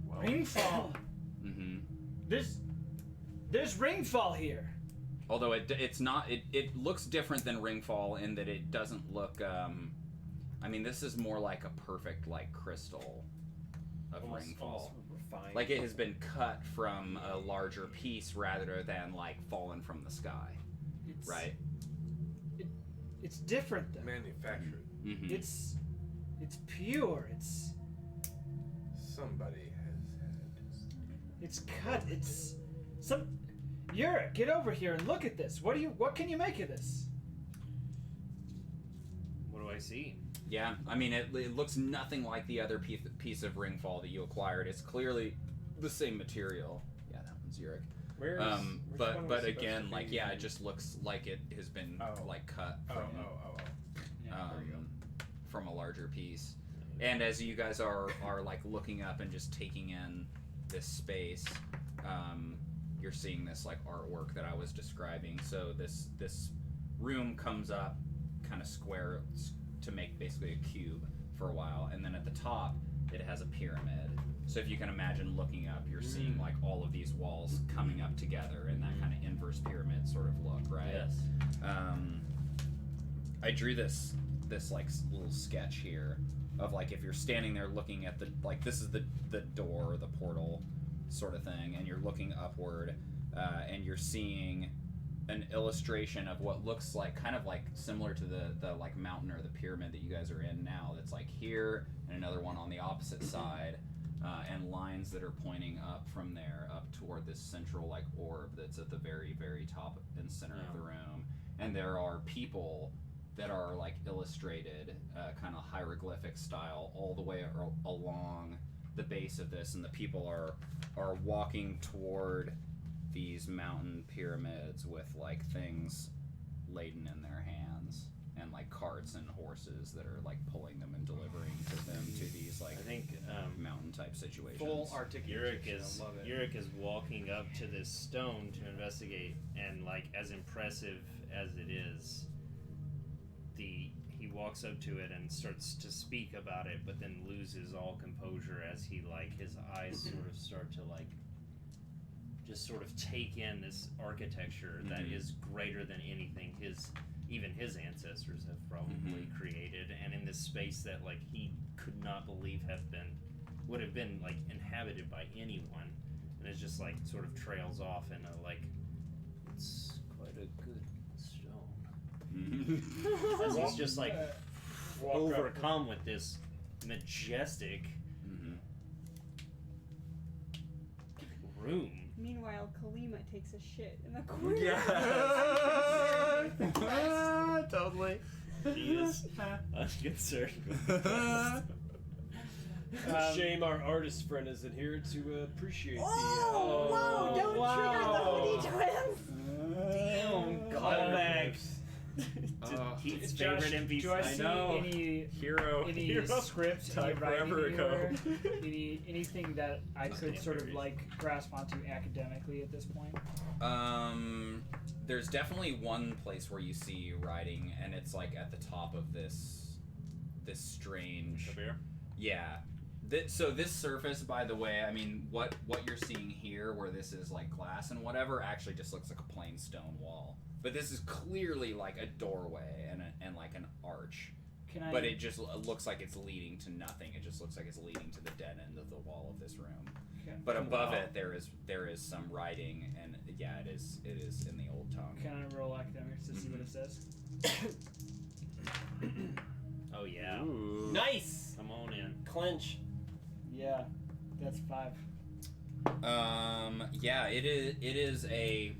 Ringfall. Mm-hmm. There's ringfall here. Although it's not, it looks different than ringfall in that it doesn't look. I mean, this is more like a perfect like crystal of ringfall. Almost refined. Like it has been cut from a larger piece rather than like fallen from the sky, It's, right? It's different though. Manufactured. Mm-hmm. It's pure. Somebody has It's cut. It's some. Yura, get over here and look at this. What can you make of this? What do I see? Yeah, I mean, it looks nothing like the other piece of ringfall that you acquired. It's clearly the same material. Yeah, that one's Yurik. Where's, which one But was again, supposed to like be? yeah, it just looks like it has been like cut from a larger piece. And as you guys are like looking up and just taking in this space, you're seeing this like artwork that I was describing. So this room comes up kind of square to make basically a cube for a while, and then at the top it has a pyramid. So if you can imagine looking up, you're seeing like all of these walls coming up together in that kind of inverse pyramid sort of look, right? Yes. I drew this like little sketch here of like if you're standing there looking at the like this is the door or the portal sort of thing, and you're looking upward and you're seeing an illustration of what looks like kind of like similar to the like mountain or the pyramid that you guys are in now. That's like here and another one on the opposite side, and lines that are pointing up from there up toward this central like orb that's at the very very top and center of the room. And there are people that are like illustrated kind of hieroglyphic style all the way along the base of this, and the people are walking toward these mountain pyramids with like things laden in their hands, and like carts and horses that are like pulling them and delivering to them to these like I think mountain type situations. full articulation. Yurik I love it. Yurik is walking up to this stone to investigate, and like as impressive as it is, he walks up to it and starts to speak about it, but then loses all composure as he his eyes sort of start to just sort of take in this architecture that is greater than anything even his ancestors have probably created, and in this space that he could not believe would have been inhabited by anyone, and it just sort of trails off in a it's quite a good stone. As he's just overcome with this majestic room. Meanwhile, Kalima takes a shit in the corner. Yeah. Totally. She is unconcerned with Shame our artist friend isn't here to appreciate Whoa! Don't trigger the hoodie twins! Damn, callbacks. Keith's favorite NPC. Do I see any hero script, any type writing forever ago. anywhere? anything that I could sort of grasp onto academically at this point? There's definitely one place where you see writing, and it's at the top of this strange. Up here? Yeah. So this surface, by the way, I mean, what you're seeing here, where this is glass and whatever, actually just looks like a plain stone wall. But this is clearly a doorway and an arch. But it just looks like it's leading to nothing. It just looks like it's leading to the dead end of the wall of this room. Okay. But above it, there is some writing, and yeah, it is in the old tongue. Can I roll academics to see what it says? Oh yeah. Ooh. Nice! Come on in. Clinch. Yeah, that's 5. Yeah, it is a.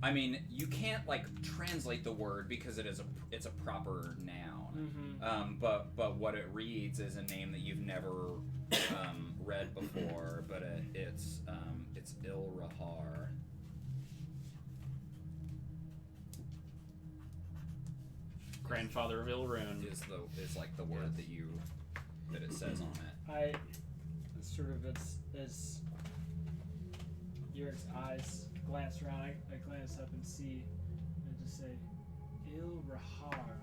I mean, you can't translate the word because it's a proper noun. But what it reads is a name that you've never read before. But it's Ilrahar. Grandfather of Ilrune Is the word that it says on it. I sort of as Yurik's eyes glance around, I glance up and see, and just say, Ilrahar.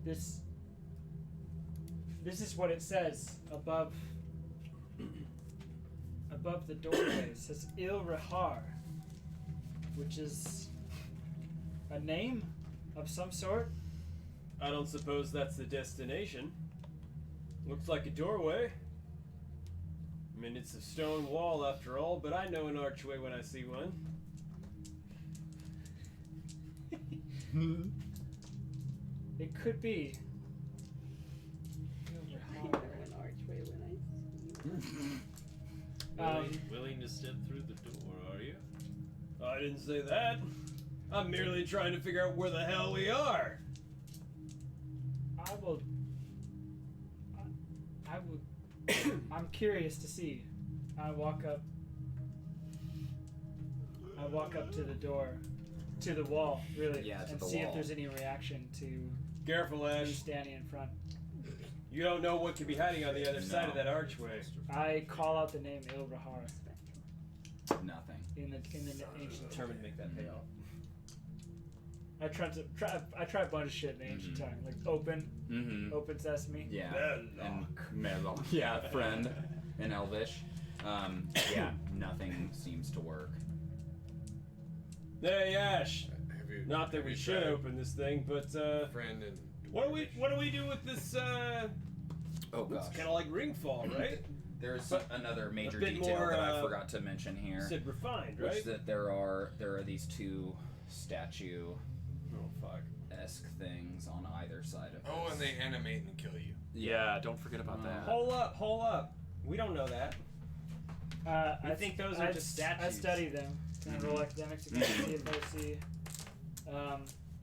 This is what it says above the doorway. It says Ilrahar, which is a name of some sort. I don't suppose that's the destination. Looks like a doorway. I mean, it's a stone wall after all, but I know an archway when I see one. It could be. I know an archway when I see one. Willing to step through the door, are you? I didn't say that. I'm merely trying to figure out where the hell we are. I will. I'm curious to see. I walk up to the door, to the wall, really, Yeah, to and the see wall. if there's any reaction to Careful, me Ash. standing in front. You don't know what could be hiding on the other side of that archway. I call out the name Ilrahar Nothing. in the ancient. Determined to make that pay off. I try a bunch of shit in the ancient tongue, like open Mm-hmm. sesame. Yeah. Melon. And melon. Yeah, friend in Elvish. Yeah, nothing seems to work. Hey, Ash. Have you, Not that have we you should tried open this thing, but friend and what do we do with this? Oh It's gosh. kind of like Ringfall, right? There's another major bit detail more, that I forgot to mention here, Said refined, which right? is that there are these two statue Oh fuck. esque things on either side of oh, this. and they animate and kill you. Yeah, don't forget about that. Hold up. We don't know that. I think those are just statues. I study them. Can I roll academics again? See if I see.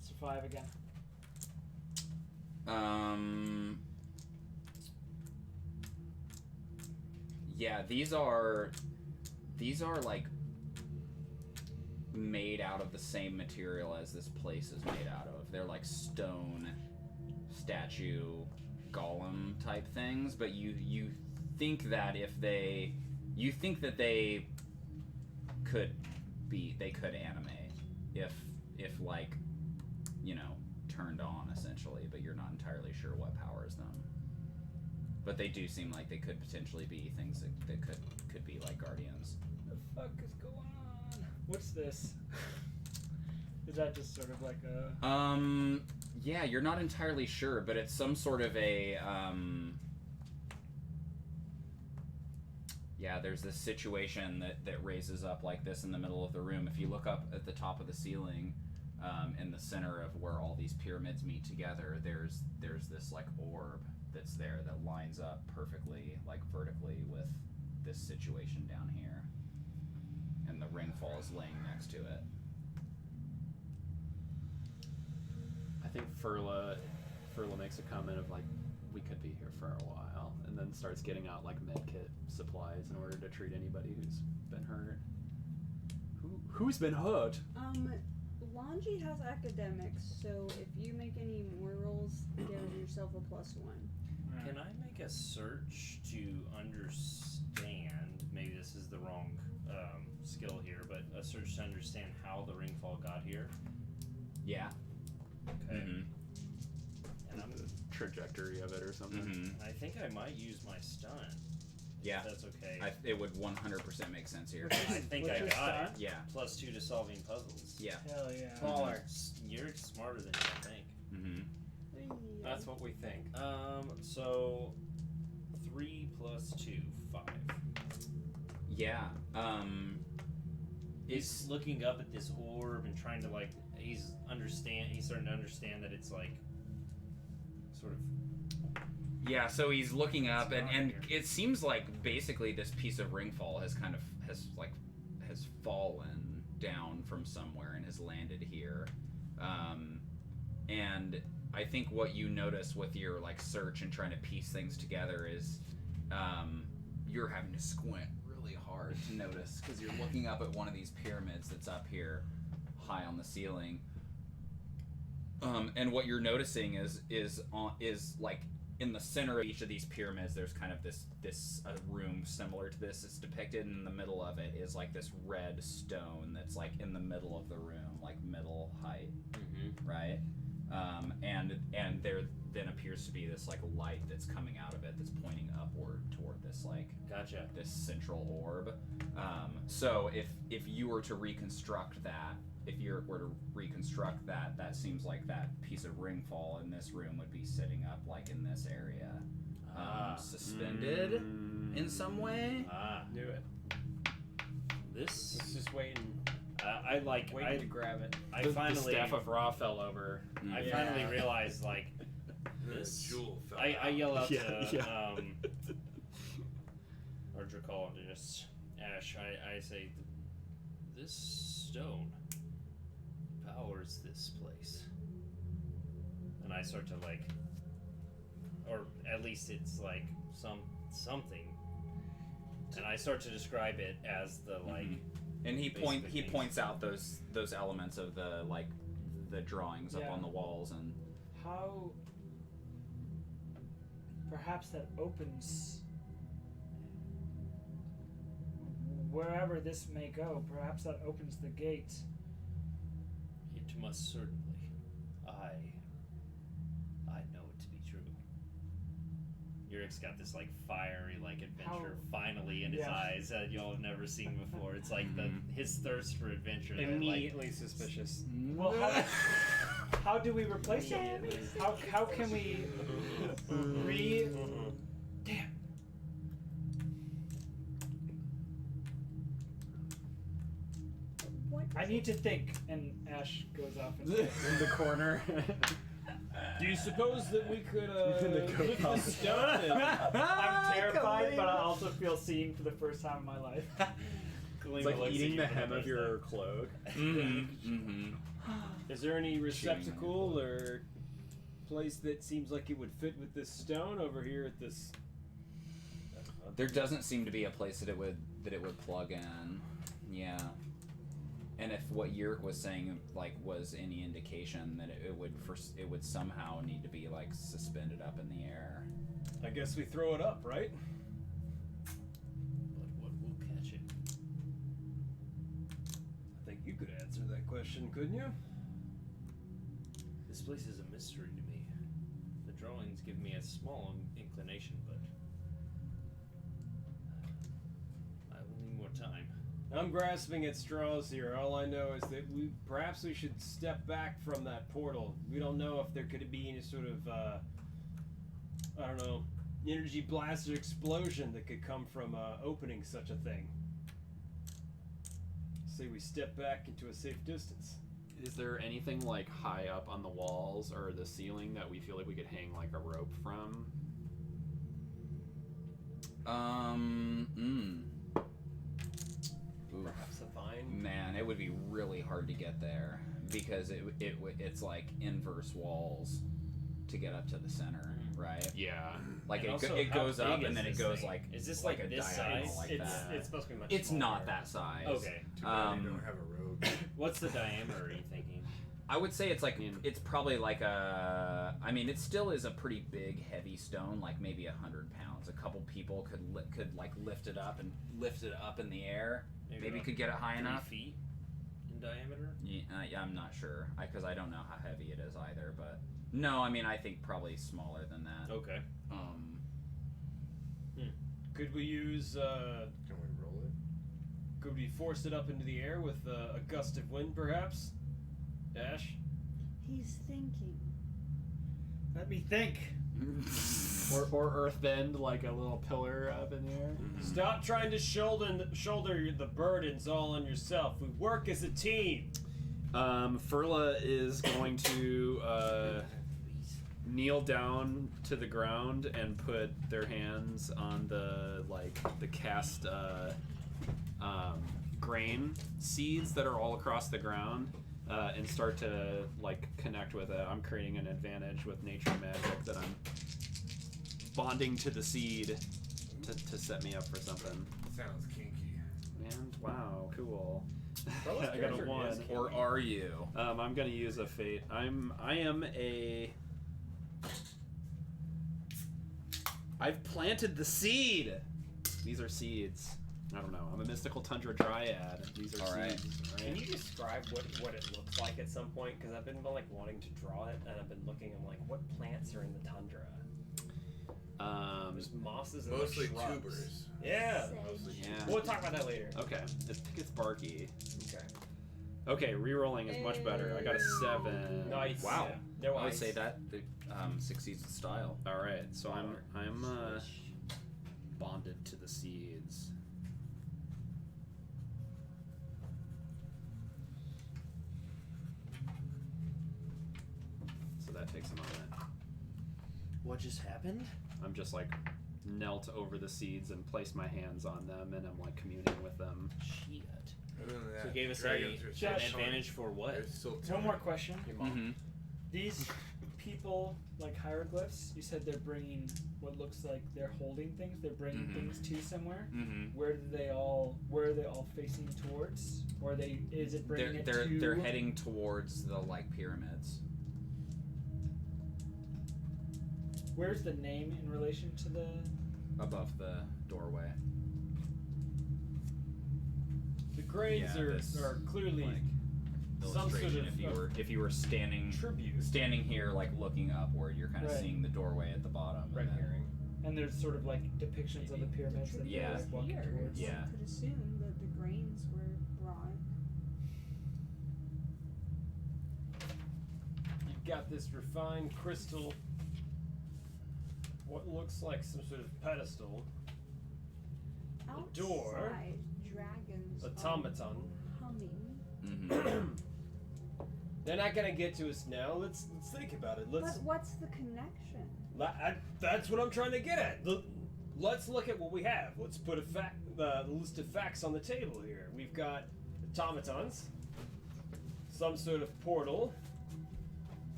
Survive again. Yeah, these are like made out of the same material as this place is made out of. They're like stone statue golem type things, but you think that they could animate. if like, you know, turned on essentially, but you're not entirely sure what powers them. But they do seem like they could potentially be things that could be like guardians. What the fuck is going on? What's this? Is that just sort of like a... Yeah, you're not entirely sure, but it's some sort of a, yeah, there's this situation that raises up like this in the middle of the room. If you look up at the top of the ceiling, in the center of where all these pyramids meet together, there's this like orb that's there that lines up perfectly, like vertically, with this situation down here. And the ringfall is laying next to it. I think Furla makes a comment of like, we could be here for a while, and then starts getting out like medkit supplies in order to treat anybody who's been hurt. Who's been hurt? Lhanji has academics, so if you make any more rolls, give yourself a +1. Can I make a search to understand? Maybe this is the wrong skill here, but a search to understand how the ringfall got here. Yeah. Okay. Mm-hmm. And The trajectory of it or something. Mm-hmm. I think I might use my stun. Yeah. If that's okay. It would 100% make sense here. I think I What's your got it. stun? Yeah. +2 to solving puzzles. Yeah. Hell yeah. Baller. You're smarter than you think. Mm-hmm. That's what we think. So 3 + 2, 5. Yeah. He's looking up at this orb and trying to like he's starting to understand that it's like sort of Yeah, so he's looking up, and here. it seems like basically this piece of ringfall has fallen down from somewhere and has landed here. And I think what you notice with your like search and trying to piece things together is you're having to squint really hard to notice, because you're looking up at one of these pyramids that's up here high on the ceiling. And what you're noticing is like in the center of each of these pyramids, there's kind of this room similar to this. It's depicted, and in the middle of it is like this red stone that's like in the middle of the room, like middle height, right? And there then appears to be this like light that's coming out of it that's pointing upward toward this like this central orb. So if you were to reconstruct that. If you were to reconstruct that, that seems like that piece of ringfall in this room would be sitting up like in this area, suspended in some way. Knew it. This It's just waiting waiting to grab it. The staff of Ra fell over. I finally realized like this. Jewel fell I yell out Yeah, to yeah. our dracologist Ashe. I say, this stone powers this place, and I start to like, or at least it's like something, and I start to describe it as the like. And he basically things. points out those elements of the like the drawings up on the walls, and How... Perhaps that opens... Wherever this may go, perhaps that opens the gate. It must certainly. I know it to be true. Yurik's got this like fiery like adventure finally in his eyes that y'all have never seen before. It's like his thirst for adventure. that, Immediately suspicious. Well, how do we replace it? How can we Damn. What? I need to think. And Ashe goes off in In the corner. Do you suppose that we could The lift the stone? And... I'm terrified, but I also feel seen for the first time in my life. It's like eating the hem of your cloak. Is there any receptacle or place that seems like it would fit with this stone over here at this? there doesn't seem to be a place that it would plug in. Yeah. And if what Yurik was saying like was any indication that it would somehow need to be like suspended up in the air. I guess we throw it up, right? But what will catch it? I think you could answer answer that question, couldn't you? This place is a mystery to me. The drawings give me a small inclination, but I will need more time. I'm grasping at straws here. All I know is that perhaps we should step back from that portal. We don't know if there could be any sort of I don't know, energy blast or explosion that could come from opening such a thing. Say we step back into a safe distance. Is there anything like high up on the walls or the ceiling that we feel like we could hang like a rope from? Ooh. Perhaps a vine. Man, it would be really hard to get there because it's like inverse walls to get up to the center, right? Yeah. Like And it also, it how goes big up is and then it this goes thing? like Is this like like a this diagonal size? like it's that. it's supposed to be much. It's smaller. not that size. Okay. Too bad Um, you don't have a road. What's the diameter, are you thinking? I would say it's like it's probably like a. I mean, it still is a pretty big, heavy stone, like maybe 100 pounds. A couple people could like lift it up in the air. Maybe about could get it high 3 enough. feet in diameter? Yeah, I'm not sure because I don't know how heavy it is either. But no, I mean I think probably smaller than that. Okay. Could we use Can we roll it? could we force it up into the air with a gust of wind perhaps? Ash? He's thinking. Let me think. Or earthbend like a little pillar up in the air. Stop trying to shoulder the burdens all on yourself. We work as a team. Furla is going to kneel down to the ground and put their hands on the cast grain seeds that are all across the ground and start to like connect with it. I'm creating an advantage with nature magic that I'm bonding to the seed to set me up for something. Sounds kinky. And wow, cool. Furla's I got a character 1. is Or are you? I'm gonna use a fate. I've planted the seed. These are seeds. I don't know. I'm a mystical tundra dryad. These are All right. seeds. Can Right? you describe what it looks like at some point? Because I've been like wanting to draw it, and I've been looking. I'm like, what plants are in the tundra? There's mosses and Mostly like, shrubs. tubers. Yeah. Mostly Yeah. We'll talk about that later. Okay. It's barky. Okay. Okay, re-rolling is much better. I got a 7. Nice. Wow. Yeah. No I would ice. say that succeeds with style. All right. So I'm bonded to the seeds. So that takes a moment. What just happened? I'm just like knelt over the seeds and placed my hands on them, and I'm like communing with them. Shit. Other than that, So it gave us dragons are still an Josh, advantage for what? They're still One timid. more question. Your mom. Mm-hmm. These people, like hieroglyphs, you said they're bringing what looks like they're holding things. They're bringing Mhm. things to somewhere. Mm-hmm. Where are they all facing towards? Or is it bringing They're it to? they're heading towards the like pyramids. Where's the name in relation to the? Above the doorway. The grains Yeah, this, are clearly like some sort illustration. of if you were standing tribute. here like looking upward, you're kind of Right. seeing the doorway at the bottom. and Red then- herring. And there's sort of like depictions of the pyramids that Yeah. they're like walking Here, towards. Yeah. One could assume that the grains were brought. You've got this refined crystal. What looks like some sort of pedestal. Outside, door. dragons Automaton. are humming. Mhm. They're not gonna get to us now. Let's think about it. Let's. But what's the connection? That's what I'm trying to get at. Let's look at what we have. Let's put the list of facts on the table here. We've got automatons, some sort of portal.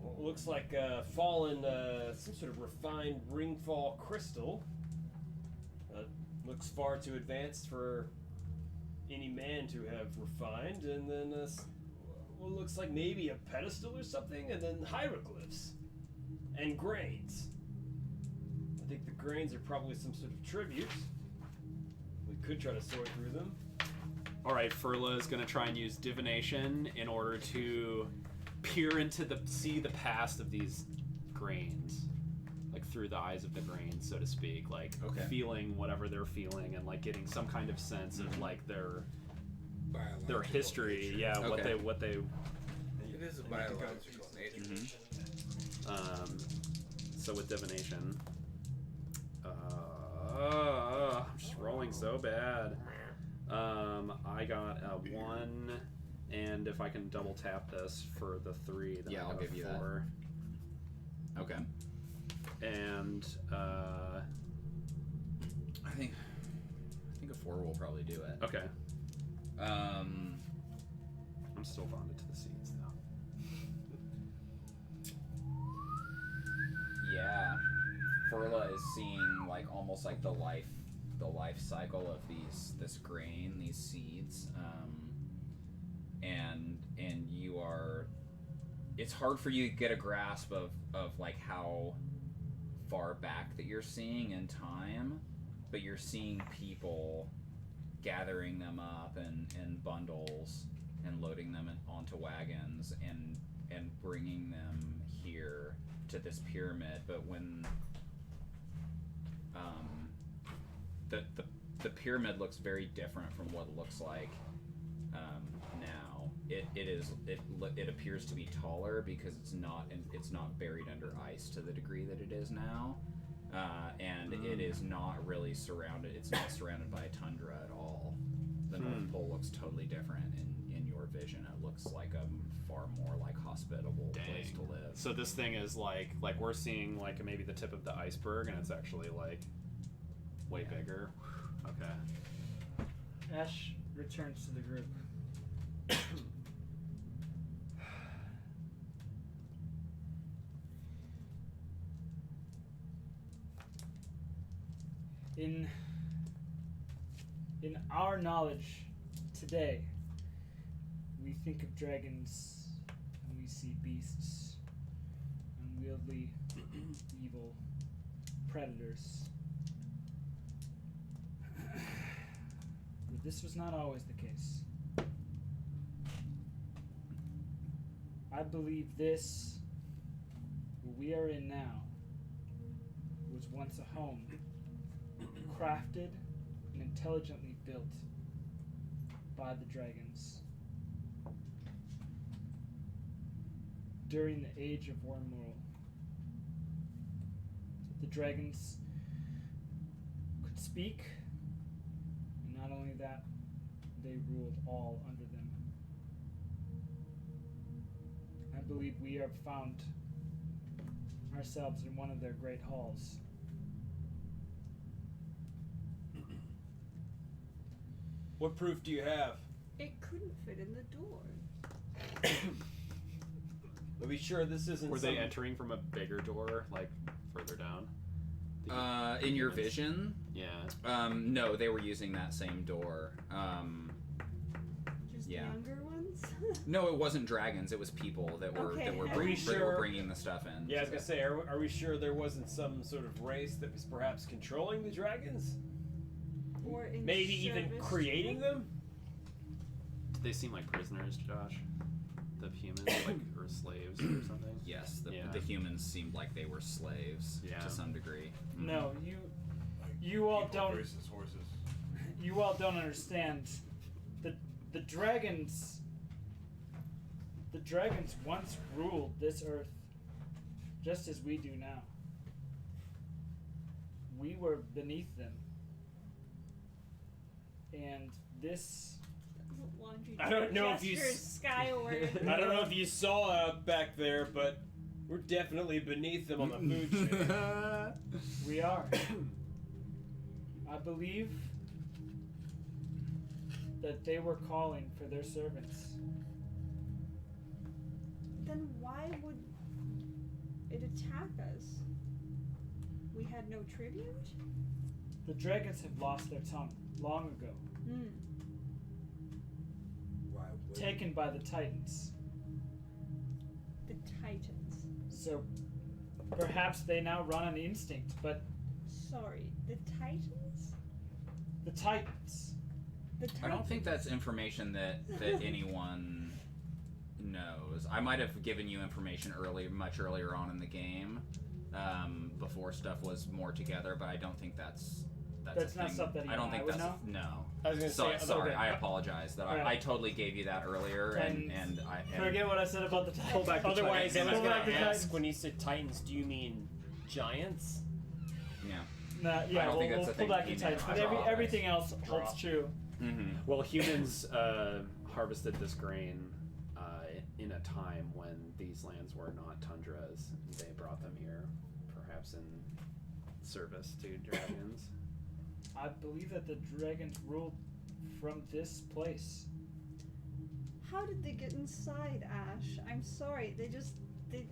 What looks like a fallen, some sort of refined ringfall crystal. Looks far too advanced for any man to have refined. And then what looks like maybe a pedestal or something. And then hieroglyphs and grains. I think the grains are probably some sort of tribute. We could try to sort through them. All right, Furla is going to try and use divination in order to peer into see the past of these grains, like through the eyes of the grains, so to speak, like Okay. feeling whatever they're feeling and like getting some kind of sense of like their Biological history. nature. Yeah, Okay. what they. It is a biological nature. So with divination, I'm just rolling so bad. I got a 1, and if I can double tap this for the 3, then Yeah, I I'll got give a you that. 4. Okay. And I think a 4 will probably do it. okay, Um, I'm still bonded to the seeds though. yeah. Furla is seeing like almost like the life cycle of this grain, these seeds, and you are. It's hard for you to get a grasp of like how far back that you're seeing in time, but you're seeing people gathering them up in bundles and loading them onto wagons and bringing them here to this pyramid. But when the pyramid looks very different from what it looks like now. It appears to be taller because it's not buried under ice to the degree that it is now, and it is not really surrounded. It's not surrounded by a tundra at all. The North Pole looks totally different in your vision. It looks like a far more like hospitable place to live. So this thing is like we're seeing like maybe the tip of the iceberg, and it's actually like way bigger. Okay. Ash returns to the group. In our knowledge today, we think of dragons and we see beasts, unwieldy, evil predators. But this was not always the case. I believe this, what we are in now, was once a home, crafted and intelligently built by the dragons during the age of Wormwood. The dragons could speak, and not only that, they ruled all under them. I believe we have found ourselves in one of their great halls. What proof do you have? It couldn't fit in the door. Are we sure this isn't Were they some- entering from a bigger door, like further down? In your vision? Yeah. No, they were using that same door. Just Yeah. younger ones? No, it wasn't dragons. It was people that were Okay. that were, Are bring, we that were sure? bringing the stuff in. Yeah, I was gonna say, are we sure there wasn't some sort of race that was perhaps controlling the dragons? Or in Maybe even service to creating them? Did they seem like prisoners, Josh? The humans, like, or slaves or something? Yes, the Yeah. humans seemed like they were slaves Yeah. to some degree. Mhm. No, you all People don't. versus horses. You all don't understand. The dragons. The dragons once ruled this earth, just as we do now. We were beneath them, and this. Lhanji I don't know if you gestures s- skyward. I don't know if you saw out back there, but we're definitely beneath them on the food chain. We are. I believe that they were calling for their servants. Then why would it attack us? We had no tribute? The dragons have lost their tongue long ago, Why would taken by the Titans. The Titans. So perhaps they now run on instinct, but Sorry, the Titans? the Titans, I don't think that's information that anyone knows. I might have given you information much earlier on in the game, before stuff was more together, but I don't think that's a not thing. something I don't I think would that's know? no. I was gonna say, Sorry, okay. I apologize. That Right. I totally gave you that earlier, and Forget what I said about the Titans. Pull back the Otherwise, I was Pull gonna back the ask, Titans. when you said Titans, do you mean giants? yeah. Nah, yeah, I don't think that's we'll a pull thing back the you Titans. know. But Drop. everything else holds Drop. true. Mm-hmm. Well, humans harvested this grain in a time when these lands were not tundras. They brought them here, perhaps in service to dragons. I believe that the dragons ruled from this place. How did they get inside, Ash? I'm sorry. They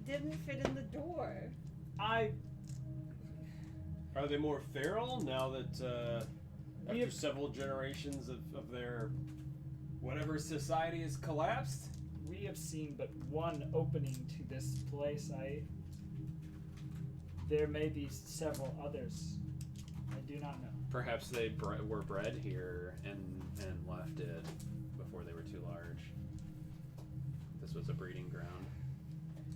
didn't fit in the door. I Are they more feral now that We after have- several generations of their whatever society has collapsed? we have seen but one opening to this place. There may be several others. I do not know. Perhaps they were bred here and left it before they were too large. This was a breeding ground.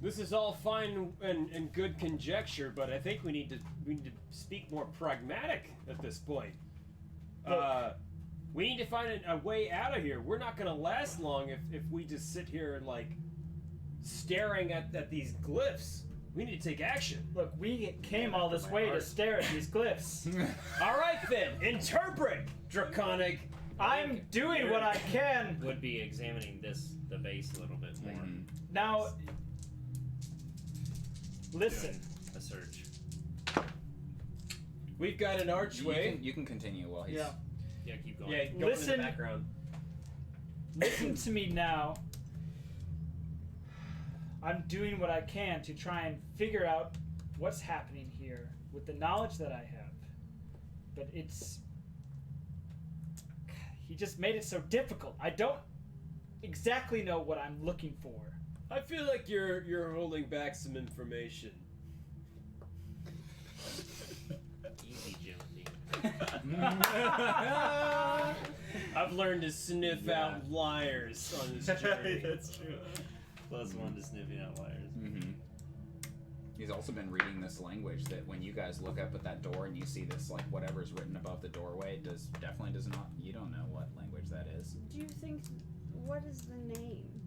This is all fine and good conjecture, but I think we need to speak more pragmatic at this point. We need to find a way out of here. We're not going to last long if we just sit here and like staring at these glyphs. We need to take action. Look, we came all this way to stare at these glyphs. All right then, interpret, Draconic. I'm doing what I can. Would be examining the base a little bit more. Mm-hmm. Now, listen. A search. We've got an archway. You can continue while he's. Yeah. Yeah, keep going. Yeah, go in the Listen. background. Listen to me now. I'm doing what I can to try and figure out what's happening here with the knowledge that I have. But he just made it so difficult. I don't exactly know what I'm looking for. I feel like you're holding back some information. Easy, Jimothy. I've learned to sniff out liars on this journey. That's true. +1 to sniffing out liars. Mm-hmm. He's also been reading this language that when you guys look up at that door and you see this, like, whatever's written above the doorway, definitely does not, you don't know what language that is. Do you think, what is the name?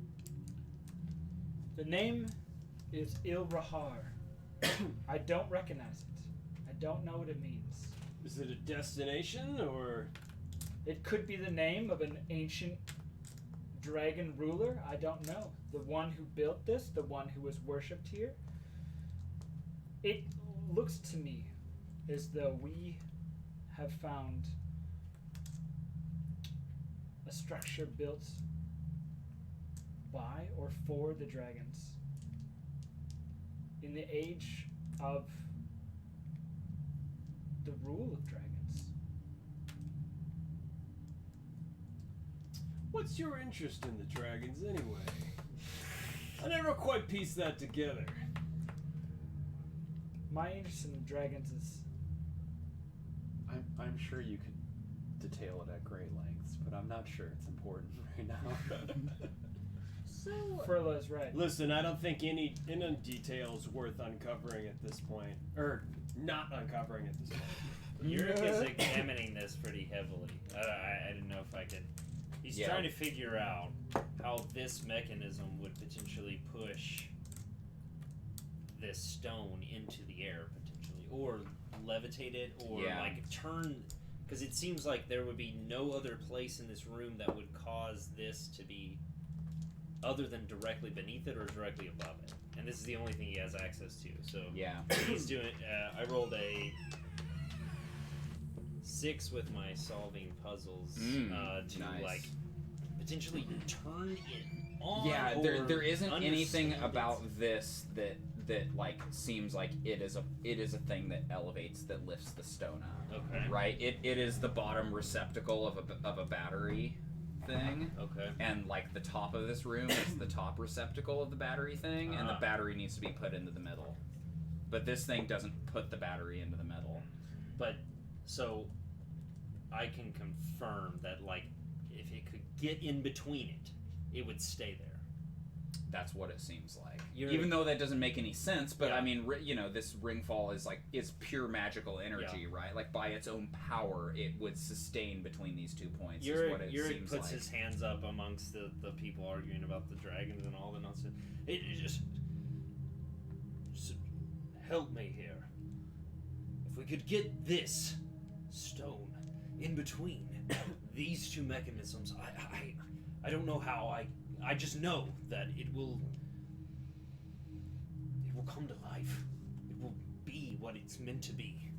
The name is Il-Rahar. I don't recognize it. I don't know what it means. Is it a destination or? It could be the name of an ancient dragon ruler. I don't know. The one who built this, the one who was worshipped here. It looks to me as though we have found a structure built by or for the dragons in the age of the rule of dragons. What's your interest in the dragons anyway? I never quite pieced that together. My interest in the dragons is I'm sure you could detail it at great lengths, but I'm not sure it's important right now. So, Furlough's right. Listen, I don't think any detail is worth uncovering at this point, or not uncovering at this point. Yurik is examining this pretty heavily. I didn't know if I could. He's trying to figure out how this mechanism would potentially push this stone into the air, potentially, or levitate it, or like turn. Because it seems like there would be no other place in this room that would cause this to be other than directly beneath it or directly above it. And this is the only thing he has access to. So he's doing. I rolled a 6 with my solving puzzles to like potentially turn it on. Yeah, there isn't anything understand about this that like seems like it is a thing that elevates, that lifts the stone up. Okay. Right. It is the bottom receptacle of a battery thing. Okay. And like the top of this room is the top receptacle of the battery thing, and the battery needs to be put into the middle. But this thing doesn't put the battery into the middle. But so I can confirm that like get in between it, it would stay there. That's what it seems like. You're- Even though that doesn't make any sense, but Yeah. I mean, this ringfall is pure magical energy, right? Like by its own power, it would sustain between these 2 points. Is what it Yurik seems puts like. his hands up amongst the people arguing about the dragons and all the nonsense. It just help me here. If we could get this stone in between these two mechanisms, I don't know how. I just know that it will come to life. It will be what it's meant to be.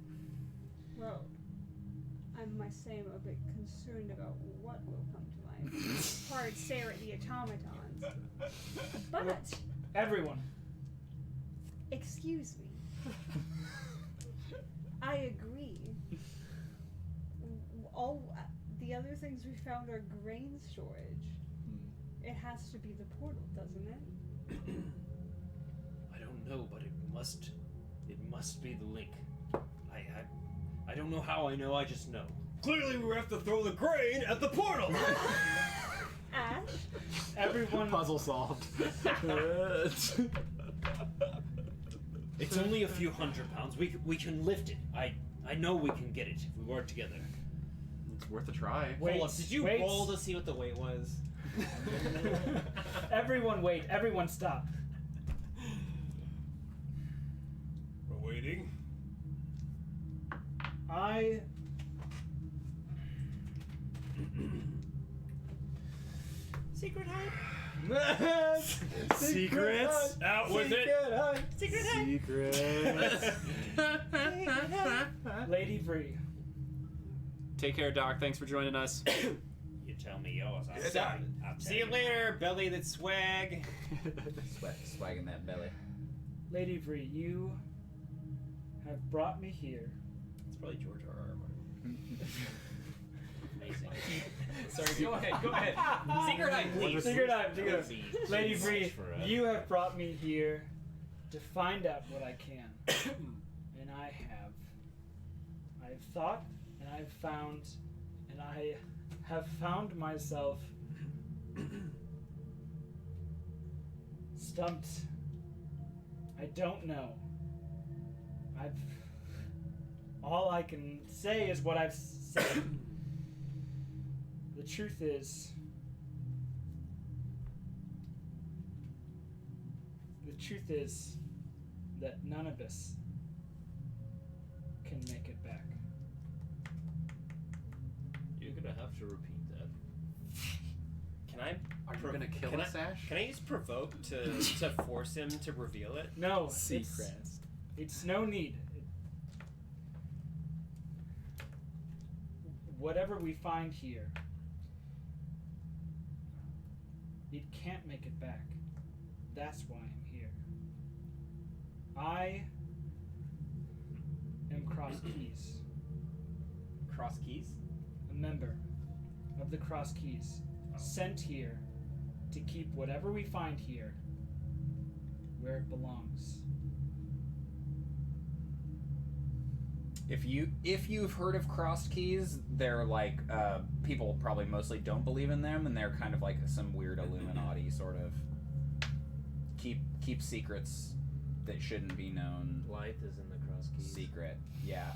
Well, I must say I'm a bit concerned about what will come to life. It's hard to stare at the automatons. But, Everyone. excuse me. I agree. All the other things we found are grain storage. It has to be the portal, doesn't it? I don't know, but it must be the link. I don't know how I know, I just know. Clearly, we have to throw the grain at the portal. Ash? Everyone. Puzzle solved. It's only a few 100 pounds. We can lift it. I know we can get it if we work together. It's worth a try. Wait, Hold up, did you wait. roll to see what the weight was? Everyone wait. Everyone stop. We're waiting. Secret hide. Secrets. Out with it. Secret hide. Lady Vree. Take care, Doc. Thanks for joining us. You tell me yours. See you later, belly that swag. Swagging that belly. Lady Vree, you have brought me here. It's probably George R.R. Martin. Amazing. Sorry, go ahead. Secret hide, please. Secret hide, secret hide. Please. Lady Please. Vree, Forever. you have brought me here to find out what I can. And I have. I've thought, and I've found, and I have found myself stumped. I don't know. All I can say is what I've said. The truth is, that none of us can make it back. You're gonna have to repeat that. Can I? Are you gonna kill us, Ash? Can I use provoke to force him to reveal it? No, Secrets. it's no need. Whatever we find here, it can't make it back. That's why I'm here. I am Cross Keys, Cross keys. a member of the Cross Keys, sent here to keep whatever we find here where it belongs. If you've heard of crossed keys, they're like people probably mostly don't believe in them, and they're kind of like some weird Illuminati sort of keep secrets that shouldn't be known. Blythe is in the cross keys. Secret, yeah.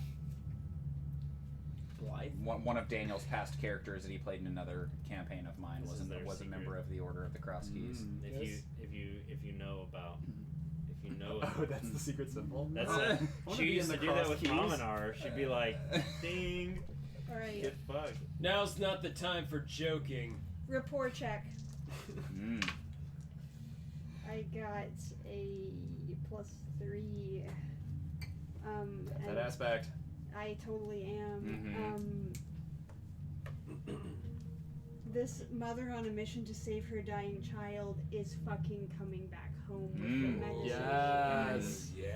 Blythe. One of Daniel's past characters that he played in another campaign of mine This is their was a secret. member of the Order of the Cross Keys. If Yes. you know about, if you know, Oh, that's the secret symbol. that's Oh, it. I wanna She be used in to the do that cross with keys. Kaminar. She'd be like, ding, Alright. get fucked. Now's not the time for joking. Rapport check. Mm. I got a +3. That and aspect. I totally am. Mhm. This mother on a mission to save her dying child is fucking coming back home with Mm. the message. Yes. Yeah.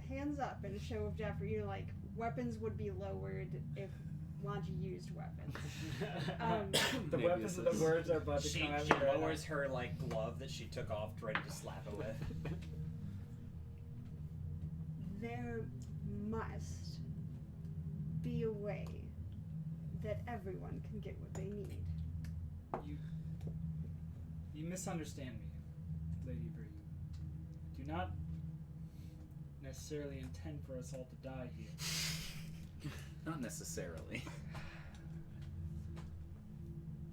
Hands up in a show of death for you, like, weapons would be lowered if Lhanji used weapons. The Maybe weapons of this the words are about to She come out. lowers her like glove that she took off, ready to slap him with. There must be a way that everyone can get what they need. You misunderstand me, Lady Vree. Do not necessarily intend for us all to die here. Not necessarily.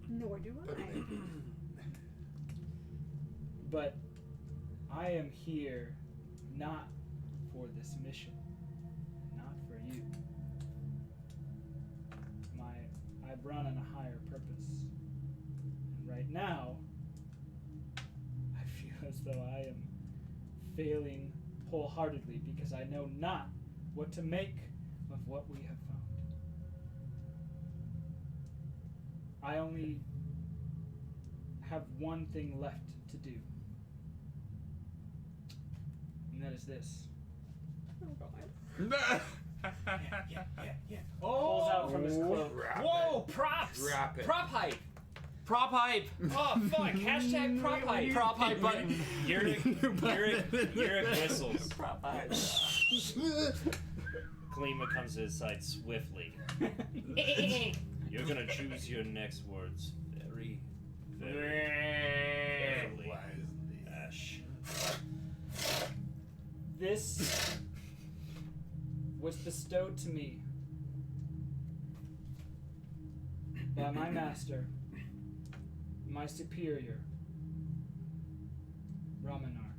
Nor do I. But I am here not for this mission, not for you. I run on a higher purpose. And right now, I feel as though I am failing wholeheartedly because I know not what to make of what we have found. I only have one thing left to do. And that is this. Oh god. Pulls out from his cloak. Whoa, props! Wrap it. Prop hype! Prop hype! Oh, fuck. Hashtag prop hype. Prop hype button. Uric whistles. Prop hype. Kalima comes to his side swiftly. You're gonna choose your next words very, very carefully, Ashe. This was bestowed to me by my master, my superior, Ramanar.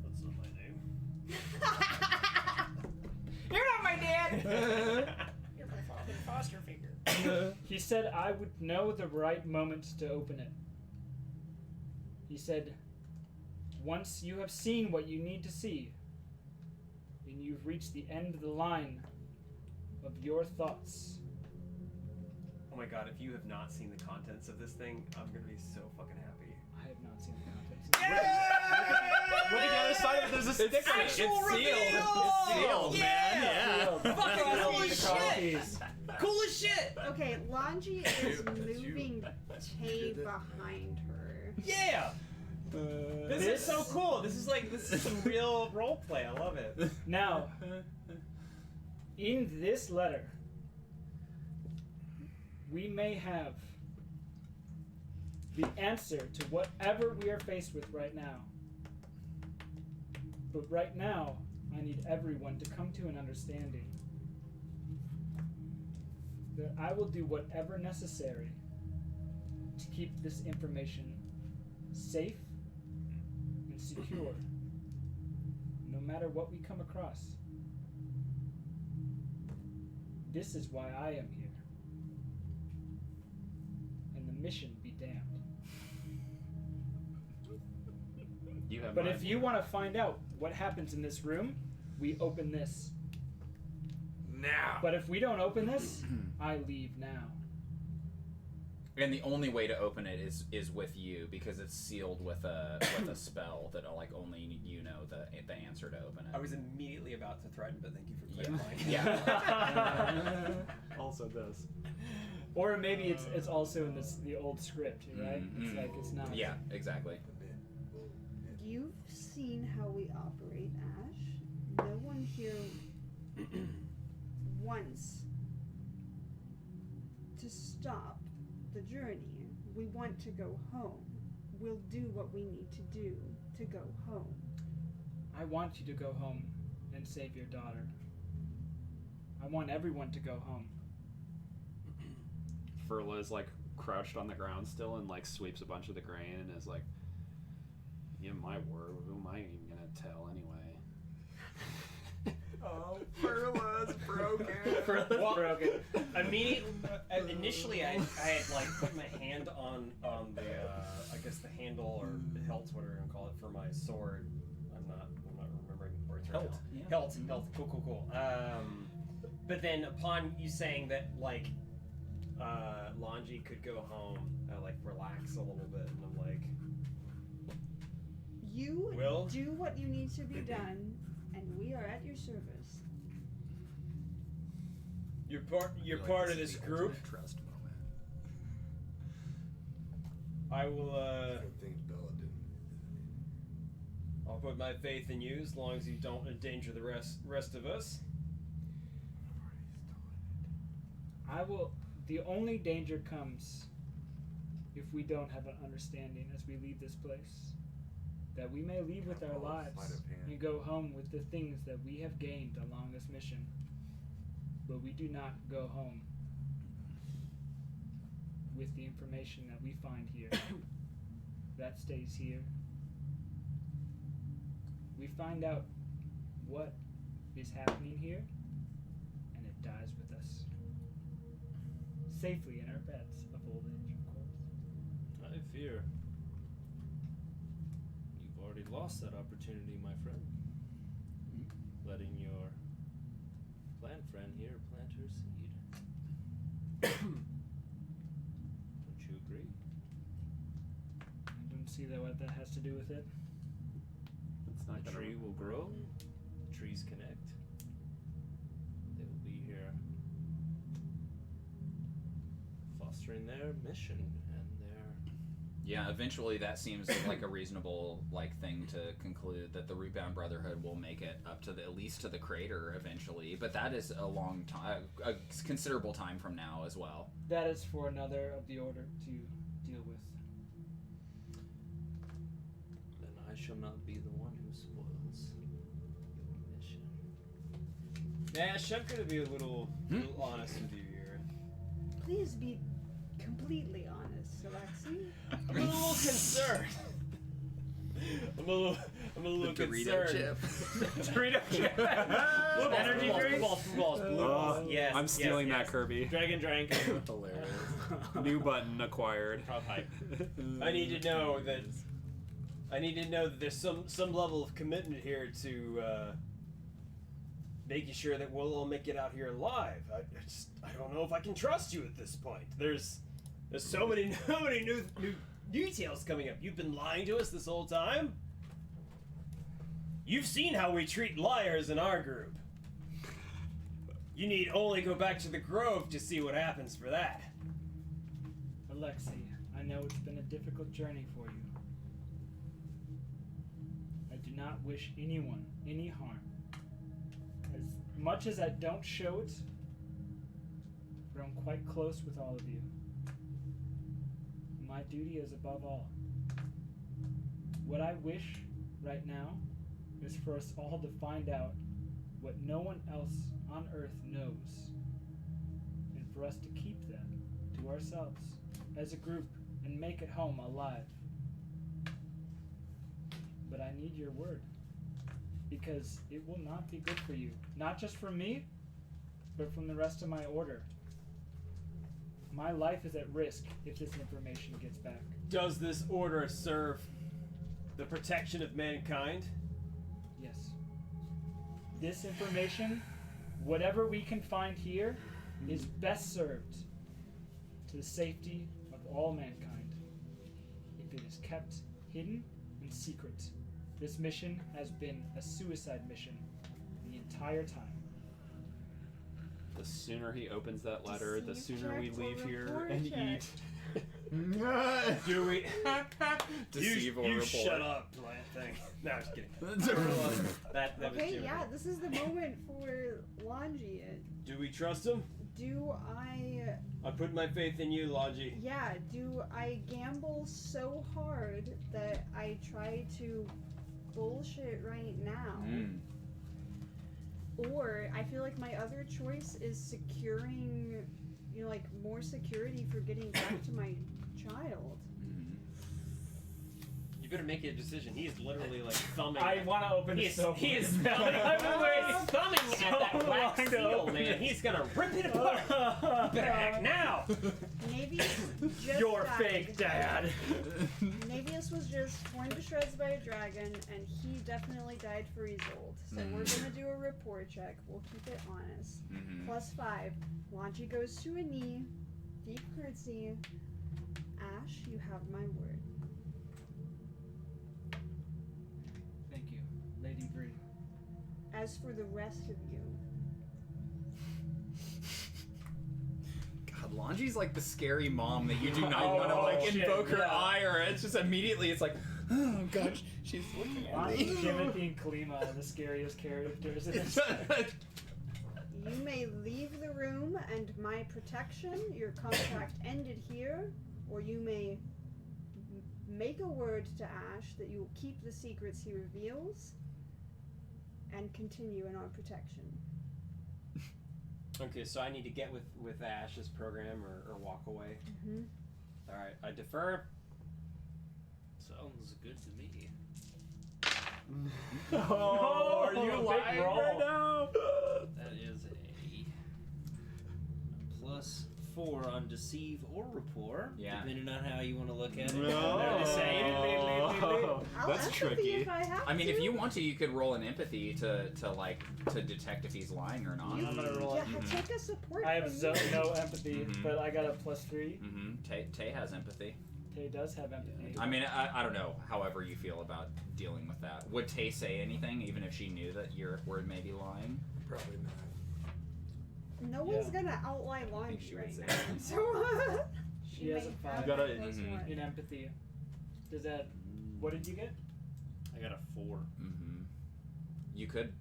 That's not my name. You're not my dad! You're my father, foster figure. He said I would know the right moment to open it. He said, once you have seen what you need to see, and you've reached the end of the line of your thoughts, Oh my god, if you have not seen the contents of this thing, I'm gonna be so fucking happy. I have not seen the contents. Look at the other side of it. There's a sticker. It's sealed, man. Yeah. Fucking holy shit! Cool as shit. Okay, Lhanji is moving Tay behind her. Yeah. This is so cool. This is some real role play. I love it. Now, in this letter, we may have the answer to whatever we are faced with right now. But right now, I need everyone to come to an understanding that I will do whatever necessary to keep this information safe and secure, no matter what we come across. This is why I am here. And the mission be damned. You have But my if you want to find out what happens in this room, we open this. Now. But if we don't open this, I leave now. And the only way to open it is with you because it's sealed with a spell that only you know the answer to open it. I was immediately about to threaten, but thank you for clarifying. Yeah. also this. Or maybe it's also in the old script, right? It's like it's not. Yeah, exactly. You've seen how we operate, Ashe. No one here wants to stop the journey. We want to go home. We'll do what we need to do to go home. I want you to go home and save your daughter. I want everyone to go home. Furla is crouched on the ground still and sweeps a bunch of the grain and is like, "Yeah, my word, who am I even gonna tell anyway?" Oh, Furla's broken. Broken. Initially, I had put my hand on the I guess the handle or the hilt, whatever you want to call it, for my sword. I'm not remembering the words right now. Hilt. Cool. But then upon you saying that Lhanji could go home, I relax a little bit, and I'm like, You Will? do what you need to be done, and we are at your service. You're part of this group. Trust moment. I will. Things Bella didn't. I'll put my faith in you as long as you don't endanger the rest of us. The only danger comes if we don't have an understanding as we leave this place. That we may leave with our lives and go home with the things that we have gained along this mission. But we do not go home with the information that we find here. That stays here. We find out what is happening here, and it dies with us. Safely in our beds of old age, of course. I fear you've already lost that opportunity, my friend. Letting your plant friend here plant her seed. Don't you agree? I don't see what that has to do with it. It's not The gonna tree will grow. The trees connect. They will be here fostering their mission and their... Yeah, eventually that seems like a reasonable thing to conclude, that the Rootbound Brotherhood will make it up to at least to the crater eventually, but that is a long time, a considerable time from now as well. That is for another of the Order to deal with. Then I shall not be the one who spoils your mission. Ash, I'm gonna be a little honest with you here. Please be completely honest, Alexi. I'm a little concerned. I'm a little Dorito concerned. chip. Dorito chip. Energy drink. Blue balls. Yes. I'm stealing yes, that, Kirby. Dragon drank. Hilarious. New button acquired. Prop hype. I need to know that there's some level of commitment here to making sure that we'll all make it out here alive. I don't know if I can trust you at this point. There's so many new details coming up. You've been lying to us this whole time. You've seen how we treat liars in our group. You need only go back to the Grove to see what happens for that. Alexi, I know it's been a difficult journey for you. I do not wish anyone any harm. As much as I don't show it, but I'm quite close with all of you. My duty is above all. What I wish right now is for us all to find out what no one else on Earth knows, and for us to keep that to ourselves as a group and make it home alive. But I need your word, because it will not be good for you, not just from me, but from the rest of my Order. My life is at risk if this information gets back. Does this order serve the protection of mankind? Yes. This information, whatever we can find here, is best served to the safety of all mankind if it is kept hidden and secret. This mission has been a suicide mission the entire time. The sooner he opens that letter, the sooner we leave here and check. eat. Do we? Deceive or you report. shut up, plant thing. No, I'm just kidding. that was Okay, Jimmy. yeah, this is the moment for Lhanji. Do we trust him? Do I, I put my faith in you, Lhanji. yeah, do I gamble so hard that I try to bullshit right now? Or I feel like my other choice is securing, more security for getting back to my child. You better make a decision. He's literally thumbing. I want to open it so He is thumbing. I've been waiting thumbing at that wax long to seal, open man. it. He's gonna rip it apart. Back now. Naevius just You're died. fake, Dad. Naevius was just torn to shreds by a dragon, and he definitely died for Isolde. So we're gonna do a rapport check. We'll keep it honest. +5. Lhanji goes to a knee. Deep curtsy. Ash, you have my word. Thank you, Lady Vree. As for the rest of you, God, Lhanji's like the scary mom that you do not Oh, want to shit, invoke her yeah. ire. It's just immediately it's like, oh gosh, she's looking at me. Timothy and Kalima are the scariest characters in this. You may leave the room and my protection, your contract ended here, or you may make a word to Ashe that you will keep the secrets he reveals and continue in our protection. Okay, so I need to get with Ashe's program or walk away. Mm-hmm. All right, I defer. Sounds good to me. Oh, are you big lying roll. right now? That is a +4 on deceive or rapport, Yeah. depending on how you want to look at it. No. They're the same. I'll That's empathy tricky. if I have I mean, to. if you want to, you could roll an empathy to detect if he's lying or not. You- I'm gonna roll yeah, it. take a support I have from me. no empathy, Mhm. but I got a +3. Tay has empathy. Tay does have empathy. I mean, I don't know. However you feel about dealing with that. Would Tay say anything, even if she knew that your word may be lying? Probably not. No one's Yeah. gonna outline think Lhanji she would right say now. that. So She has a may 5 have You gotta- a close mhm. one. in empathy. Does that? What did you get? I got a 4. Mm-hmm. You could.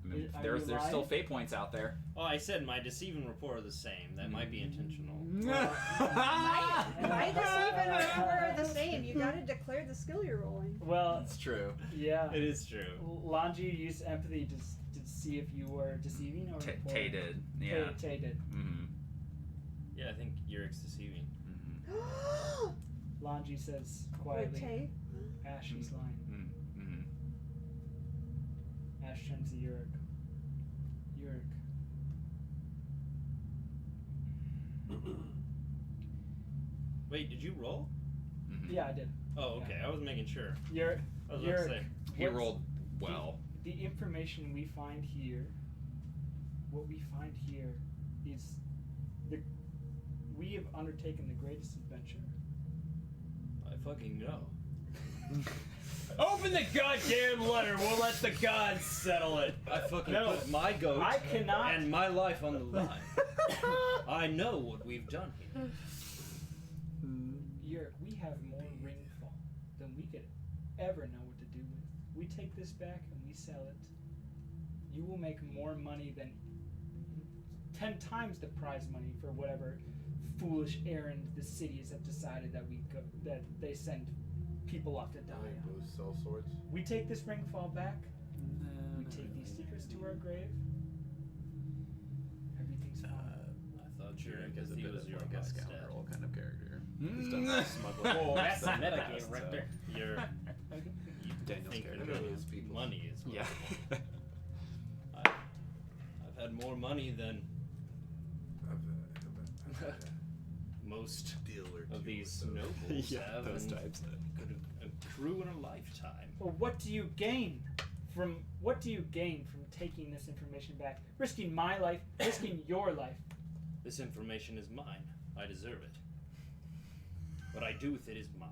I mean, Are there's you still lying? fate points out there. Oh, I said my deceive and rapport are the same. That might be intentional. My deceive and rapport are the same. You gotta declare the skill you're rolling. Well, That's true. yeah. It is true. Lanji used empathy to see if you were deceiving or Tay reporting. did. Yeah. Tay did. Mm-hmm. Yeah, I think Yurik's deceiving. Mm-hmm. Lanji says Wait, quietly, Tay? Ashe is lying. Mm-hmm. Ashe turns to Yurik. Yurik. Wait, did you roll? Mm-hmm. Yeah, I did. Oh, okay. I was making sure. Yurik. I was about to say. He what's rolled well. The information we find here, what we find here, is we have undertaken the greatest adventure. I fucking know. Open the goddamn letter. We'll let the gods settle it. I fucking No. put my goat I cannot. and my life on the line. I know what we've done here. Yurik, we have more rainfall than we could ever know what to do with. We take this back and we sell it. You will make more money than 10 times the prize money for whatever foolish errand the cities have decided that that they send people off to die Like on. those sell swords. We take this rainfall back. We take these secrets to our grave. Everything's fine. I thought your Yurik is a empathy bit was of your like a mindset. scoundrel kind of character. He's Mm. done some smuggling. Oh, that's stuff a in the metagame past, right so- there. You're you Daniel's think character. your Those people. money is Yeah. I've had more money than I've had most a deal or two of these with those. nobles Yeah, have those and types. could accrue in a lifetime. Well, what do you gain from taking this information back, risking my life, risking your life? This information is mine. I deserve it. What I do with it is mine.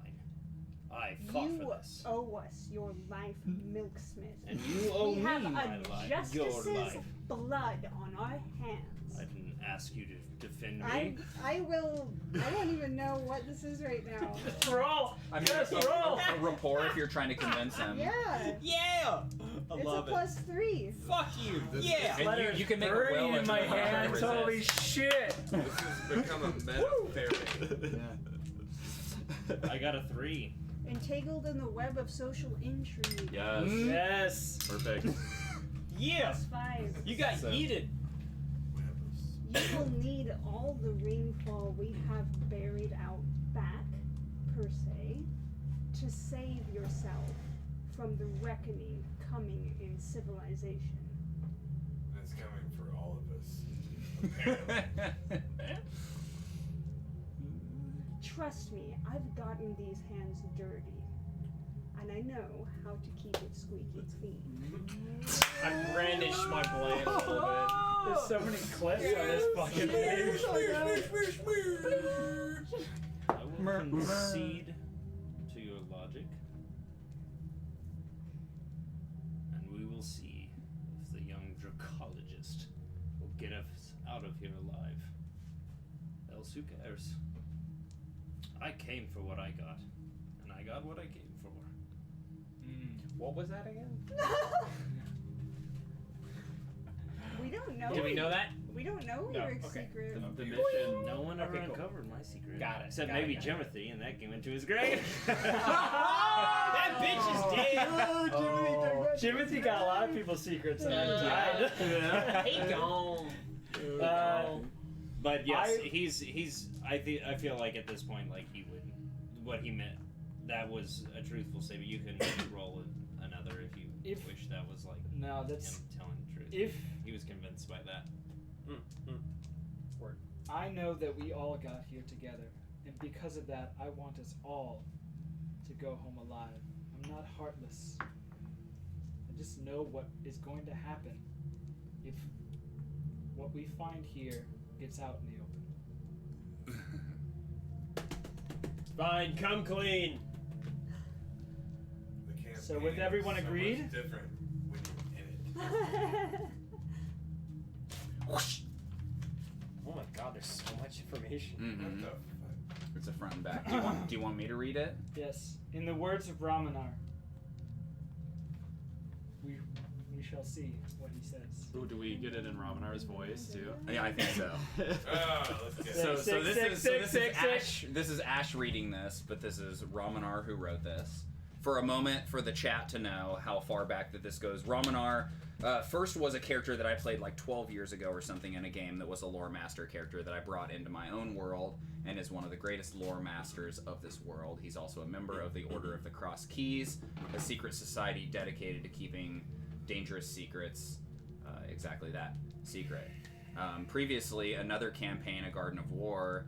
I fought You for this. owe us your life, Milksmith. And you owe we me have my a life. Your justice's life. blood on our hands. I didn't ask you to defend me. I don't even know what this is right now. Roll! I mean, Yes, a roll! rapport if you're trying to convince him. Yeah, Yeah! I it's a love it. +3. Fuck you! This Yeah! And you can make a Burning will in my hands. resist. Holy shit! This has become a meta fairy. I got a 3. Entangled in the web of social intrigue. Yes. Yes. Perfect. Yeah! +5. You got So- yeeted! You will need all the rainfall we have buried out back, per se, to save yourself from the reckoning coming in civilization. That's coming for all of us. Apparently. Trust me, I've gotten these hands dirty, and I know how to keep it squeaky clean. I brandish my blade a little bit. There's so many clips on this fucking page. I will concede to your logic. And we will see if the young dracologist will get us out of here alive. Else who cares? I came for what I got, and I got what I came for. What was that again? We don't know. Do we know that? We don't know No, your okay. secret. The mission. No one ever Okay, cool. uncovered my secret. Got it. Except got maybe it. Jimothy, and that came into his grave. That bitch is dead. Timothy got a lot of people's secrets. He gone. But yes, he's. I feel like at this point, like he would, what he meant, that was a truthful statement. You can roll another if you wish that was like No, that's him telling the truth. if He was convinced by that. Word. I know that we all got here together, and because of that, I want us all to go home alive. I'm not heartless. I just know what is going to happen if what we find here gets out in the open. Fine, come clean. The campaign So with everyone is so agreed? much different when you're in it. Oh my god, there's so much information. Mm-hmm. What the fuck? It's a front and back. Do you want me to read it? Yes, in the words of Ramanar, we shall see what he says. Ooh, do we get it in Ramanar's voice too? Yeah, I think so. Let's get So, it. so this Six, is six, six, Ash. This is Ash reading this, but this is Ramanar who wrote this. For a moment, for the chat to know how far back that this goes, Ramanar first was a character that I played like 12 years ago or something in a game that was a lore master character that I brought into my own world and is one of the greatest lore masters of this world. He's also a member of the Order of the Cross Keys, a secret society dedicated to keeping dangerous secrets, exactly that, secret. Previously, another campaign, A Garden of War,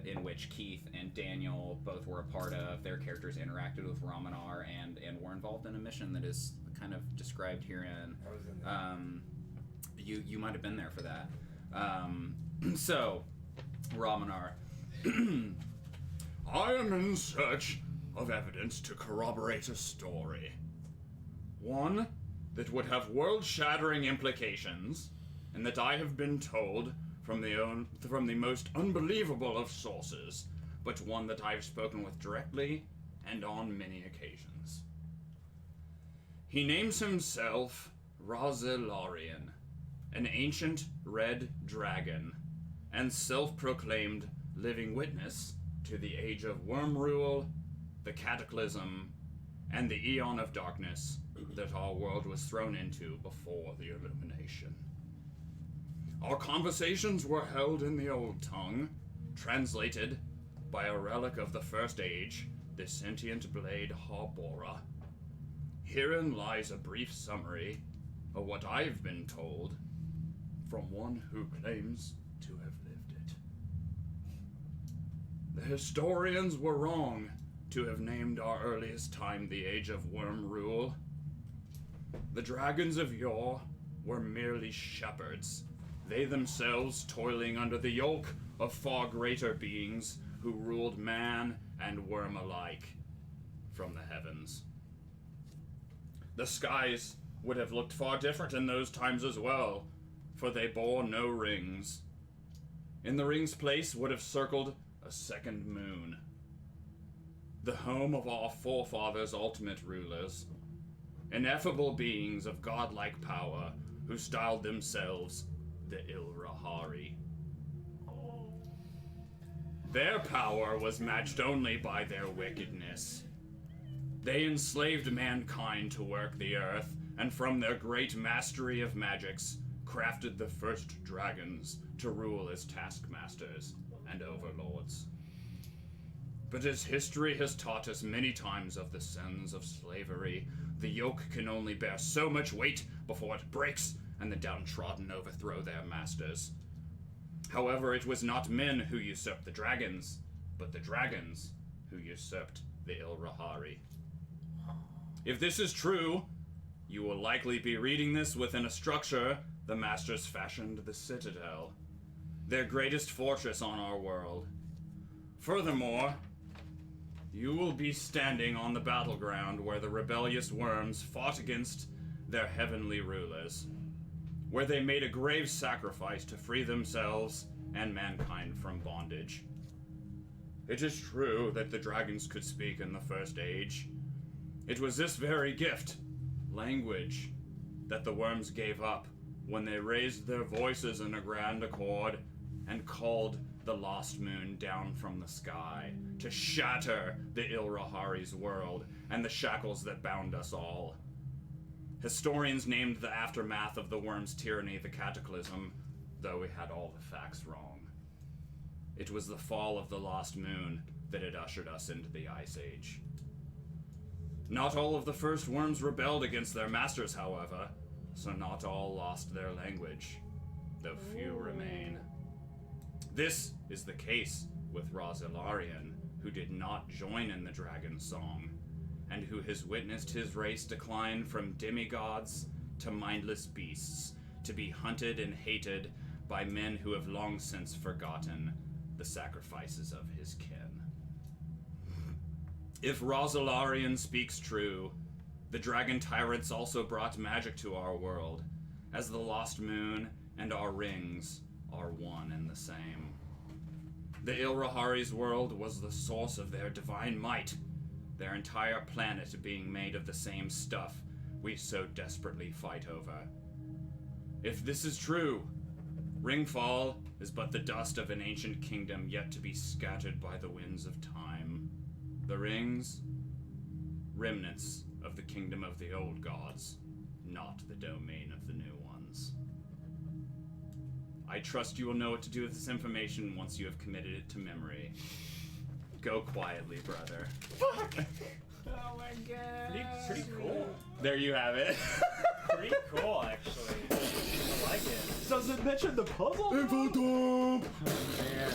in which Keith and Daniel both were a part of. Their characters interacted with Ramanar and were involved in a mission that is kind of described herein. I was in there. You might have been there for that. So, Ramanar. I am in search of evidence to corroborate a story. One that would have world-shattering implications, and that I have been told from the most unbelievable of sources, but one that I've spoken with directly and on many occasions. He names himself Razilarian, an ancient red dragon, and self-proclaimed living witness to the age of worm rule, the cataclysm, and the eon of darkness that our world was thrown into before the illumination. Our conversations were held in the old tongue, translated by a relic of the First Age, the sentient blade Harbora. Herein lies a brief summary of what I've been told from one who claims to have lived it. The historians were wrong to have named our earliest time the Age of Worm Rule. The dragons of yore were merely shepherds, they themselves toiling under the yoke of far greater beings who ruled man and worm alike from the heavens. The skies would have looked far different in those times as well, for they bore no rings. In the ring's place would have circled a second moon, the home of our forefathers' ultimate rulers, ineffable beings of godlike power who styled themselves the Ilrahari. Their power was matched only by their wickedness. They enslaved mankind to work the earth, and from their great mastery of magics, crafted the first dragons to rule as taskmasters and overlords. But as history has taught us many times of the sins of slavery, the yoke can only bear so much weight before it breaks and the downtrodden overthrow their masters. However, it was not men who usurped the dragons, but the dragons who usurped the Ilrahari. If this is true, you will likely be reading this within a structure the masters fashioned the Citadel, their greatest fortress on our world. Furthermore, you will be standing on the battleground where the rebellious worms fought against their heavenly rulers, where they made a grave sacrifice to free themselves and mankind from bondage. It is true that the dragons could speak in the First Age. It was this very gift, language, that the worms gave up when they raised their voices in a grand accord and called the lost moon down from the sky to shatter the Ilrahari's world and the shackles that bound us all. Historians named the aftermath of the worm's tyranny the cataclysm, though we had all the facts wrong. It was the fall of the lost moon that had ushered us into the Ice Age. Not all of the first worms rebelled against their masters, however, so not all lost their language, though few remain. This is the case with Rosalarian, who did not join in the dragon song, and who has witnessed his race decline from demigods to mindless beasts, to be hunted and hated by men who have long since forgotten the sacrifices of his kin. If Rosalarian speaks true, the dragon tyrants also brought magic to our world, as the lost moon and our rings are one and the same. The Ilrahari's world was the source of their divine might, their entire planet being made of the same stuff we so desperately fight over. If this is true, Ringfall is but the dust of an ancient kingdom yet to be scattered by the winds of time. The rings, remnants of the kingdom of the old gods, not the domain of the new ones. I trust you will know what to do with this information once you have committed it to memory. Go quietly, brother. Fuck! Oh my god. Pretty cool. There you have it. Pretty cool, actually. I like it. Does it mention the puzzle? Info dump! Man.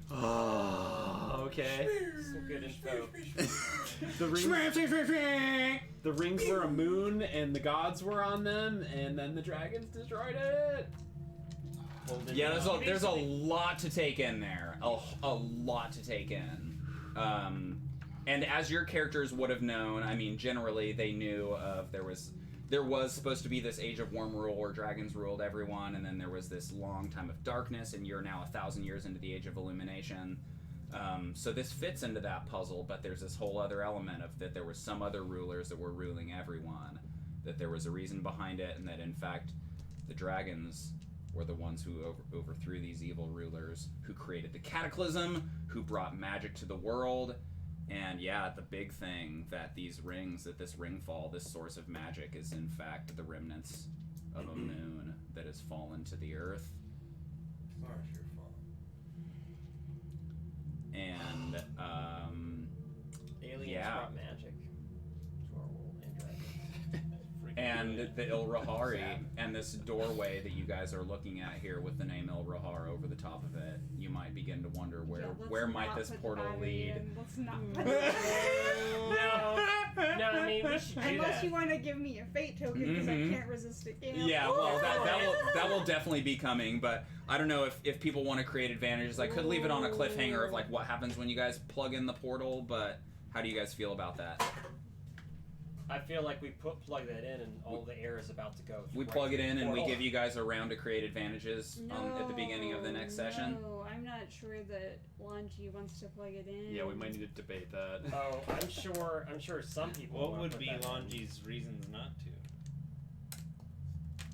Oh, okay. Some good info. The rings were a moon, and the gods were on them, and then the dragons destroyed it. Yeah, there's a lot to take in there. A lot to take in. And as your characters would have known, I mean, generally they knew of there was supposed to be this age of worm rule where dragons ruled everyone, and then there was this long time of darkness, and you're now 1,000 years into the age of illumination. So this fits into that puzzle, but there's this whole other element of that there were some other rulers that were ruling everyone, that there was a reason behind it, and that in fact the dragons were the ones who overthrew these evil rulers, who created the cataclysm, who brought magic to the world. And yeah, the big thing that these rings, that this ringfall, this source of magic, is in fact the remnants of a moon that has fallen to the earth. It's not your fault. And Aliens yeah. brought magic to our world and dragons. And the Ilrahari, and this doorway that you guys are looking at here with the name Ilrahar over the top of it, you might begin to wonder where might this portal lead. Let's not put the No, I mean, we should do Unless that. you want to give me a fate token, because I can't resist it. Yeah, well, that will definitely be coming, but I don't know if people want to create advantages. I could leave it on a cliffhanger of like what happens when you guys plug in the portal, but how do you guys feel about that? I feel like we plug that in and all the air is about to go. We right plug it through in the and we portal. give you guys a round to create advantages at the beginning of the next session. No, I'm not sure that Lhanji wants to plug it in. Yeah, we might need to debate that. Oh, I'm sure some people. What wanna would put be that in. Lhanji's reasons not to?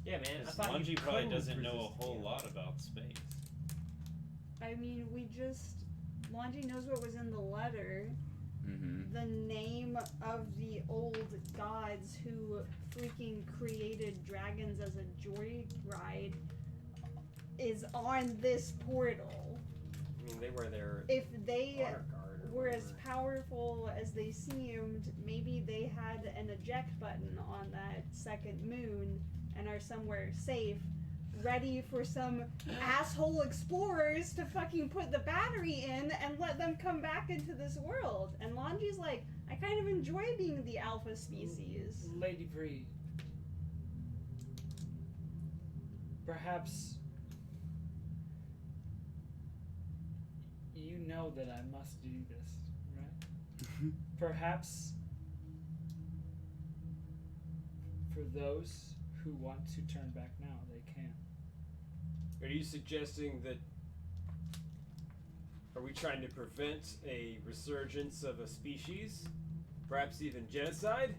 Yeah, man. I Because thought you Lhanji probably couldn't doesn't know resist a whole the lot about space. I mean, Lhanji knows what was in the letter. Mm-hmm. The name of the old gods who freaking created dragons as a joyride is on this portal. I mean, they were their If they water guard. Or were as whatever. powerful as they seemed, maybe they had an eject button on that second moon and are somewhere safe, ready for some asshole explorers to fucking put the battery in and let them come back into this world. And Lhanji's like, I kind of enjoy being the alpha species. Lady Vree, perhaps you know that I must do this, right? Perhaps for those who want to turn back now, they can. Are you suggesting that? Are we trying to prevent a resurgence of a species? Perhaps even genocide?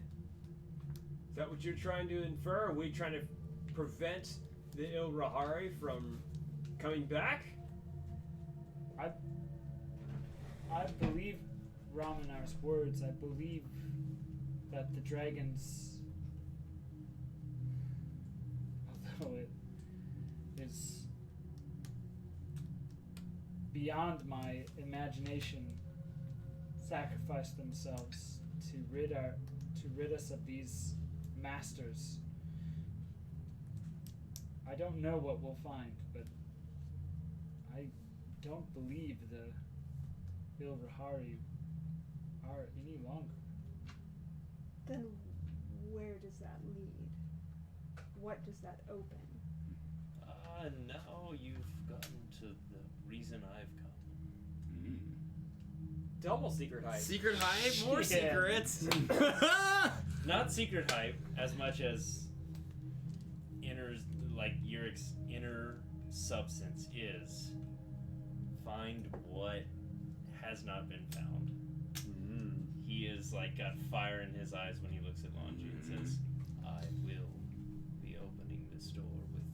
Is that what you're trying to infer? Are we trying to prevent the Ilrahari from coming back? I believe Ramanar's words. I believe that the dragons, although it is beyond my imagination, sacrificed themselves to rid us of these masters. I don't know what we'll find, but I don't believe the Ilrahari are any longer. Then where does that lead? What does that open? Now you've gotten to the reason I've come. Double secret hype. Secret hype? More Yeah. secrets. Not secret hype as much as your inner substance is find what has not been found. He is like got fire in his eyes when he looks at Lhanji and says, I will be opening this door with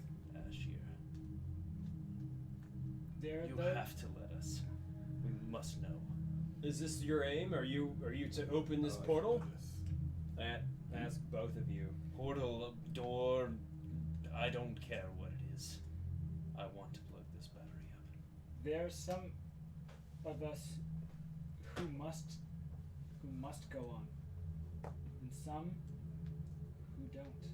Ashe here. You have to let us. We must know. Is this your aim? Are you to open this portal? Ask both of you. Portal, door, I don't care what it is. I want to plug this battery up. There are some of us who must go on, and some who don't.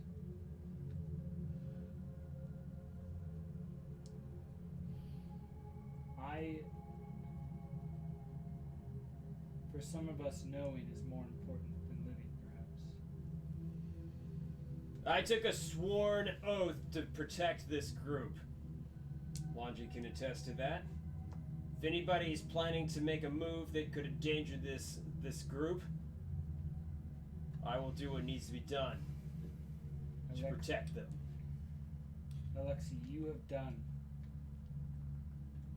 For some of us, knowing is more important than living, perhaps. I took a sworn oath to protect this group. Lhanji can attest to that. If anybody's planning to make a move that could endanger this group, I will do what needs to be done to protect them. Alexi, you have done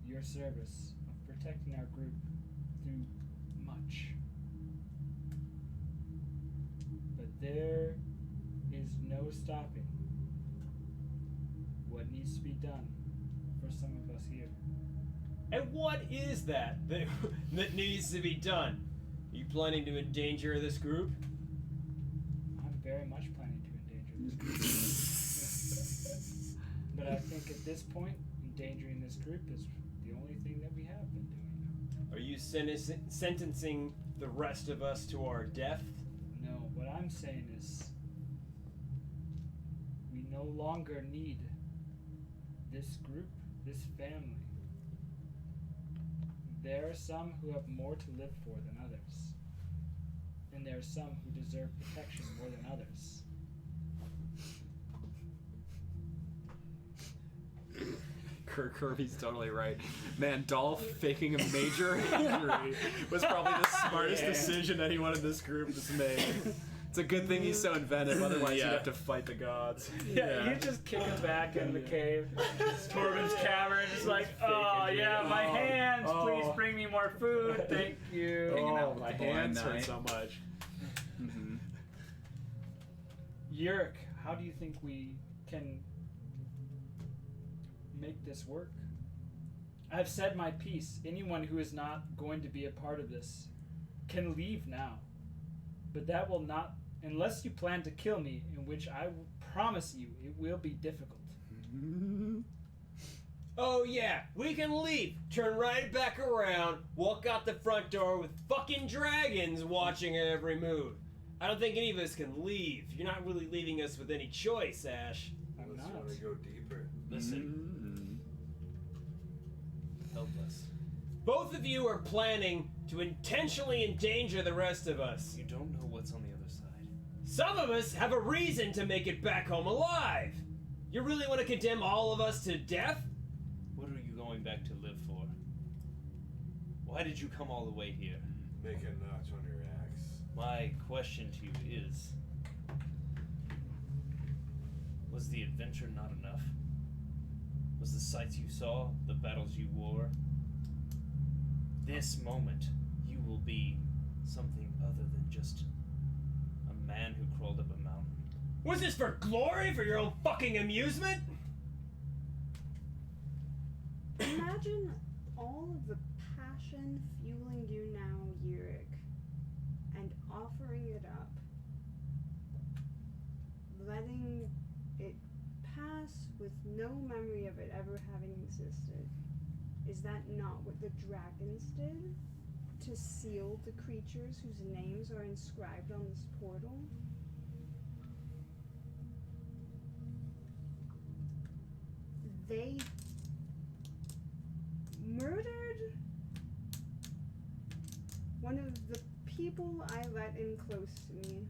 your service of protecting our group through much. But there is no stopping what needs to be done for some of us here. And what is that needs to be done? Are you planning to endanger this group? I'm very much planning to endanger this group. But I think at this point, endangering this group is the only thing that we have been doing. Are you sentencing the rest of us to our death? No, what I'm saying is we no longer need this group, this family. There are some who have more to live for than others. And there are some who deserve protection more than others. Kirby's totally right. Man, Dolph faking a major injury was probably the smartest decision anyone in this group has made. It's a good thing he's so inventive, otherwise you'd have to fight the gods. Yeah, he's just kicking back in the cave. Torben's cavern is like, oh yeah, my hands, please bring me more food, thank you. Oh, out with my the blind hands hurt knight. so much. Yurik, how do you think we can make this work? I've said my piece. Anyone who is not going to be a part of this can leave now. But that will not, unless you plan to kill me, in which I will promise you it will be difficult. Oh yeah, we can leave, turn right back around, walk out the front door with fucking dragons watching our every move. I don't think any of us can leave. You're not really leaving us with any choice, Ashe. I'm Unless you not. want to go deeper. Listen, help us. Both of you are planning to intentionally endanger the rest of us. You don't know what's on the other side. Some of us have a reason to make it back home alive. You really want to condemn all of us to death? What are you going back to live for? Why did you come all the way here? Make a notch on your axe. My question to you is, was the adventure not enough? Was the sights you saw, the battles you wore? This moment, you will be something other than just a man who crawled up a mountain. Was this for glory, for your own fucking amusement? Imagine all of the passion fueling you now, Yurik, and offering it up. Letting it pass with no memory of it ever having existed. Is that not what the dragons did? To seal the creatures whose names are inscribed on this portal? They murdered one of the people I let in close to me.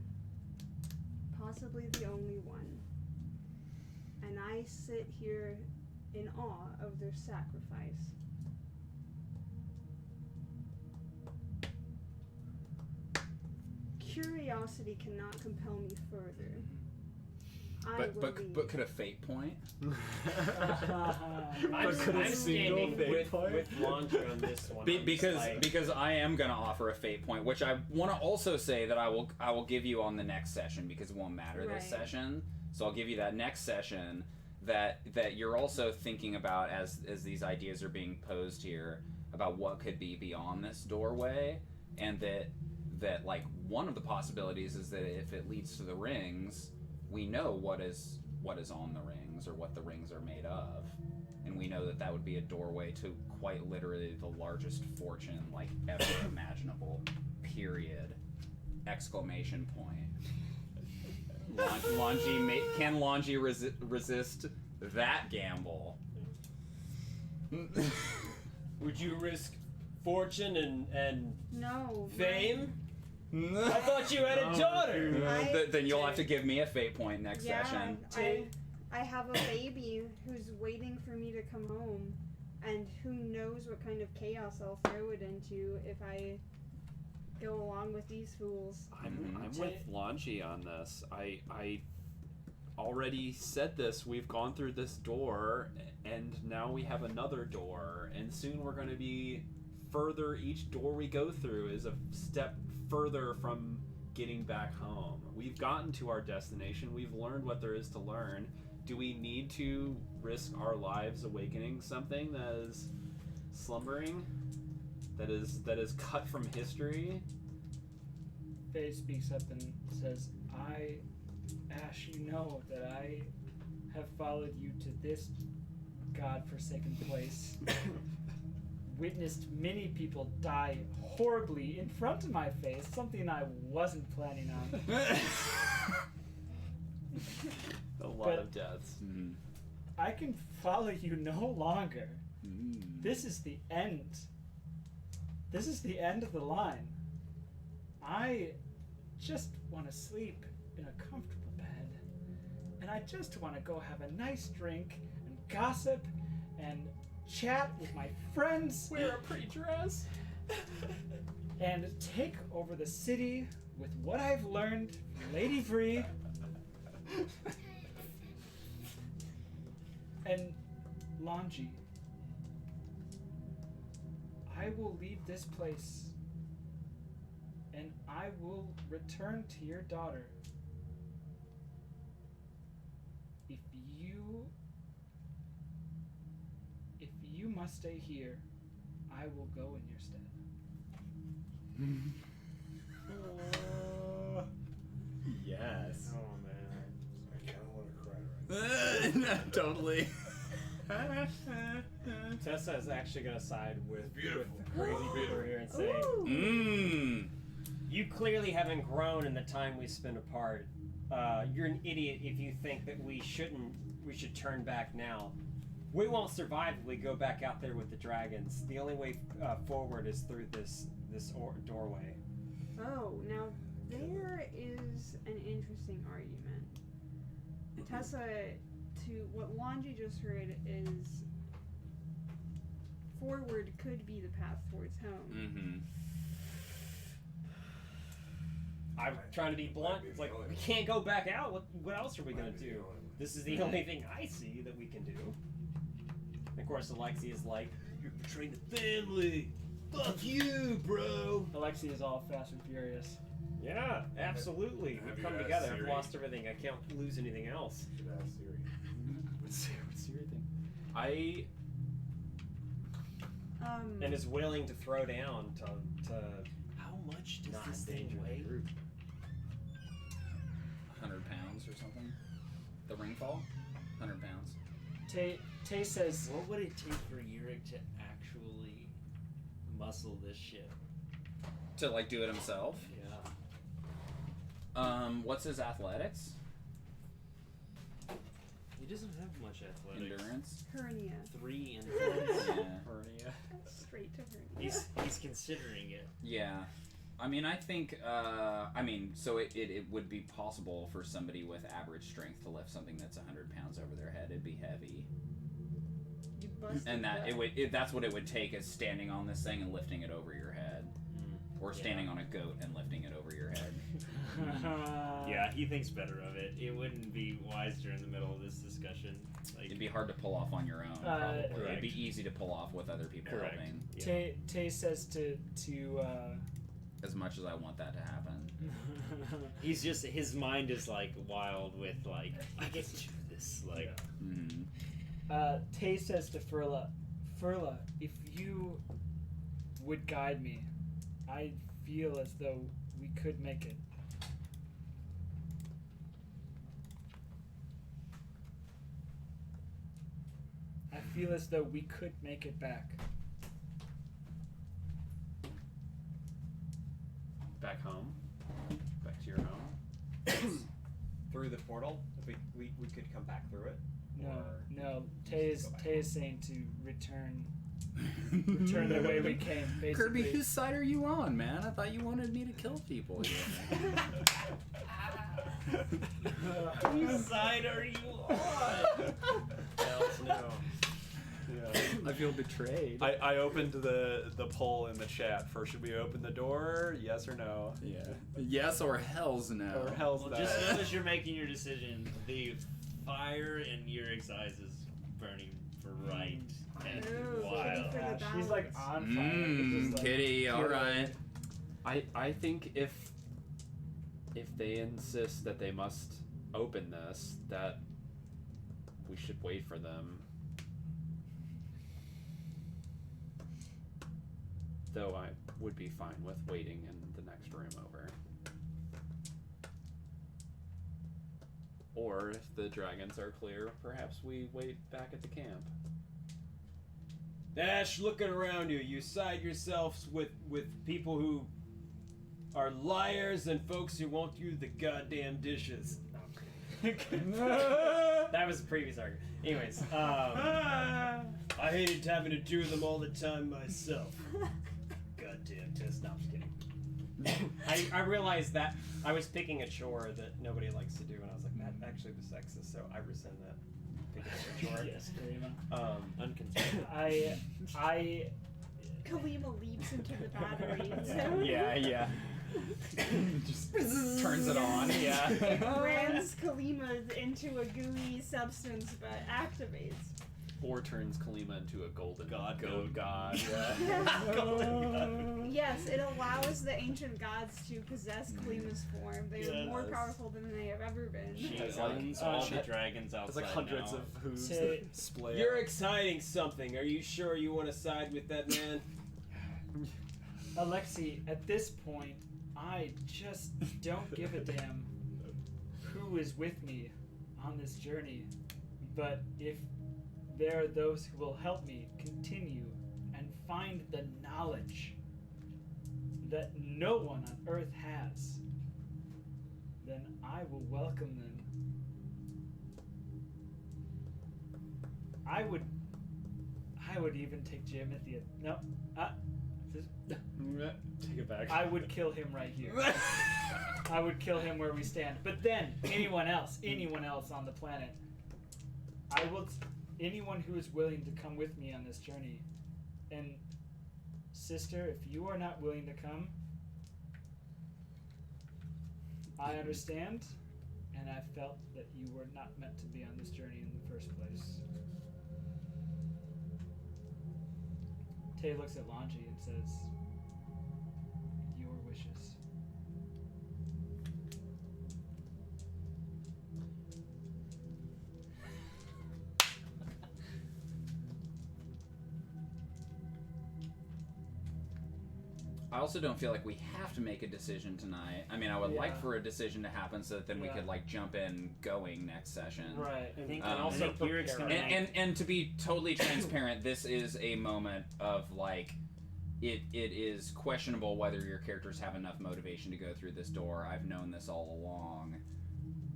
Possibly the only one. And I sit here in awe of their sacrifice. Curiosity cannot compel me further. But could a fate point? I'm single standing fate with point? Lhanji on this one. I'm just like- Because I am gonna offer a fate point, which I want to also say that I will give you on the next session, because it won't matter this Right. session. So I'll give you that next session that you're also thinking about as these ideas are being posed here about what could be beyond this doorway, and that like one of the possibilities is that if it leads to the rings, we know what is on the rings, or what the rings are made of, and we know that would be a doorway to quite literally the largest fortune like ever imaginable. Period. Exclamation point. Can Lhanji resist that gamble? Would you risk fortune and No. fame? I thought you had a daughter. Then you'll have to give me a fate point next session. I have a baby who's waiting for me to come home, and who knows what kind of chaos I'll throw it into if I go along with these fools. I'm with Lhanji on this. I already said this. We've gone through this door, and now we have another door, and soon we're going to be further. Each door we go through is a step further from getting back home. We've gotten to our destination. We've learned what there is to learn. Do we need to risk our lives awakening something that is slumbering? That is cut from history? Faye speaks up and says, Ash, you know that I have followed you to this godforsaken place. Witnessed many people die horribly in front of my face, something I wasn't planning on. A lot But- of deaths. I can follow you no longer. This is the end. This is the end of the line. I just want to sleep in a comfortable bed. And I just want to go have a nice drink and gossip and chat with my friends. Wear a pretty dress. And take over the city with what I've learned from Lady Vree. And Lhanji, I will leave this place, and I will return to your daughter. If you must stay here, I will go in your stead. Yes. Oh man, I kind of want to cry right Totally. Tessa is actually going to side with Beautiful. crazy people here and say, Ooh. you clearly haven't grown in the time we spent apart. You're an idiot if you think that we should turn back now. We won't survive if we go back out there with the dragons. The only way forward is through this doorway. Oh, now there is an interesting argument. Tessa, to what Lhanji just heard, is forward could be the path towards home. I'm trying to be blunt. It's like, we can't go back out. What else are we going to do? This is the only thing I see that we can do. And of course, Alexi is like, you're betraying the family. Fuck you, bro. Alexi is all fast and furious. Yeah, absolutely. Have We've you come asked together. I've Siri? lost everything. I can't lose anything else. Should ask Siri. What's your thing? And is willing to throw down to How much does not this thing endanger weigh? the group. 100 pounds or something. The ring fall? 100 pounds. Tay says, What would it take for Yurik to actually muscle this ship? To like do it himself. Yeah. What's his athletics? He doesn't have much athletics. Endurance. Hernia. 3 and Yeah. Hernia. Straight to hernia. He's considering it. Yeah. I mean, I think, so it would be possible for somebody with average strength to lift something that's 100 pounds over their head. It'd be heavy. You busted And that, that. that's what it would take, is standing on this thing and lifting it over your head. Or standing on a goat and lifting it over your head. Yeah, he thinks better of it. It wouldn't be wise during the middle of this discussion. Like, It'd be hard to pull off on your own, probably. It'd correct. be easy to pull off with other people Correct. helping. Yeah. Tay says to As much as I want that to happen. He's just, his mind is like wild with like, I get to do this. Like, Tay says to Furla, if you would guide me, I feel as though we could make it. I feel as though we could make it back. Back home? Back to your home? Through the portal, if we could come back through it. No. Tay is saying to return the way we came. Basically. Kirby, whose side are you on, man? I thought you wanted me to kill people. whose side are you on? Hells no. Yeah. I feel betrayed. I opened the poll in the chat for should we open the door? Yes or no? Yeah. Yes or hell's no. Or hell's Well, no. just know as you're making your decision, the fire in Yurik's eyes is burning bright and Ooh, wild. for the She's like balance. on fire. Just like, Kitty, alright. I think if they insist that they must open this, that we should wait for them. Though I would be fine with waiting in the next room over. Or if the dragons are clear, perhaps we wait back at the camp. Dash, looking around you, you side yourselves with people who are liars and folks who won't use the goddamn dishes. That was the previous argument. Anyways, I hated having to do them all the time myself. Goddamn test. No, I'm just kidding. I realized that I was picking a chore that nobody likes to do, and I was like, that actually was sexist, so I rescind that. Picking up a chore. yes, Karima. Uncontested. I Kalima leaps into the battery. So Yeah. Just turns it on. Yeah. it brands Kalima into a gooey substance, but activates. Or turns Kalima into a golden God goat mode. god. Yes, it allows the ancient gods to possess Kalima's form. They are more Yes. powerful than they have ever been. She Has like- owns all the uh, dragons outside It's like hundreds now. of hooves Say- that splay You're out. exciting something. Are you sure you want to side with that man? Alexi, at this point, I just don't give a damn who is with me on this journey. But if there are those who will help me continue and find the knowledge that no one on Earth has, then I will welcome them. I would even take Timothy. No, Take it back. I would kill him right here. I would kill him where we stand. But then, anyone else on the planet, I will. Anyone who is willing to come with me on this journey, and sister, if you are not willing to come, I understand, and I felt that you were not meant to be on this journey in the first place. Tay looks at Lhanji and says, "Your wishes." I also don't feel like we have to make a decision tonight. I mean, I would like for a decision to happen so that then we could like jump in going next session. Right. And, think- and I also think Yurik's prepare. gonna And to be totally transparent, this is a moment of like, it is questionable whether your characters have enough motivation to go through this door. I've known this all along.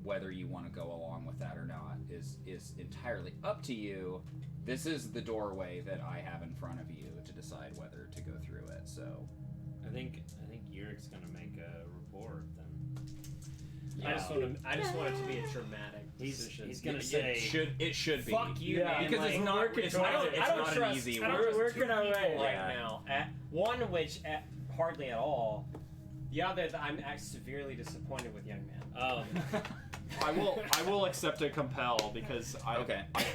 Whether you want to go along with that or not is entirely up to you. This is the doorway that I have in front of you to decide whether to go through it. So, I think Yurik's gonna make a report then. I just want it to be a dramatic decision. He's gonna say, it should be. Fuck you, Yeah, man. because like, it's not I don't not trust, an easy I don't one. trust We're two gonna people wait. right Yeah. now. One of which hardly at all. The other that I'm severely disappointed with, young man. I will accept a compel because I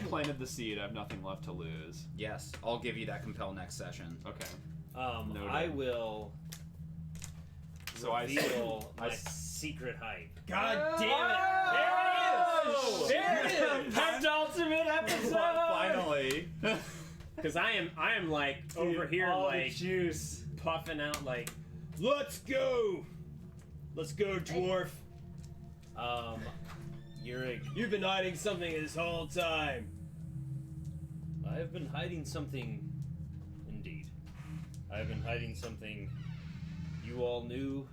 planted the seed. I have nothing left to lose. Yes, I'll give you that compel next session. Okay. Noted. I will So reveal I my secret hype. God damn it! There it is. There it is. That's the ultimate episode. Finally. Because I am like over here All the like juice. puffing out like, let's go, dwarf. Yurik, You've been hiding something this whole time. I have been hiding something. Indeed, I have been hiding something. You all knew.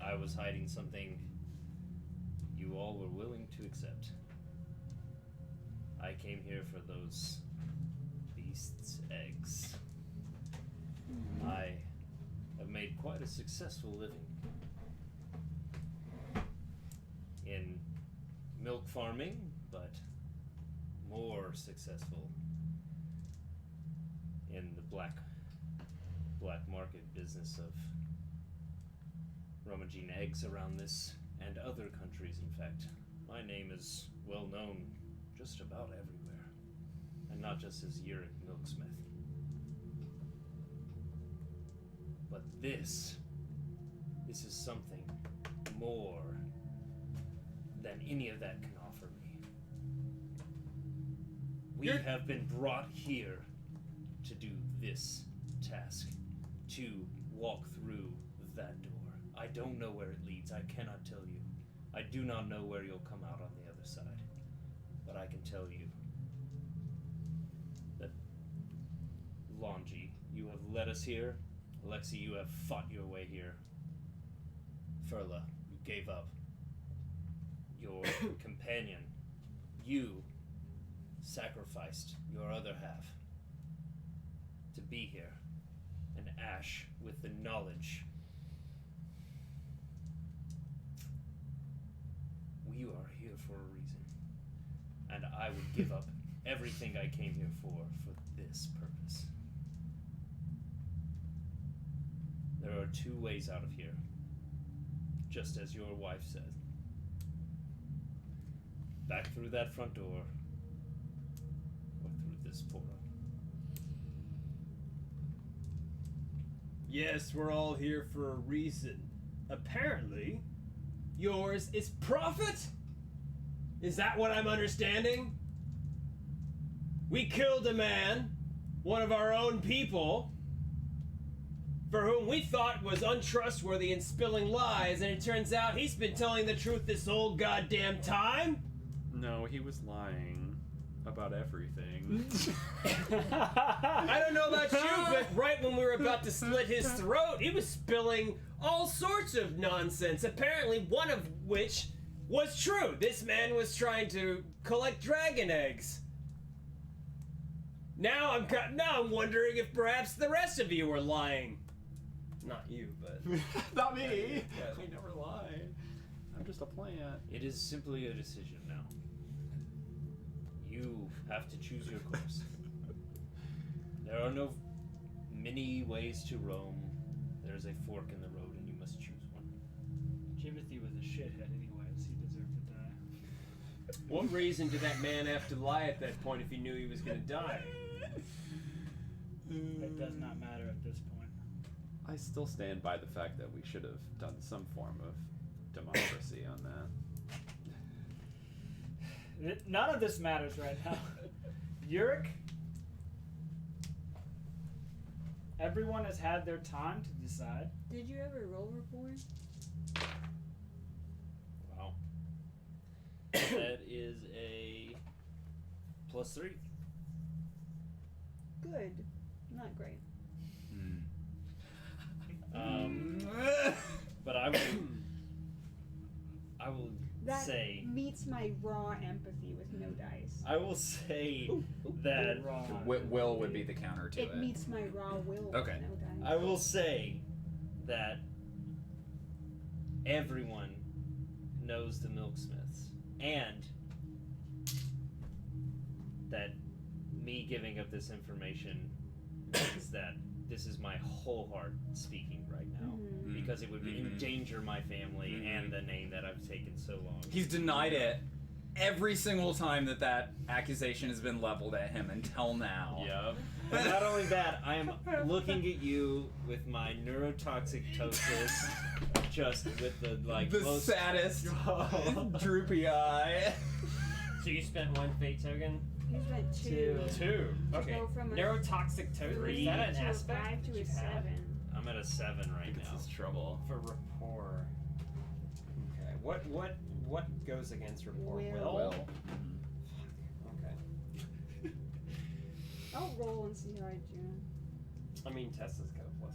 I was hiding something. You all were willing to accept. I came here for those beasts' eggs. I have made quite a successful living in milk farming, but more successful in the black market business of rummaging eggs around this and other countries. In fact, my name is well known just about everywhere, and not just as Yurik Milksmith. But this is something more than any of that can offer me. We have been brought here to do this task, to walk through that door. I don't know where it leads. I cannot tell you. I do not know where you'll come out on the other side. But I can tell you that Lhanji, you have led us here. Alexi, you have fought your way here. Furla, you gave up. Your companion, you sacrificed your other half to be here. And Ashe, with the knowledge, we are here for a reason. And I would give up everything I came here for this purpose. There are two ways out of here, just as your wife said. Back through that front door, or through this portal. Yes, we're all here for a reason. Apparently, yours is profit? Is that what I'm understanding? We killed a man, one of our own people, for whom we thought was untrustworthy and spilling lies, and it turns out he's been telling the truth this whole goddamn time? No, he was lying about everything. I don't know about you, but right when we were about to slit his throat, he was spilling all sorts of nonsense, apparently one of which was true. This man was trying to collect dragon eggs. Now I'm wondering if perhaps the rest of you were lying. Not you, but Not me. Yeah. I never lie. I'm just a plant. It is simply a decision now. You have to choose your course. There are no many ways to roam. There's a fork in the road, and you must choose one. Jimothy was a shithead anyways. He deserved to die. what reason did that man have to lie at that point if he knew he was going to die? It does not matter at this point. I still stand by the fact that we should have done some form of democracy on that. None of this matters right now. Yurik, Everyone has had their time to decide. Did you ever roll report? Wow. That is a +3. Good. Not great. But I will That say meets my raw empathy with no dice. I will say that Will would be the counter to it. It meets my raw will Okay. with no dice. I will say that everyone knows the milksmiths, and that me giving up this information means that this is my whole heart speaking right now, Mhm. because it would endanger my family and the name that I've taken so long. He's denied it every single time that accusation has been leveled at him until now. Yep. But not only that, I am looking at you with my neurotoxictosis, just with the The most saddest, droopy eye. So you spent 1 fate token? You spent 2. 2. To Okay. go from a Neurotoxic token. Is 3 that an to a aspect 5 to that a you have? 7. I'm at a 7 right It's now. his trouble. For rapport. Okay. What goes against rapport? Will. Okay. I'll roll and see how I do. I mean, Tessa's got a +2.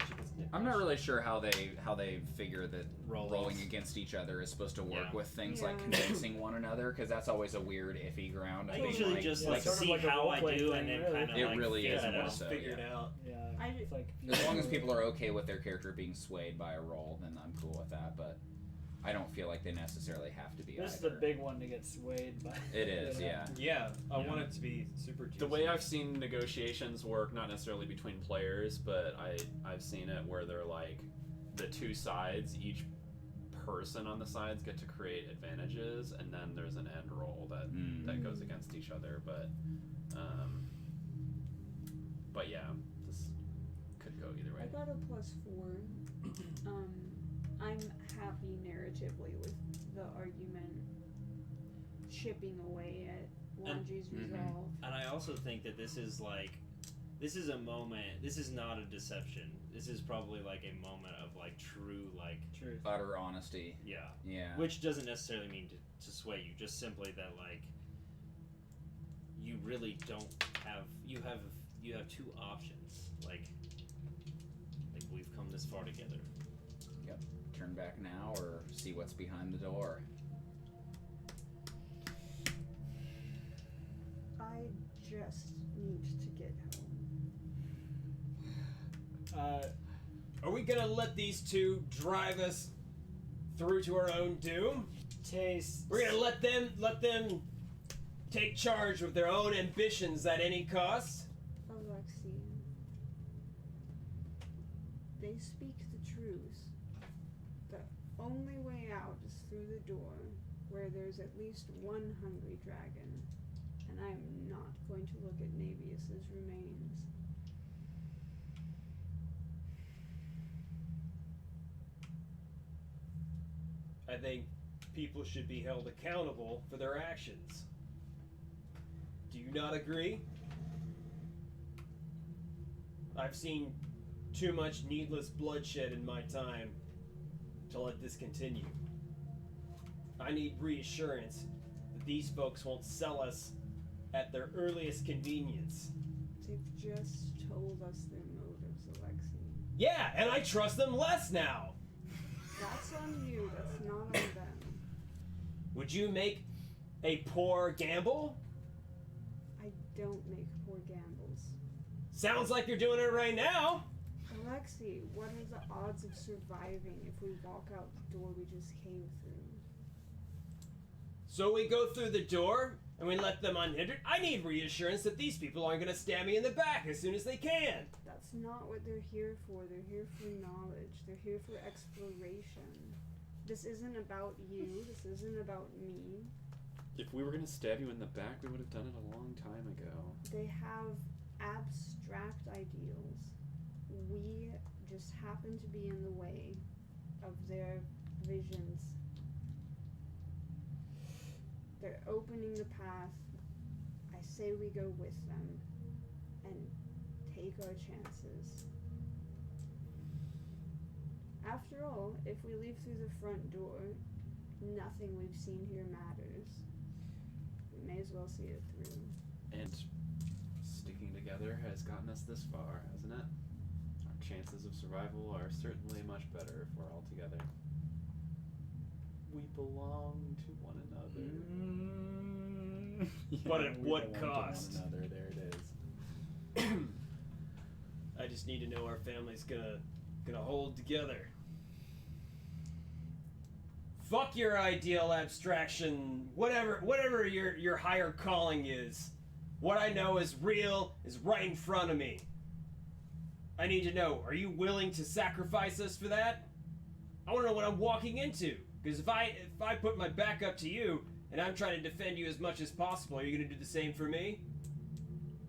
She gets nitpicks. I'm not really sure how they figure that Roll rolling off. against each other is supposed to work Yeah. with things Yeah. like convincing one another, because that's always a weird, iffy ground. I think, usually like- just Yeah, like sort of see like a how I roleplay do thing, and then really. kind of It like really figure is that more out. so. Figure it yeah. out. Yeah, I- it's like As long as people are okay with their character being swayed by a roll, then I'm cool with that. But I don't feel like they necessarily have to be. this is either. the big one to get swayed by. It is, yeah. Yeah, I want it to be super juicy. The way I've seen negotiations work, not necessarily between players, but I've seen it where they're like the two sides, each person on the sides get to create advantages, and then there's an end roll that goes against each other. But yeah, this could go either I way. got a +4. I'm happy narratively with the argument chipping away at Lhanji's resolve. And I also think that this is a moment. This is not a deception. This is probably like a moment of like true Truth. Utter honesty. yeah. Yeah. Which doesn't necessarily mean to sway you. Just simply that like you really don't have you have two options. Like we've come this far together. Yep. Turn back now or see what's behind the door. I just need to get home. Are we gonna let these two drive us through to our own doom? Taste. We're gonna let them take charge of their own ambitions at any cost? Alexi, they speak the truth. The only way out is through the door, where there's at least one hungry dragon, and I am not going to look at Naevius's remains. I think people should be held accountable for their actions. Do you not agree? I've seen too much needless bloodshed in my time to let this continue. I need reassurance that these folks won't sell us at their earliest convenience. They've just told us their motives, Alexi. Yeah, and I trust them less now. That's on you, that's not on them. Would you make a poor gamble? I don't make poor gambles. Sounds like you're doing it right now. Alexi, what are the odds of surviving if we walk out the door we just came through? So we go through the door and we let them unhindered. I need reassurance that these people aren't going to stab me in the back as soon as they can. That's not what they're here for. They're here for knowledge. They're here for exploration. This isn't about you. This isn't about me. If we were gonna stab you in the back, we would have done it a long time ago. They have abstract ideals. We just happen to be in the way of their visions. They're opening the path. I say we go with them and take our chances. After all, if we leave through the front door, nothing we've seen here matters. We may as well see it through. And sticking together has gotten us this far, hasn't it? Our chances of survival are certainly much better if we're all together. We belong to one another. But at we what belong to cost? one another. There it is. I just need to know our family's gonna hold together. Fuck your ideal abstraction, whatever your higher calling is. What I know is real is right in front of me. I need to know, are you willing to sacrifice us for that? I want to know what I'm walking into. Because if I put my back up to you and I'm trying to defend you as much as possible, are you going to do the same for me?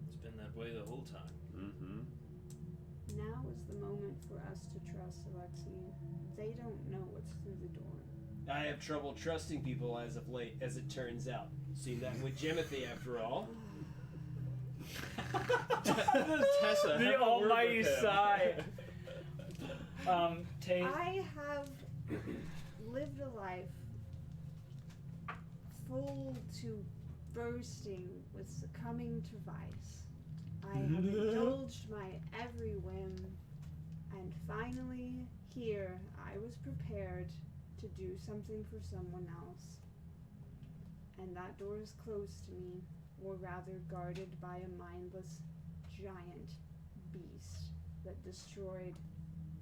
It's been that way the whole time. Mm-hmm. Now is the moment for us to trust Alexei. They don't know what's through the door. I have trouble trusting people as of late, as it turns out. Seen that with Jimothy, after all. Tessa, The have a word almighty with him. sigh. Tay. I have lived a life full to bursting with succumbing to vice. I have indulged my every whim, and finally, here, I was prepared to do something for someone else. And that door is closed to me, or rather guarded by a mindless, giant beast that destroyed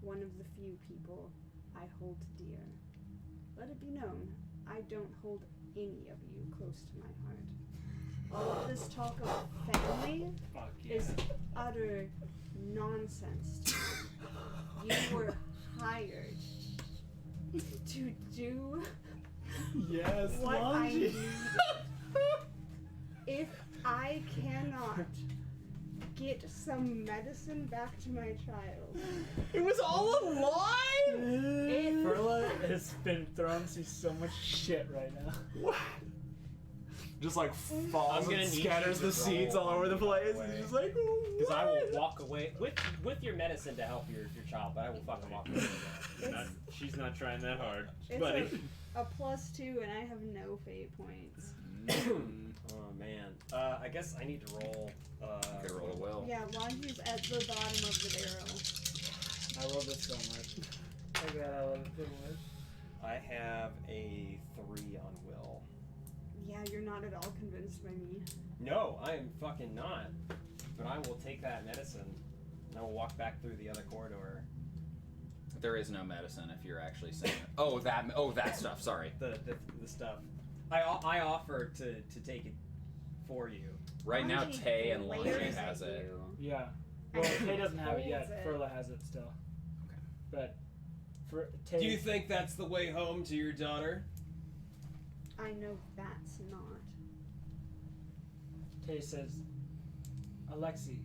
one of the few people I hold dear. Let it be known, I don't hold any of you close to my heart. All of this talk of family Fuck is utter nonsense to me. You were hired to do Yes, what I Lhanji. need. If I cannot get some medicine back to my child, It was all a lie? Perla has been thrown through so much shit right now. What? Just like I'm falls gonna and need scatters you the to seeds roll all over the on the place. way. He's just like, Because I will "What?" walk away with your medicine to help your child, but I will fucking walk away. it's, She's not trying that hard, it's buddy. a +2 and I have no fate points. Oh man. I guess I need to roll. Okay, roll a will. Yeah, Lhanji's at the bottom of the barrel. I love this so much. Oh god, I love it so much. I have a 3 on will. Yeah, you're not at all convinced by me. No, I am fucking not. But I will take that medicine and I will walk back through the other corridor. There is no medicine if you're actually saying it. Oh, that stuff. Sorry. The stuff. I offer to take it for you. Right now, Lhanji Tay and glares Lhanji at has it. you. Yeah. Well, Tay doesn't have it yet. Holds it. Perla has it still. Okay. But for Tay, Do you think that's the way home to your daughter? I know that's not. Tay says, Alexei,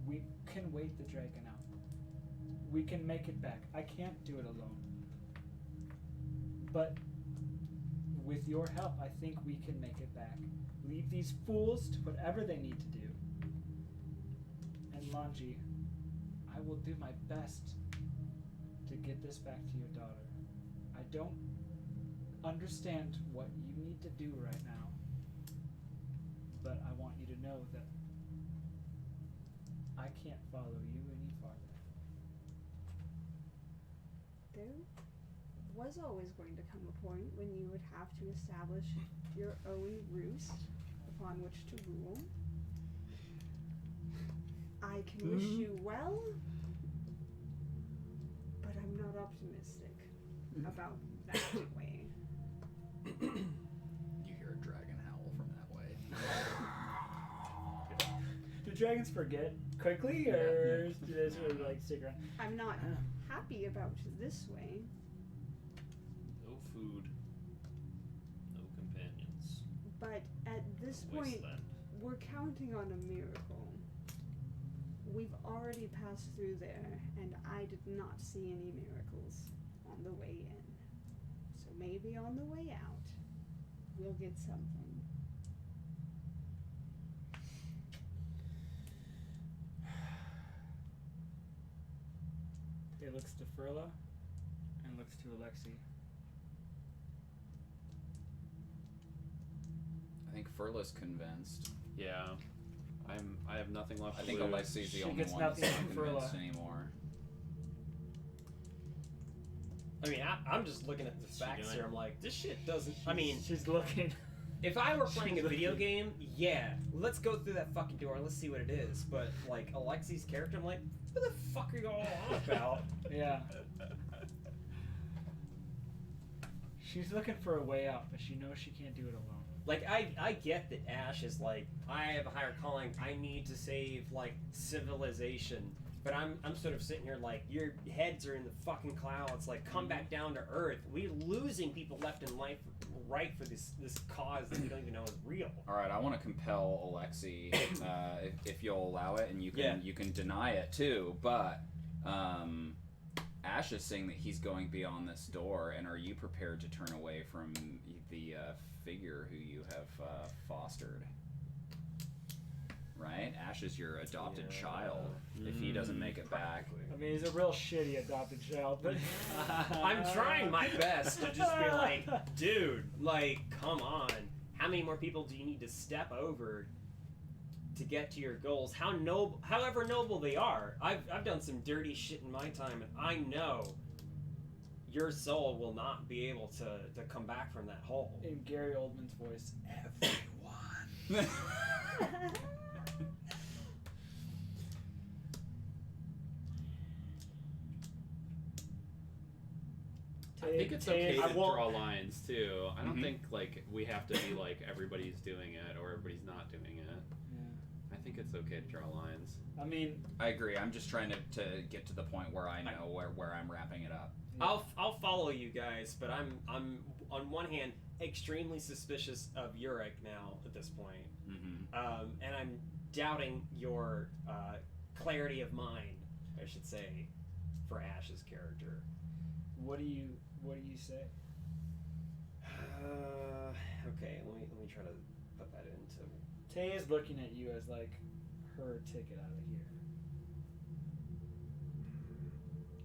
we can wait the dragon out. We can make it back. I can't do it alone. But with your help, I think we can make it back. Leave these fools to whatever they need to do. And Lhanji, I will do my best to get this back to your daughter. I don't understand what you need to do right now, but I want you to know that I can't follow you any farther. There was always going to come a point when you would have to establish your own roost upon which to rule. I can wish you well, but I'm not optimistic about that way. You hear a dragon howl from that way. Do dragons forget quickly, or do they sort of like stick around? I'm not happy about this way. No food. No companions. But at this point, Wasteland. we're counting on a miracle. We've already passed through there, and I did not see any miracles on the way in. So maybe on the way out, we'll get something. He looks to Furla and looks to Alexi. I think Furla's convinced. Yeah. I have nothing left I to think lose. Alexi's the She only gets one that's nothing not from convinced Furla. anymore. I mean, I'm just looking at the What's she facts doing? here. I'm like, this shit doesn't. I mean, She's looking. if I were playing a She's video looking. game, yeah, let's go through that fucking door. Let's see what it is. But like Alexi's character, I'm like, what the fuck are you all on about? Yeah. She's looking for a way out, but she knows she can't do it alone. Like, I get that Ashe is like, I have a higher calling. I need to save like civilization. But I'm sort of sitting here like, your heads are in the fucking clouds. Like, come back down to earth. We're losing people left and right for this cause that we don't even know is real. All right, I want to compel Alexi, if you'll allow it, and you can Yeah. you can deny it too. But Ashe is saying that he's going beyond this door, and are you prepared to turn away from the figure who you have fostered? Right, Ashe is your adopted Yeah. child. If he doesn't make it back, I mean, he's a real shitty adopted child, but I'm trying my best to just be like, dude, like, come on. How many more people do you need to step over to get to your goals? However noble they are. I've done some dirty shit in my time, and I know your soul will not be able to come back from that hole. in Gary Oldman's voice, everyone. I think it's okay Tay- to draw lines too. I don't Mhm. think like we have to be like everybody's doing it or everybody's not doing it. Yeah. I think it's okay to draw lines. I mean, I agree. I'm just trying to get to the point where I know where I'm wrapping it up. I'll follow you guys, but I'm on one hand extremely suspicious of Urek now at this point. Mm-hmm. And I'm doubting your clarity of mind, I should say, for Ashe's character. what do you say? Okay, let me try to put that into. Tay is looking at you as like her ticket out of here.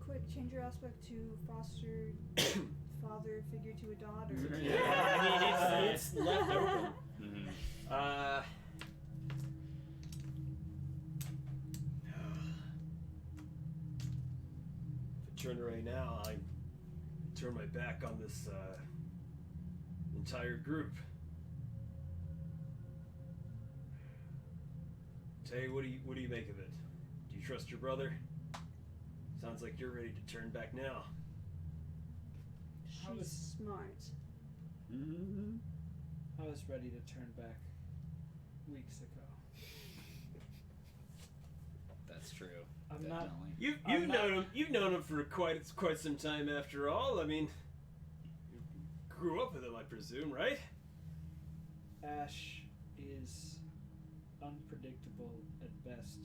Quick, change your aspect to foster father figure to a daughter. I mean, it's left open. Mm-hmm. If I turn away now, I turn my back on this entire group. Tay, what do you make of it? Do you trust your brother? Sounds like you're ready to turn back now. How She's is- smart. Mm-hmm. I was ready to turn back weeks ago. That's true. I'm not. Definitely. I'm not- You've known him for quite some time after all. I mean, you grew up with him, I presume, right? Ashe is unpredictable at best.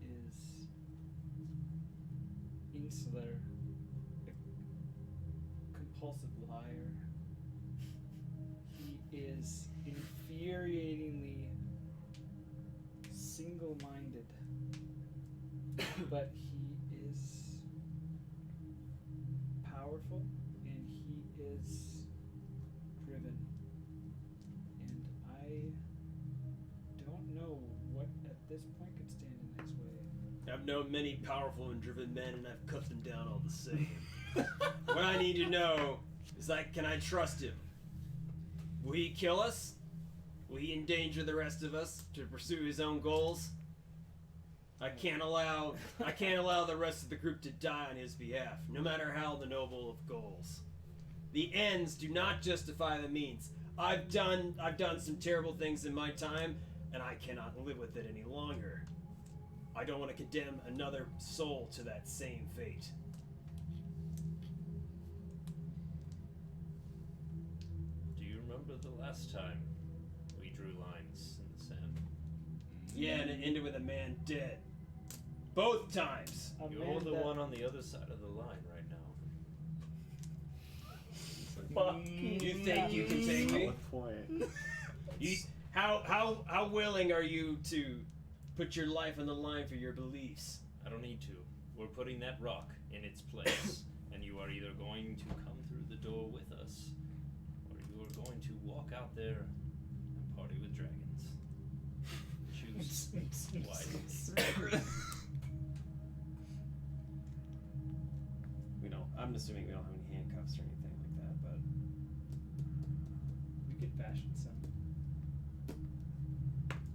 He is insular, a compulsive liar. He is infuriatingly single-minded, but he is powerful and he is driven. And I don't know what at this point could stand in his way. I've known many powerful and driven men, and I've cut them down all the same. What I need to know is, can I trust him? Will he kill us? Will he endanger the rest of us to pursue his own goals? I can't allow the rest of the group to die on his behalf, no matter how the noble of goals. The ends do not justify the means. I've done some terrible things in my time, and I cannot live with it any longer. I don't want to condemn another soul to that same fate. Do you remember the last time we drew lines in the sand? Yeah, and it ended with a man dead. Both times. A You're man the that- one on the other side of the line right now. Fucking You think you can take me? Solid point. How willing are you to put your life on the line for your beliefs? I don't need to. we're putting that rock in its place, and you are either going to come through the door with us, or you are going to walk out there and party with dragons. Choose wisely. I'm assuming we don't have any handcuffs or anything like that, but We could fashion some.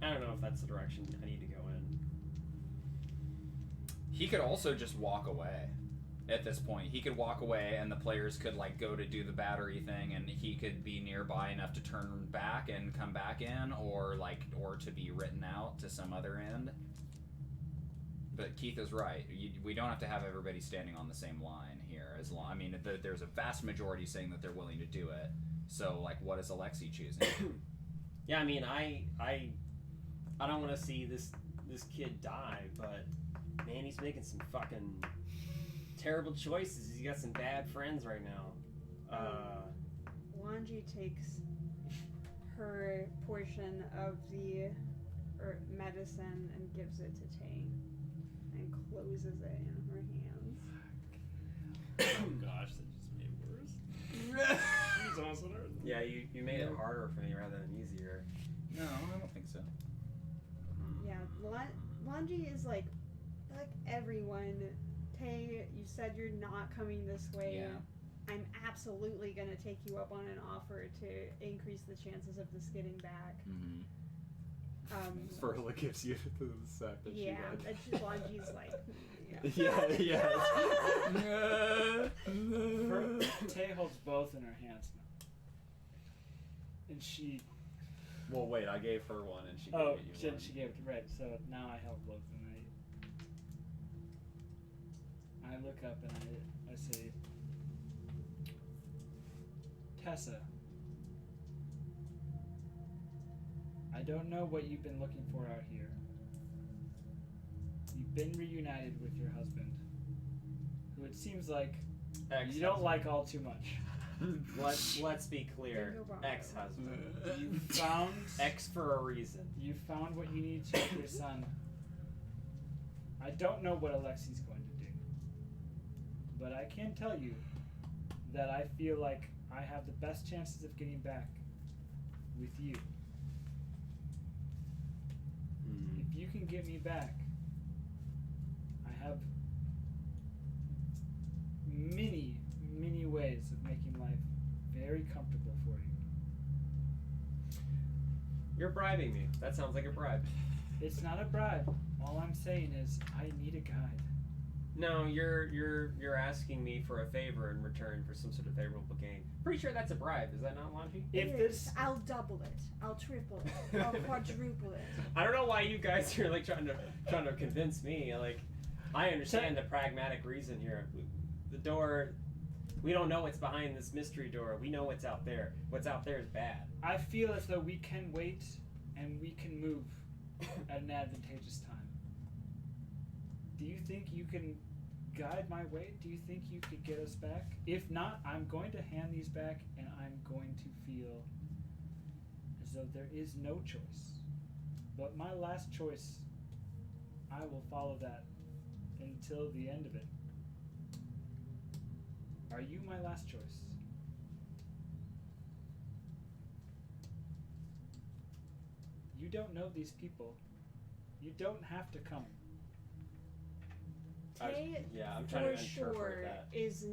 I don't know if that's the direction I need to go in. He could also just walk away. At this point, he could walk away, and the players could like go to do the battery thing, and he could be nearby enough to turn back and come back in, or to be written out to some other end. But Keith is right. We don't have to have everybody standing on the same line here. As long, I mean, there's a vast majority saying that they're willing to do it. So, like, what is Alexi choosing? Yeah, I mean, I don't want to see this kid die, but man, he's making some fucking terrible choices. He's got some bad friends right now. Lhanji takes her portion of the medicine and gives it to Tay and closes it in her hands. Oh gosh, that just made it worse. He's almost on Earth. Yeah, you made it harder for me rather than easier. No, I don't think so. Yeah, Lhanji is like everyone. Tay, you said you're not coming this way. Yeah. I'm absolutely gonna take you up on an offer to increase the chances of this getting back. Mm-hmm. Furla gives you the sack that Yeah, she that's just Lhanji's like. Yeah. Tay holds both in her hands now. And she... Well, wait, I gave her one and she gave Oh, you one. she gave it to Red, so now I held both and I look up and I say, Tessa, I don't know what you've been looking for out here. You've been reunited with your husband, who it seems like you don't like all too much. Let's be clear. Bingo bongo. Ex-husband. You found Ex for a reason. you found what you need to with your son. I don't know what Alexi's going to do, but I can tell you that I feel like I have the best chances of getting back with you. If you can get me back, I have many, many ways of making life very comfortable for you. You're bribing me. That sounds like a bribe. It's not a bribe. All I'm saying is I need a guide. No, you're asking me for a favor in return for some sort of favorable gain. Pretty sure that's a bribe. Is that not, Lhanji? If It this is. I'll double it. I'll triple it. I'll quadruple it. I don't know why you guys are like trying to convince me. Like, I understand the pragmatic reason here. The door, we don't know what's behind this mystery door. We know what's out there. What's out there is bad. I feel as though we can wait and we can move at an advantageous time. Do you think you can guide my way? Do you think you could get us back? If not, I'm going to hand these back and I'm going to feel as though there is no choice. But my last choice, I will follow that until the end of it. Are you my last choice? You don't know these people. You don't have to come. Tay, I'm trying to for interpret sure, that. is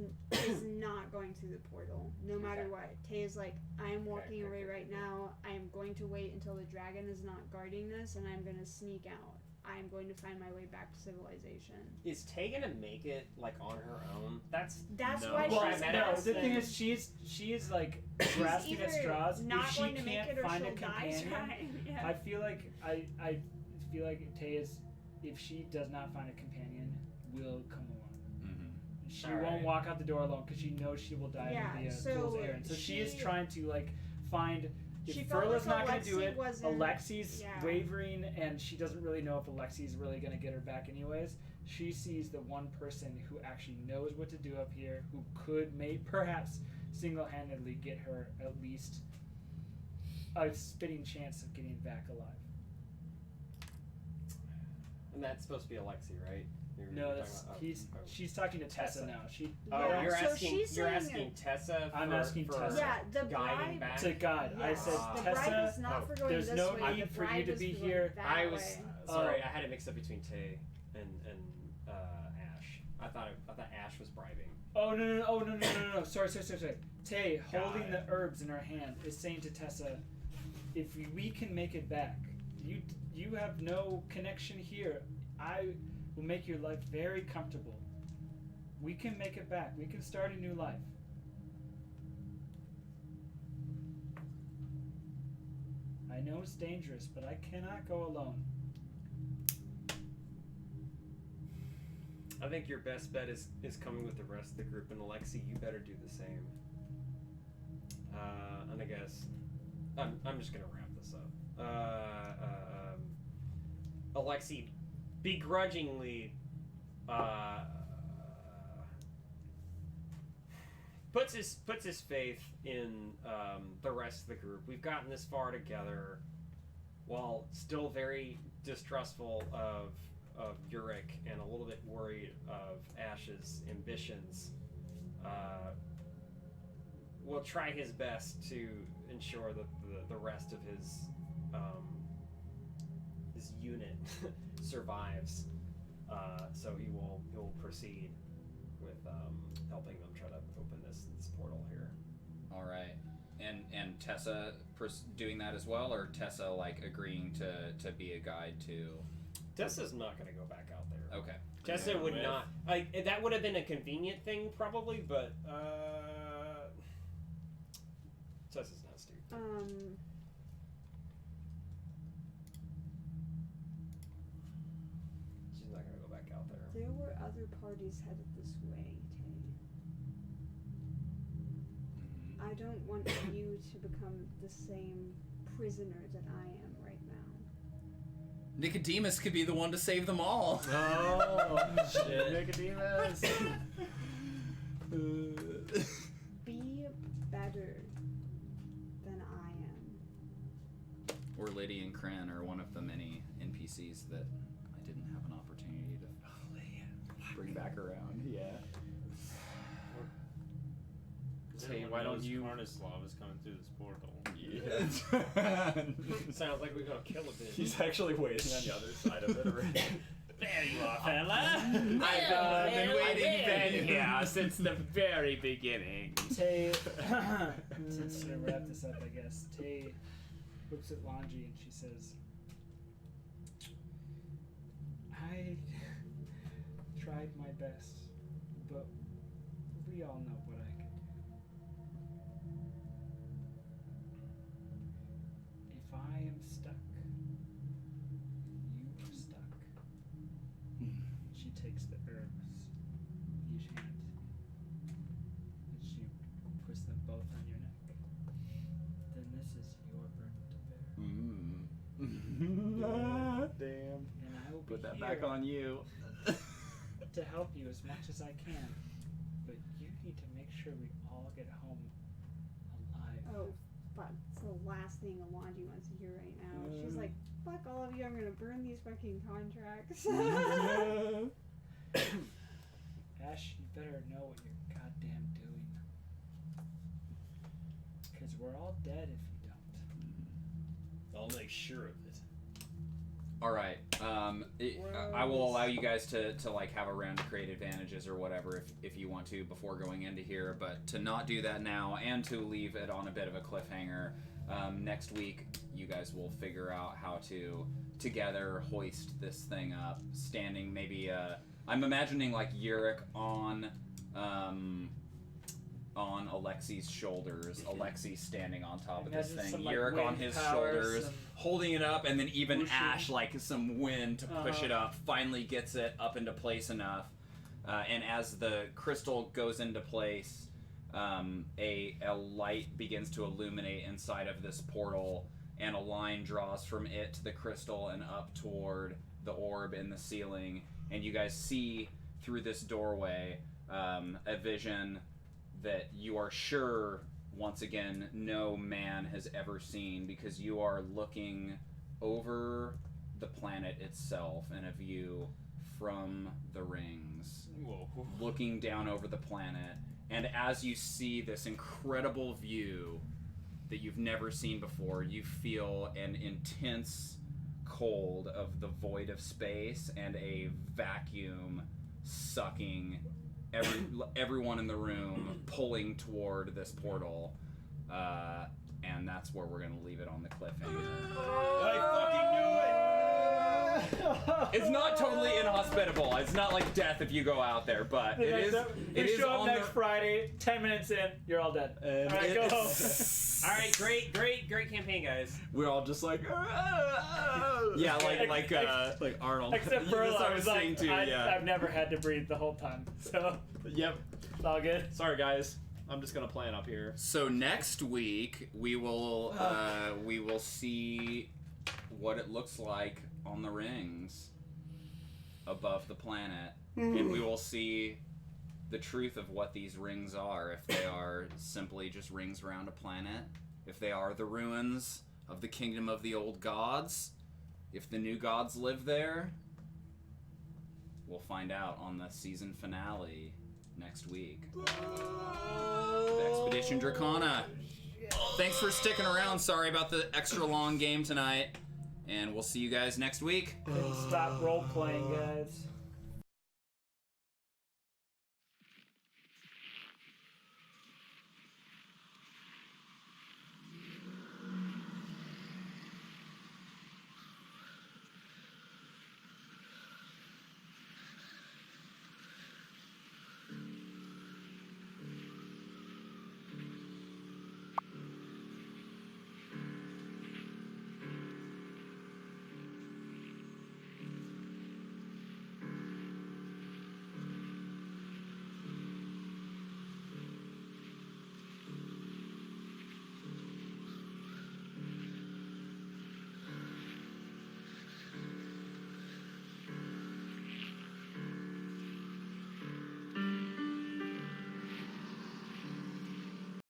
not going through the portal, no matter Okay. what. Tay is like, I am walking okay, away okay, right okay. now. I am going to wait until the dragon is not guarding this, and I'm going to sneak out. I am going to find my way back to civilization. Is Tay gonna make it like on her own? That's That's No. why Well, she's I mean, No, that's the thing the- is, she is like grasping at either straws. not If she going to make can't it or find a she'll die companion, trying. Yeah. I feel like Tay is, if she does not find a companion, will come along. She All won't right. walk out the door alone because she knows she will die Yeah, in the so fool's errand. So she is she- trying to like find. If She felt Furla's like not going to do Alexi it, wasn't- Alexi's yeah. wavering, and she doesn't really know if Alexi's really going to get her back anyways. She sees the one person who actually knows what to do up here, who could perhaps single-handedly get her at least a spitting chance of getting back alive. and that's supposed to be Alexi, right? No, that's she's talking to Tessa now. She. Oh, Yeah, you're so asking. she's You're saying- asking Tessa. I'm for, asking for Tessa. Yeah, the guiding bribe. back. To God, I Yes, said the Tessa. bribe is not for going there's this no way. need the for you bribe to is be for going here. that I was way. sorry. Oh. I had it mixed up between Tay and Ash. I thought Ash was bribing. Oh no! Sorry. Tay, holding God. the herbs in her hand, is saying to Tessa, "If we can make it back, you have no connection here. I will make your life very comfortable. We can make it back. We can start a new life." I know it's dangerous, but I cannot go alone. I think your best bet is coming with the rest of the group, and Alexi, you better do the same. And I guess I'm just gonna wrap this up. Alexi begrudgingly puts his faith in the rest of the group. We've gotten this far together, while still very distrustful of Uric and a little bit worried of Ash's ambitions. Will try his best to ensure that the rest of his unit survives. So he will proceed with helping them try to open this portal here. All right. And Tessa doing that as well, or Tessa like agreeing to be a guide to? Tessa's not going to go back out there. Okay. Tessa would not. That would have been a convenient thing, probably, but Tessa's not stupid. She's not going to go back out there. There were other parties headed this way, Tay. I don't want you to become the same prisoner that I am right now. Nicodemus could be the one to save them all. Oh shit! Nicodemus. Be better than I am. Or Lady and Kren are one of the many NPCs that I didn't have an opportunity to bring back around. Yeah. Hey, why don't you? Karnaslav is coming through this portal. Yeah. Sounds like we're going to kill a bitch. He's actually waiting on the other side of it already. There you are, fella. I've been waiting here since the very beginning. Tay, to wrap this up, I guess, Tay looks at Lhanji and she says, I tried my best, but we all know what I could do. If I am stuck, you are stuck. She takes the herbs in each hand and she puts them both on your neck. Then this is your burden to bear. Damn. And I will Put be that here back on you. to help you as much as I can. But you need to make sure we all get home alive. Oh, fuck. It's the last thing Lhanji wants to hear right now. She's like, fuck all of you, I'm gonna burn these fucking contracts. Ash, you better know what you're goddamn doing. Because we're all dead if you don't. I'll make sure of it. All right. I will allow you guys to like have a round to create advantages or whatever if you want to before going into here, but to not do that now and to leave it on a bit of a cliffhanger. Next week, you guys will figure out how to together hoist this thing up, standing maybe. I'm imagining like Uric on Alexi's shoulders, Alexi standing on top of this Imagine thing, some, like, Uric on wind his power, shoulders, some holding it up, and then even whooshing. Ash, like some wind to push it up, finally gets it up into place enough. And as the crystal goes into place, a light begins to illuminate inside of this portal, and a line draws from it to the crystal and up toward the orb in the ceiling. And you guys see through this doorway a vision that you are sure, once again, no man has ever seen, because you are looking over the planet itself in a view from the rings, Whoa. looking down over the planet. And as you see this incredible view that you've never seen before, you feel an intense cold of the void of space and a vacuum sucking everyone in the room, pulling toward this portal. And that's where we're going to leave it on the cliffhanger. I fucking knew it! It's not totally inhospitable. It's not like death if you go out there, but it is. We It is show up on next the. Friday. 10 minutes in, you're all dead. All right, go home. All right, great campaign, guys. We're all just like, Yeah, like Arnold. Except That's for what I was saying too, yeah. I've never had to breathe the whole time, so Yep. it's all good. Sorry, guys. I'm just gonna plan up here. So next week we will see what it looks like on the rings above the planet, and we will see the truth of what these rings are. If they are simply just rings around a planet, if they are the ruins of the kingdom of the old gods, if the new gods live there. We'll find out on the season finale next week. The Expedition Dracana. Thanks for sticking around. Sorry about the extra long game tonight. And we'll see you guys next week. Stop role playing, guys.